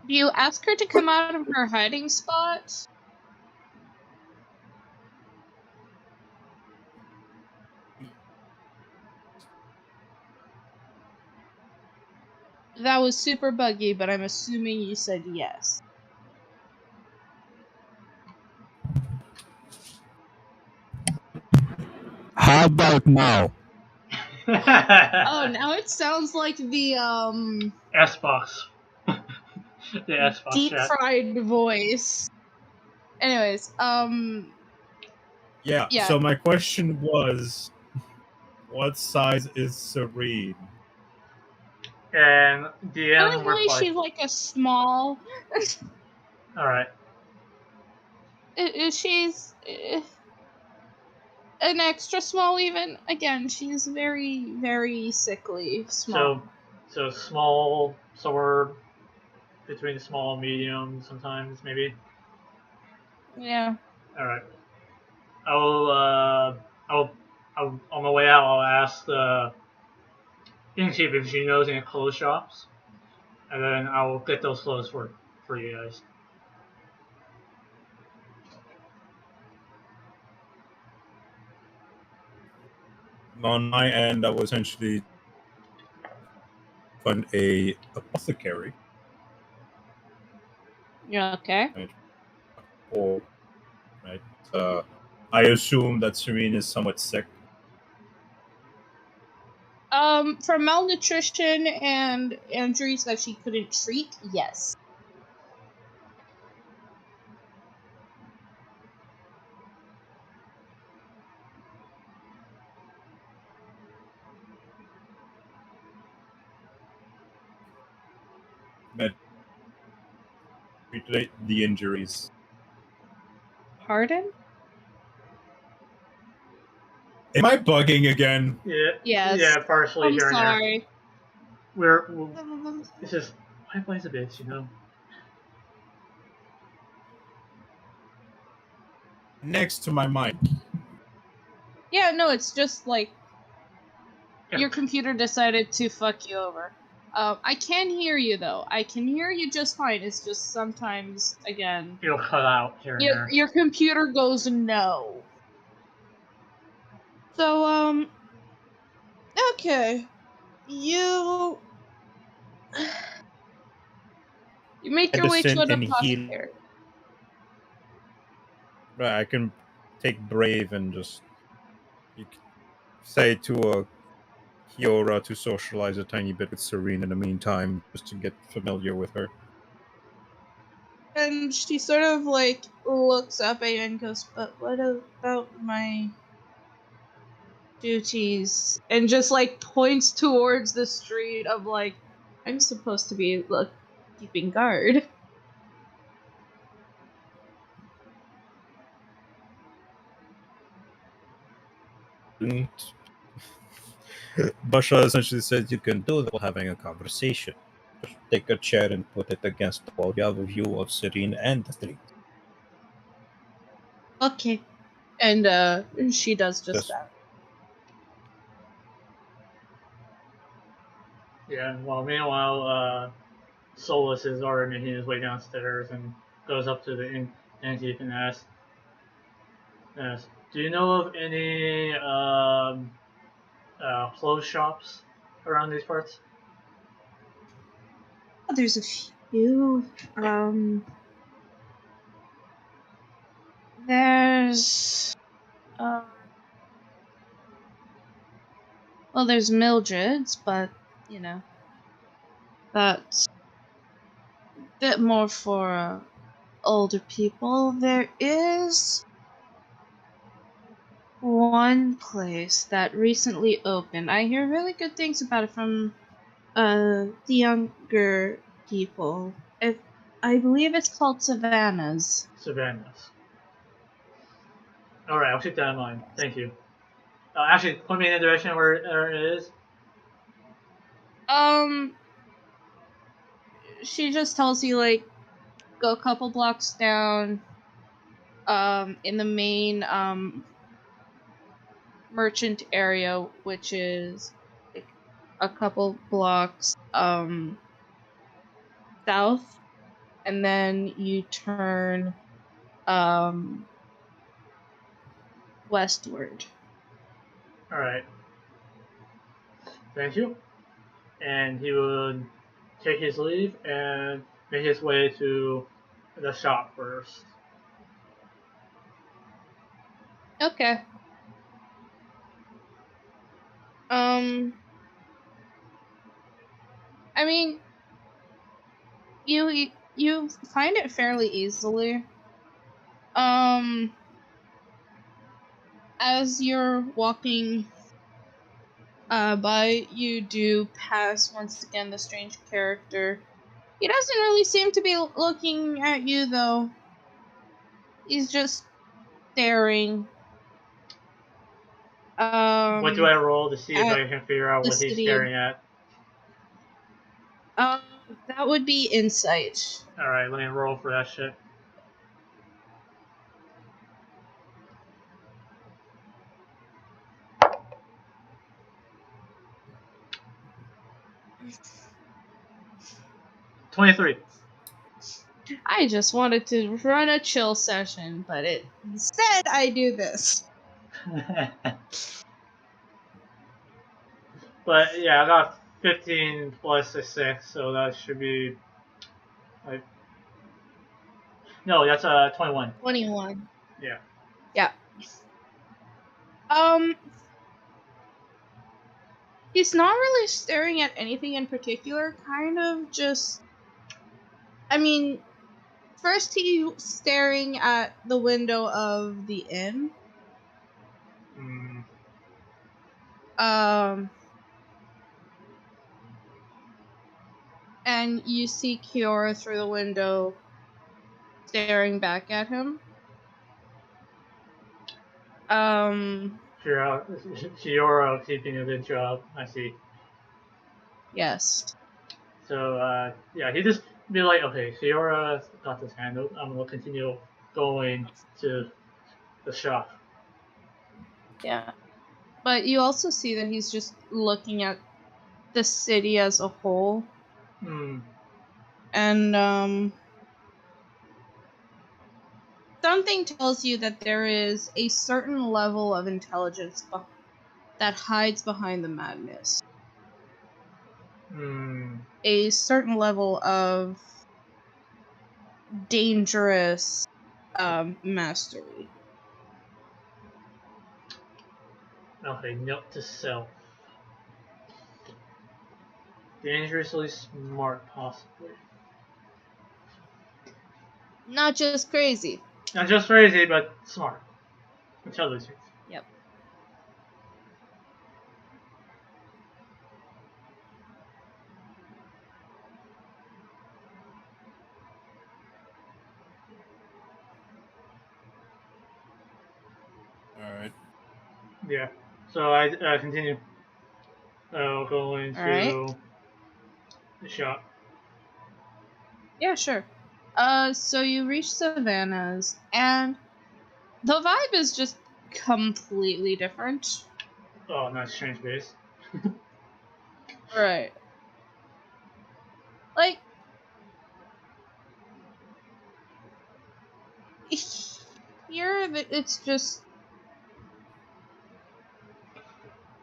do you ask her to come out of her hiding spot? That was super buggy, but I'm assuming you said yes. How about now? Oh, now it sounds like the S-Box. The S-Box deep chat. fried voice. Anyways, Yeah. yeah. So my question was, what size is serene? And DM Currently replied. she's like a small All right. she's an extra small even. Again, she's very, very sickly small. So small, somewhere between small and medium, sometimes maybe. Yeah. All right. I'll on my way out. I'll ask the innkeep if she knows any clothes shops, and then I'll get those clothes for you guys. On my end, I will essentially fund a apothecary. Yeah, okay. Right? Or right. I assume that Serene is somewhat sick. For malnutrition and injuries that she couldn't treat, yes. Med treat the injuries. Pardon? Am I bugging again? Yeah. Yes. Yeah. Partially I'm here and there. sorry. It's just why plays a bitch, you know. Next to my mic. Yeah, no, it's just like your computer decided to fuck you over. I can hear you though. I can hear you just fine. It's just sometimes, again, It'll cut out here and there. your computer goes no. So, okay. You make your way to an apothecary. I can take Brave and just say to Kiora to socialize a tiny bit with Serene in the meantime, just to get familiar with her. And she sort of like looks up at you and goes, "But what about my duties?" And just like points towards the street of like, I'm supposed to be keeping guard. Basha essentially says you can do that while having a conversation. Just take a chair and put it against the wall. You have a view of Serene and the street. Okay. And she does just that. Yeah, well, meanwhile, Solus is already making his way downstairs and goes up to the innkeep and asks, do you know of any clothes shops around these parts? There's a few. There's well, there's Mildred's, but you know, that's a bit more for older people. There is one place that recently opened. I hear really good things about it from the younger people. I believe it's called Savannah's. Savannah's. Alright, I'll keep that in mind. Thank you. Actually, point me in the direction where it is. She just tells you, like, go a couple blocks down, in the main, merchant area, which is, like, a couple blocks, south, and then you turn, westward. Alright. Thank you. And he would take his leave and make his way to the shop first. Okay. I mean, you find it fairly easily. As you're walking by, you do pass once again the strange character. He doesn't really seem to be looking at you though. He's just staring. What do I roll to see if I can figure out what he's staring at? That would be insight. Alright, let me roll for that shit. $23. I just wanted to run a chill session, but instead I do this. But yeah, I got 15 plus a 6, so that should be like, no, that's 21. 21. Yeah. Yeah. He's not really staring at anything in particular, kind of just, I mean, first he's staring at the window of the inn. And you see Kiora through the window staring back at him. Kiora keeping a good job, I see. Yes. So, yeah, he just be like, okay, Kiora got this handled. I'm gonna continue going to the shop. Yeah. But you also see that he's just looking at the city as a whole. And something tells you that there is a certain level of intelligence that hides behind the madness. A certain level of dangerous mastery. Okay, note to self. Dangerously smart, possibly. Not just crazy. Not just crazy, but smart. Intelligent. Yep. Alright. Yeah. So I continue going to the shop. Yeah, sure. So you reach Savannah's, and the vibe is just completely different. Oh, nice strange base. Right. Like, here it's just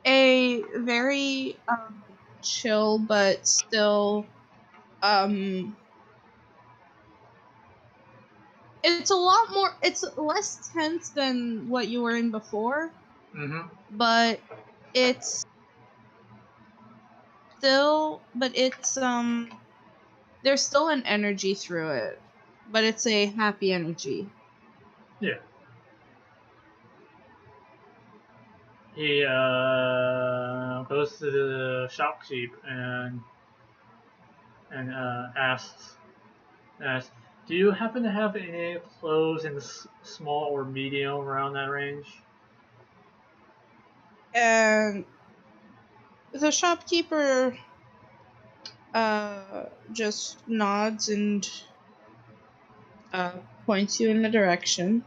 a very chill but still it's a lot more, it's less tense than what you were in before. But it's still, there's still an energy through it, but it's a happy energy. Yeah. He goes to the shopkeep and asks, "Do you happen to have any clothes in the small or medium around that range?" And the shopkeeper just nods and points you in the direction.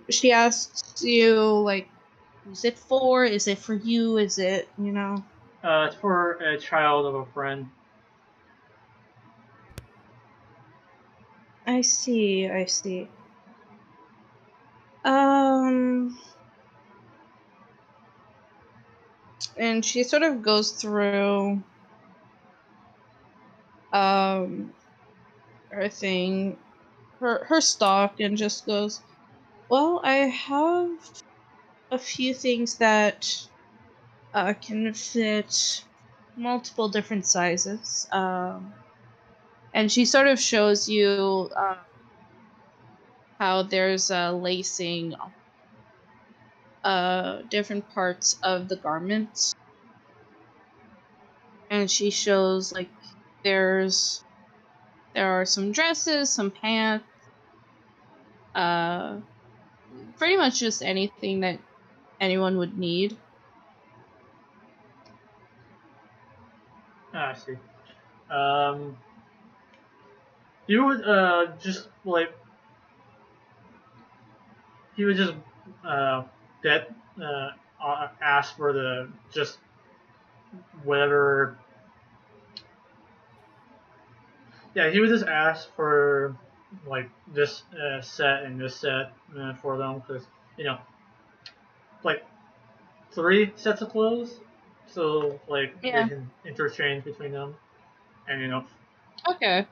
She asks you, like, who's it for? Is it for you? Is it, It's for a child of a friend. I see, I see. And she sort of goes through her thing, her stock, and just goes, well, I have a few things that can fit multiple different sizes. And she sort of shows you how there's lacing different parts of the garments. And she shows, like, there are some dresses, some pants, pretty much just anything that anyone would need. I see. You would just like he would just get ask for the just whatever. Yeah, he would just ask for like this set and this set for them because you know like 3 sets of clothes, so like Yeah. they can interchange between them, and Okay.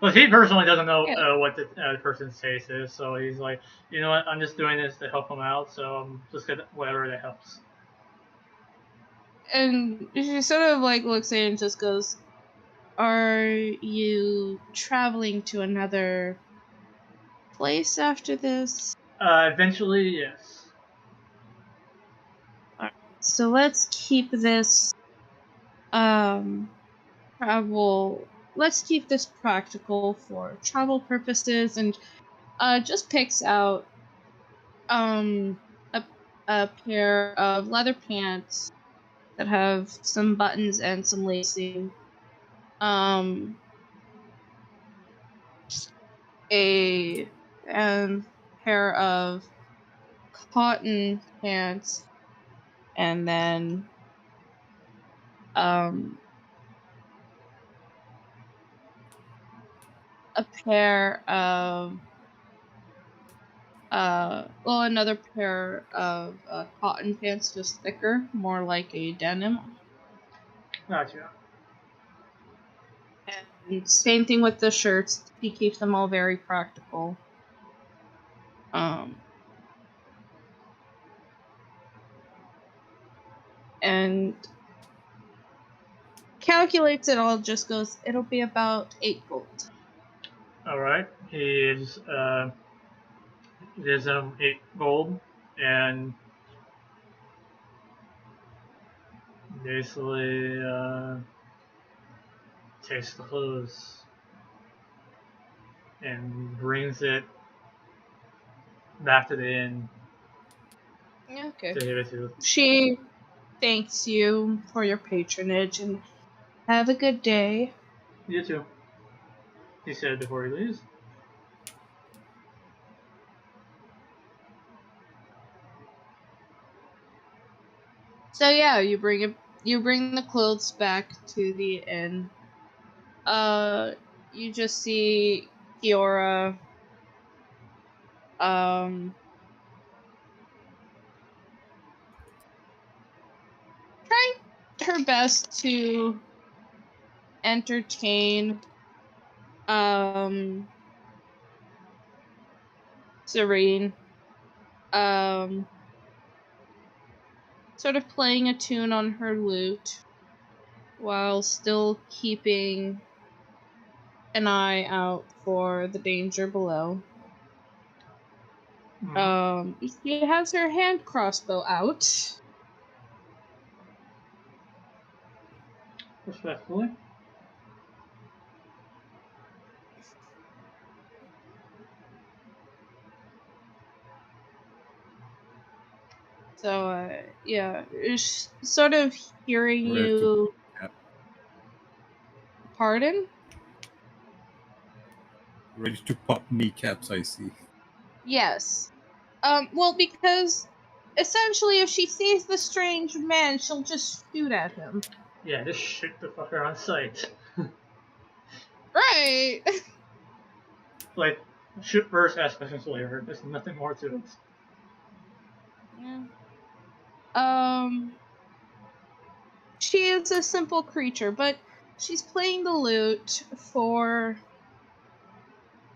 But he personally doesn't know what the person's taste is, so he's like, you know what, I'm just doing this to help him out, so I'm just get whatever that helps. And she sort of, like, looks at it and just goes, are you traveling to another place after this? Eventually, yes. Alright, so let's keep this travel. Let's keep this practical for travel purposes, and just picks out a pair of leather pants that have some buttons and some lacing. A pair of cotton pants, and then a pair of another pair of cotton pants, just thicker, more like a denim. Gotcha. And same thing with the shirts. He keeps them all very practical. And calculates it all, just goes, it'll be about 8 gold. Alright. He gives him 8 gold and basically takes the clothes and brings it back to the inn. Okay. To give it to. She thanks you for your patronage and have a good day. You too, he said before he leaves. So yeah, you bring the clothes back to the inn. You just see Kiora trying her best to entertain Serene. Sort of playing a tune on her lute while still keeping an eye out for the danger below. She has her hand crossbow out. Respectfully. So, yeah, sort of hearing you. Pardon? Ready to pop kneecaps, I see. Yes. Well, because essentially, if she sees the strange man, she'll just shoot at him. Yeah, just shoot the fucker on sight. Right! Like, shoot first, ask questions later. There's nothing more to it. Yeah. She is a simple creature, but she's playing the lute for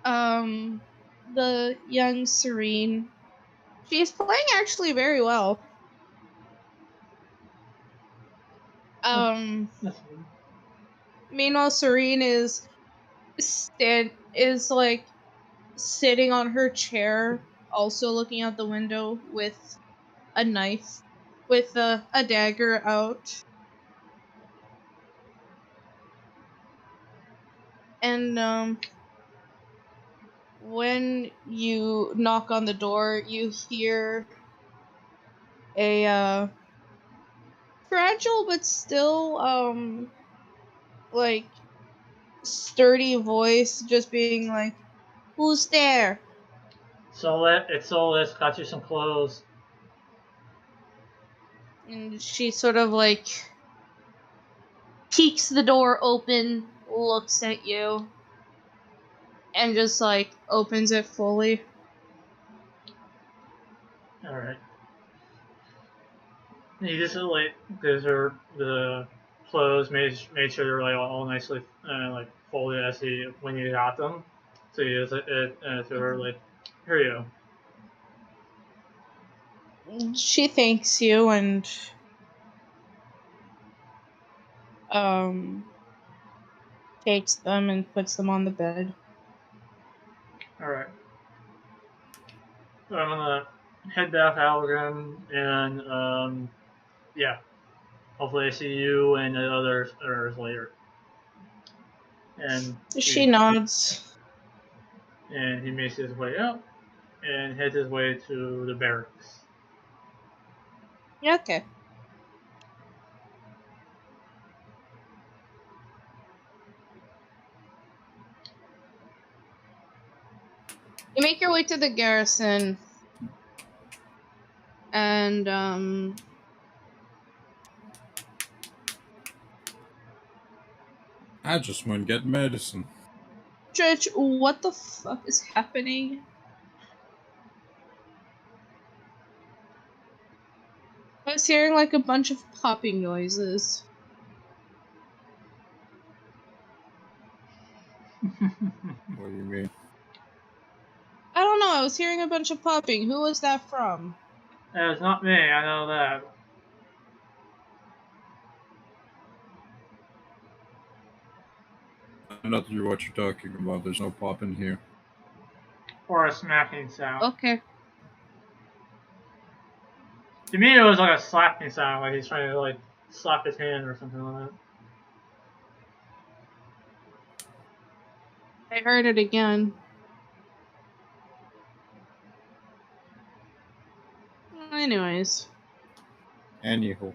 the young Serene. She's playing actually very well. Meanwhile, Serene is like sitting on her chair, also looking out the window with a knife, with a dagger out. And when you knock on the door, you hear a fragile but still like sturdy voice just being like, "Who's there?" It's Solus, got you some clothes. And she sort of like peeks the door open, looks at you, and just like opens it fully. Alright. He just like gives her the clothes, made sure they're like all nicely like folded as when you got them. So he gives it to her like, here you go. She thanks you and takes them and puts them on the bed. Alright. So I'm gonna head back out again and yeah. Hopefully I see you and the others later. And She nods. And he makes his way up and heads his way to the barracks. Yeah, okay. You make your way to the garrison. And I just went get medicine. Stretch, what the fuck is happening? I was hearing like a bunch of popping noises. What do you mean? I don't know, I was hearing a bunch of popping. Who was that from? It's not me, I know that. I'm not sure what you're talking about. There's no pop in here. Or a smacking sound. Okay. To me, it was like a slapping sound, like he's trying to like slap his hand or something like that. I heard it again. Anyways. Anywho.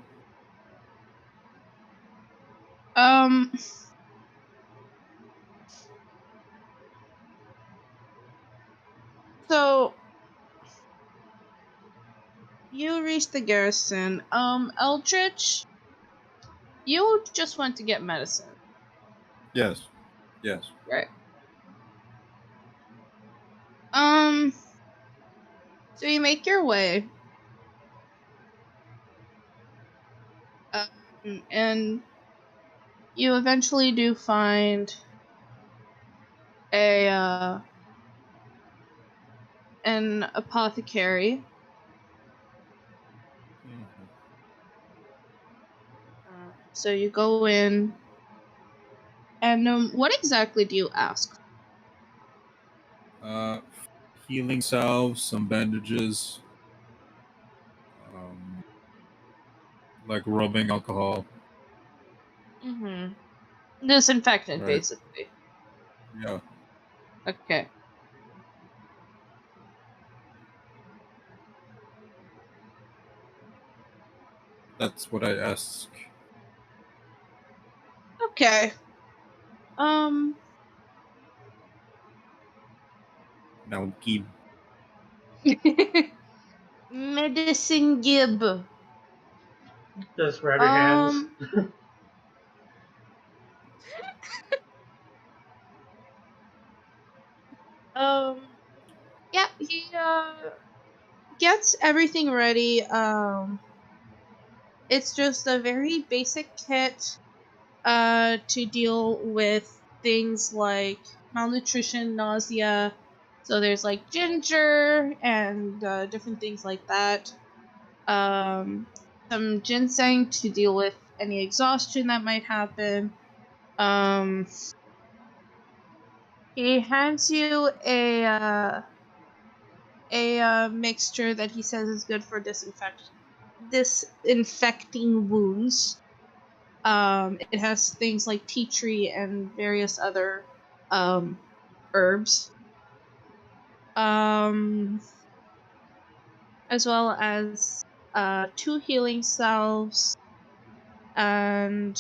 So you reached the garrison. Eldritch, you just went to get medicine. Yes. Yes. Right. So you make your way. And you eventually do find an apothecary. Mm-hmm. So you go in, and what exactly do you ask? Healing salves, some bandages, like rubbing alcohol. Mm-hmm. Disinfectant, Right. basically. Yeah. Okay. That's what I ask. Okay. Um. Now keep. Medicine Gib. Just grab your hands. Um. Yeah, he gets everything ready. It's just a very basic kit to deal with things like malnutrition, nausea. So there's like ginger and different things like that. Some ginseng to deal with any exhaustion that might happen. Um, he hands you a mixture that he says is good for disinfecting wounds. It has things like tea tree and various other herbs. As well as 2 healing salves and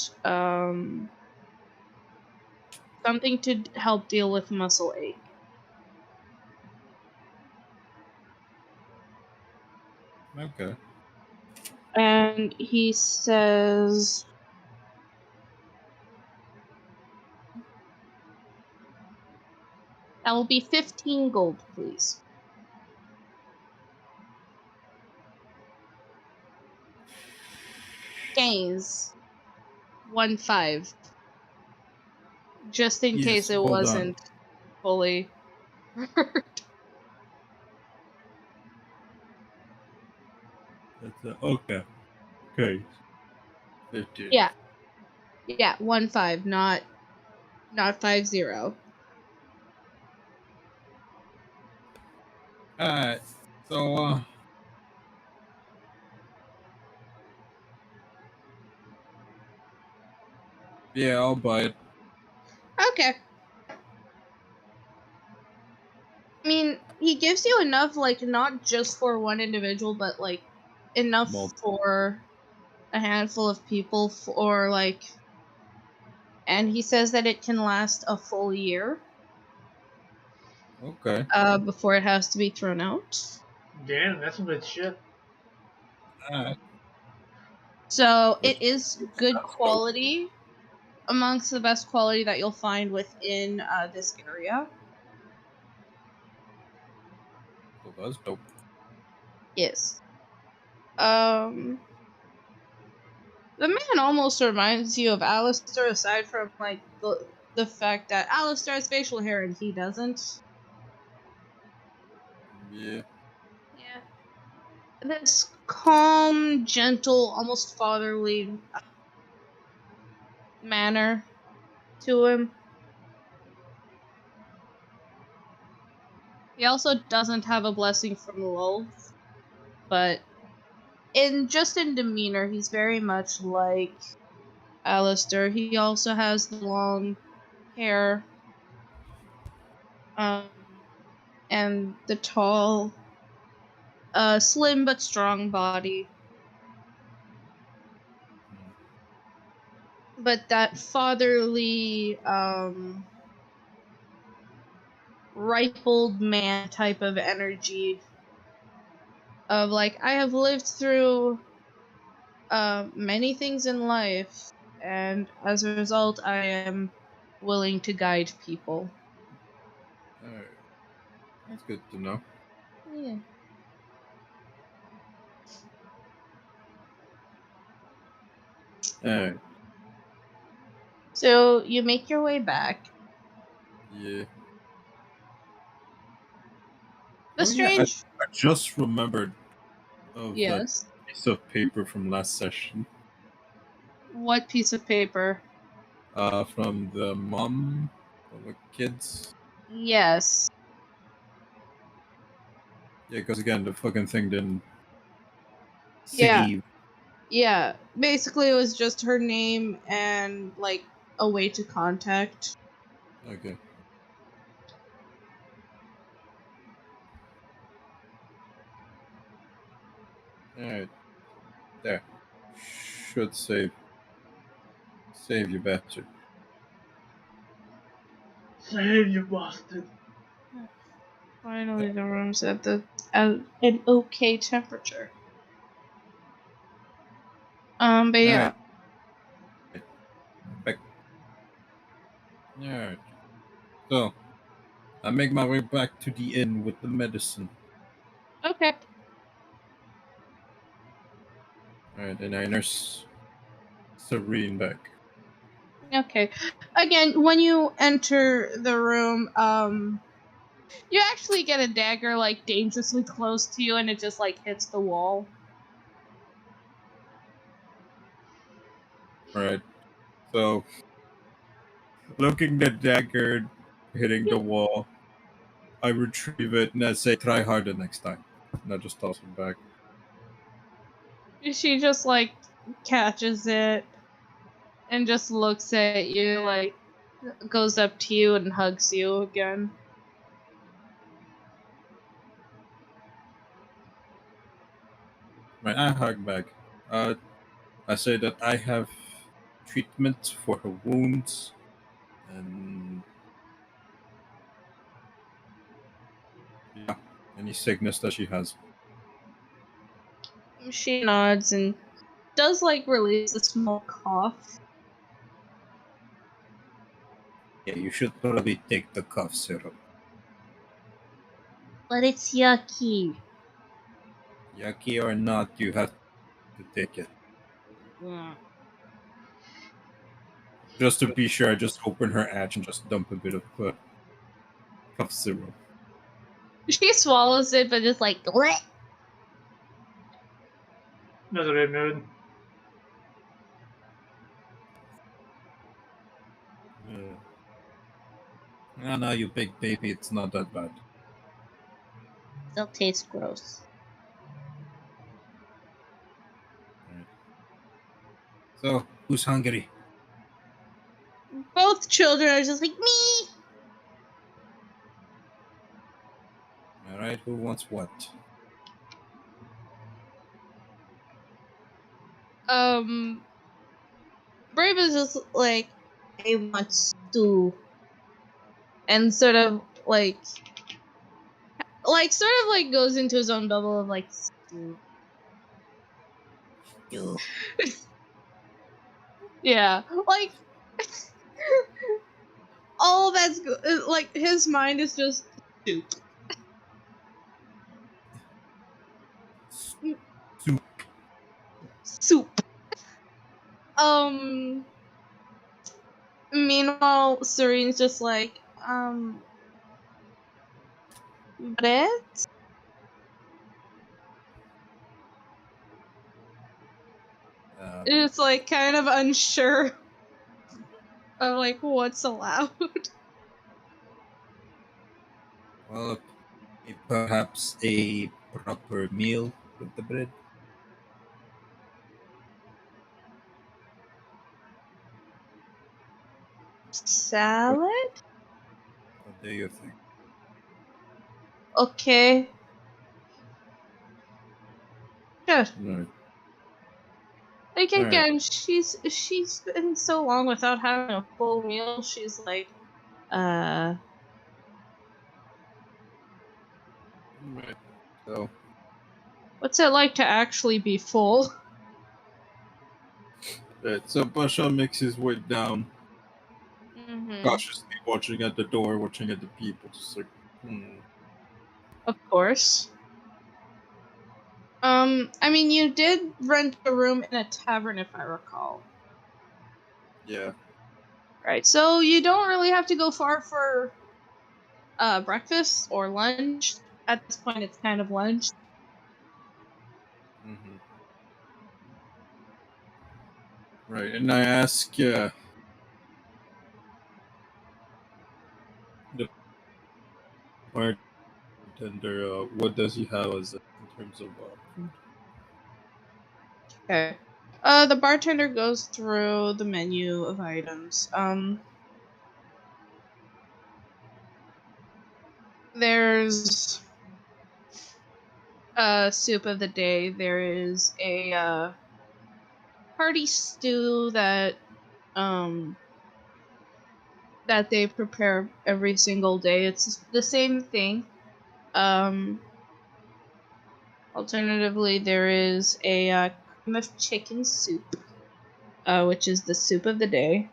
something to help deal with muscle ache. Okay. And he says, that will be 15 gold, please. Gains 1-5. Just in Yes. case it Hold on. wasn't fully. That's okay. Okay. 15. Yeah. Yeah, 1-5, not 50. Alright. So, yeah, I'll buy it. Okay. I mean, he gives you enough, like, not just for one individual, but, like, enough for a handful of people for, like, and he says that it can last a full year. Okay. Before it has to be thrown out. Damn, that's some good shit. So it is good quality, amongst the best quality that you'll find within this area. So that's dope. Yes. The man almost reminds you of Alistair, aside from like the fact that Alistair has facial hair and he doesn't. Yeah. Yeah. This calm, gentle, almost fatherly manner to him. He also doesn't have a blessing from Lolth, but in demeanor, he's very much like Alistair. He also has the long hair, um, and the tall, slim but strong body. But that fatherly, ripe old man type of energy of like, I have lived through many things in life, and as a result, I am willing to guide people. Alright. That's good to know. Yeah. Alright. So you make your way back. Yeah. The strange. I just remembered of that Yes. piece of paper from last session. What piece of paper? From the mom of the kids. Yes. Yeah, because again, the fucking thing didn't Yeah. save. Yeah. Basically, it was just her name and like a way to contact. Okay. Alright. There. Should save. Save you bastard. Save you bastard. Finally, the room's at an okay temperature. But yeah. Back. Alright. So, I make my way back to the inn with the medicine. Okay. Alright, and I nurse Serene back. Okay. Again, when you enter the room, you actually get a dagger like dangerously close to you, and it just like hits the wall. Alright. So, looking at the dagger hitting the wall, I retrieve it and I say, try harder next time. And I just toss it back. She just like catches it and just looks at you, like goes up to you and hugs you again. Right, I hug back. I say that I have treatment for her wounds and yeah, any sickness that she has. She nods and does like release a small cough. Yeah, you should probably take the cough syrup. But it's yucky. Yucky or not, you have to take it. Yeah. Just to be sure, I just open her hatch and just dump a bit of cough syrup. She swallows it, but just like what? That's a bit mood. No, you big baby, it's not that bad. Still tastes gross. Right. So, who's hungry? Both children are just like me. Alright, who wants what? Brave is just like, I want stew, and sort of like sort of like goes into his own bubble of like stew. Yeah, like all that's good. Like his mind is just soup. Soup. Soup. Meanwhile, Serene's just like, bread? It's like kind of unsure of like what's allowed. Well, perhaps a proper meal with the bread. Salad? What do you think? Okay. Sure. Right. Like All right. again, she's been so long without having a full meal. She's like, uh, Right. So, what's it like to actually be full? so Basha makes his way down, Mm-hmm. cautiously watching at the door, watching at the people, just like, Of course. I mean, you did rent a room in a tavern, if I recall. yeah. Right, so you don't really have to go far for breakfast or lunch. At this point, it's kind of lunch. Mm-hmm. Right, and I ask the bartender, what does he have as in terms of food? Okay. The bartender goes through the menu of items. There's soup of the day. There is a hearty stew that they prepare every single day. It's the same thing. Um, Alternatively, there is a cream of chicken soup, which is the soup of the day.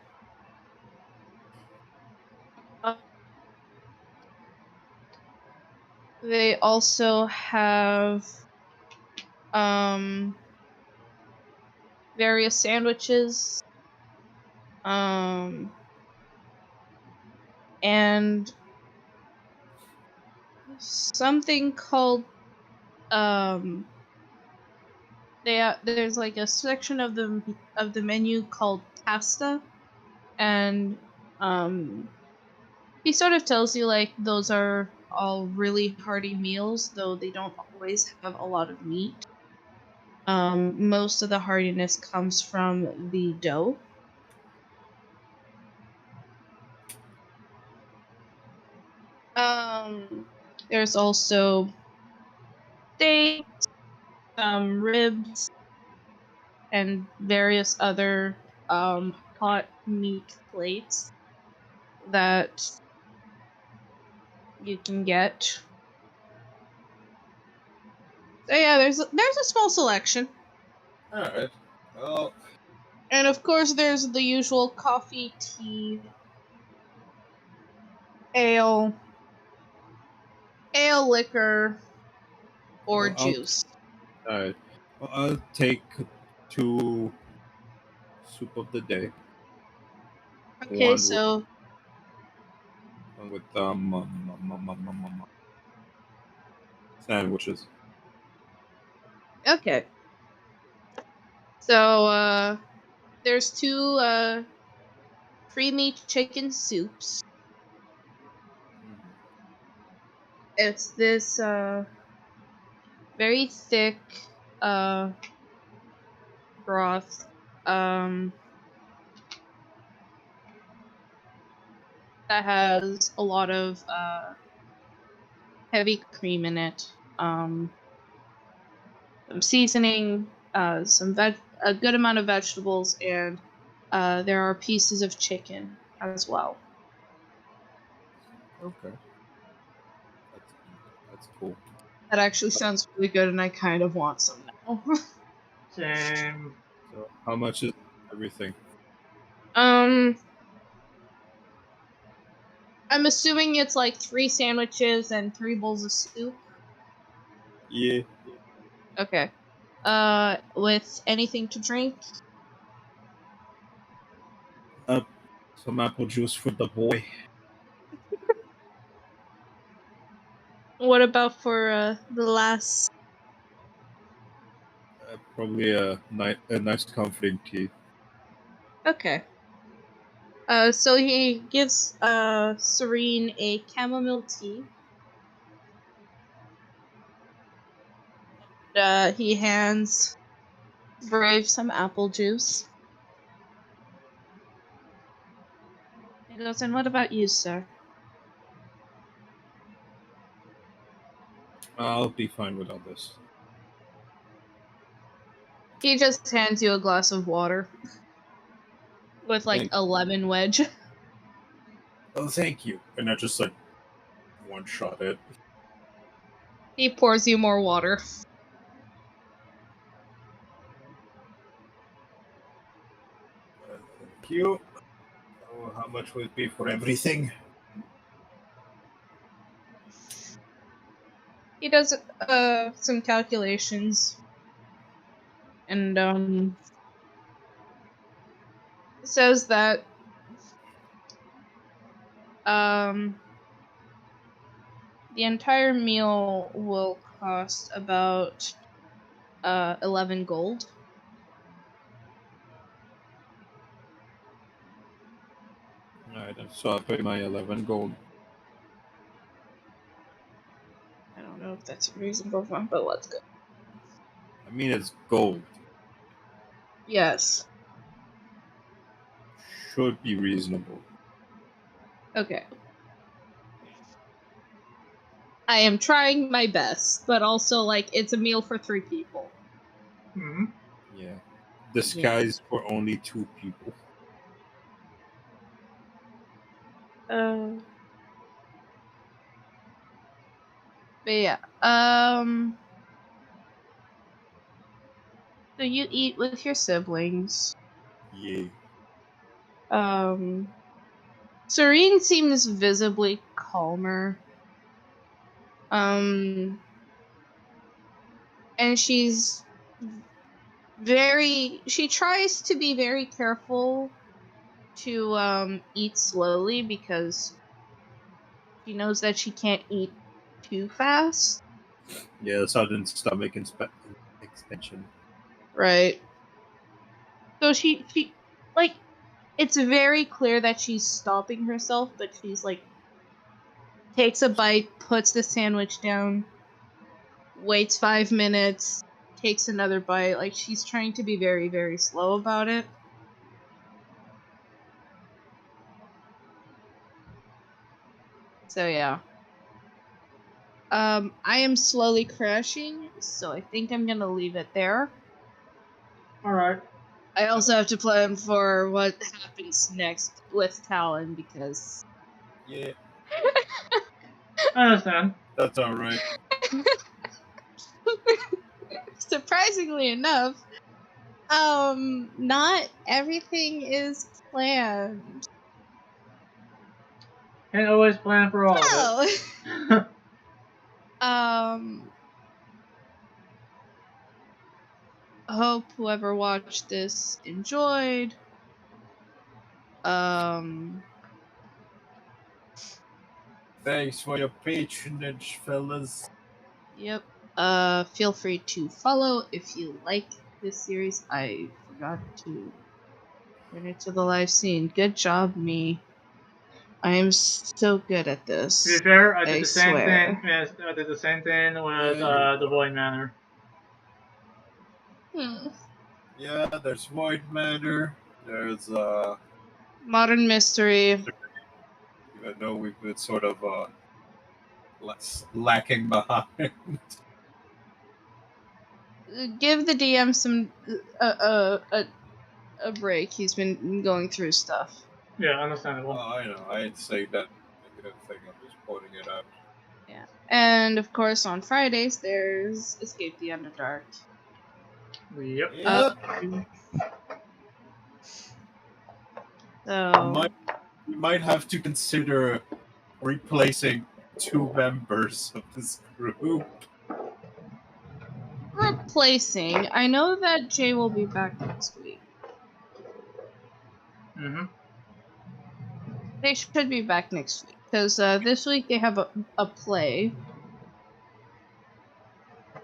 They also have um, various sandwiches, and something called there's like a section of the menu called pasta, and he sort of tells you like those are all really hearty meals, though they don't always have a lot of meat. Most of the heartiness comes from the dough. There's also steak, ribs, and various other hot meat plates that you can get. So yeah, there's a small selection, All right. Well, and of course there's the usual coffee, tea, ale, liquor, or I'll juice. all right. Well, I'll take 2 soup of the day. Okay, One with so sandwiches. okay, so there's two creamy chicken soups. It's this very thick uh broth that has a lot of heavy cream in it. Some seasoning, a good amount of vegetables, and there are pieces of chicken as well. Okay, that's cool. That actually sounds really good, and I kind of want some now. Same. So how much is everything? I'm assuming it's like 3 sandwiches and 3 bowls of soup. Yeah. Okay. With anything to drink? Some apple juice for the boy. What about for the last? Probably a nice comforting tea. Okay. So he gives Serene a chamomile tea. He hands Brave some apple juice. He goes, and what about you, sir? I'll be fine without this. He just hands you a glass of water with like Thank- a lemon wedge. Oh, thank you. And I just like one shot it. He pours you more water. Thank you. Oh, how much will it be for everything? He does some calculations and says that the entire meal will cost about 11 gold. Alright, so I'll pay my 11 gold. I don't know if that's a reasonable one, but let's go. I mean, it's gold. Yes. Should be reasonable. Okay. I am trying my best, but also, like, it's a meal for 3 people. Mm-hmm. Yeah. Disguised for only 2 people. But yeah. So you eat with your siblings. Yeah. Serene seems visibly calmer. And she's she tries to be very careful to eat slowly because she knows that she can't eat too fast. Yeah, sudden stomach extension. Right. So she like it's very clear that she's stopping herself, but she's like takes a bite, puts the sandwich down, waits 5 minutes, takes another bite. Like she's trying to be very, very slow about it. So yeah. I am slowly crashing, so I think I'm gonna leave it there. Alright. I also have to plan for what happens next with Talon because Yeah, I understand. that's alright. surprisingly enough, not everything is planned. Can't always plan for all of No. it. um Hope whoever watched this enjoyed. Um Thanks for your patronage, fellas. yep. Feel free to follow if you like this series. I forgot to turn it to the live scene. Good job, me. I am so good at To be this. fair, I did I the same thing. swear. I did the same thing with Yeah, the Void Manor. Yeah, there's Void Manor. There's Modern mystery. even though we've been sort of lacking behind. Give the DM some a break. He's been going through stuff. Yeah, understandable. I know. I ain't saying that negative thing. I'm just pointing it out. Yeah. And of course, on Fridays there's Escape the Underdark. Yep. So We might have to consider replacing 2 members of this group. replacing. I know that Jay will be back next week. Mm-hmm. They should be back next week because this week they have a play.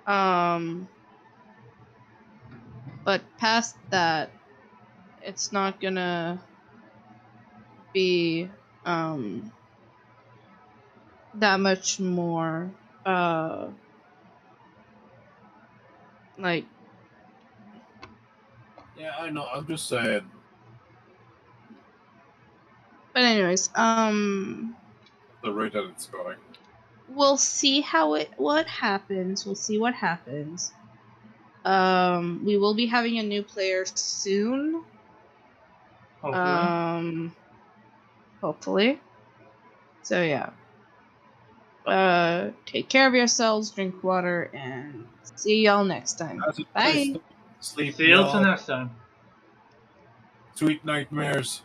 But past that, it's not gonna be that much more like. Yeah, I know. I'm just saying. But anyways, The rate that it's going. we'll see what happens. We'll see what happens. We will be having a new player soon. Hopefully. Hopefully. So yeah. Take care of yourselves, drink water, and see y'all next time. Bye. Sleep, See you till y'all. next time. Sweet nightmares.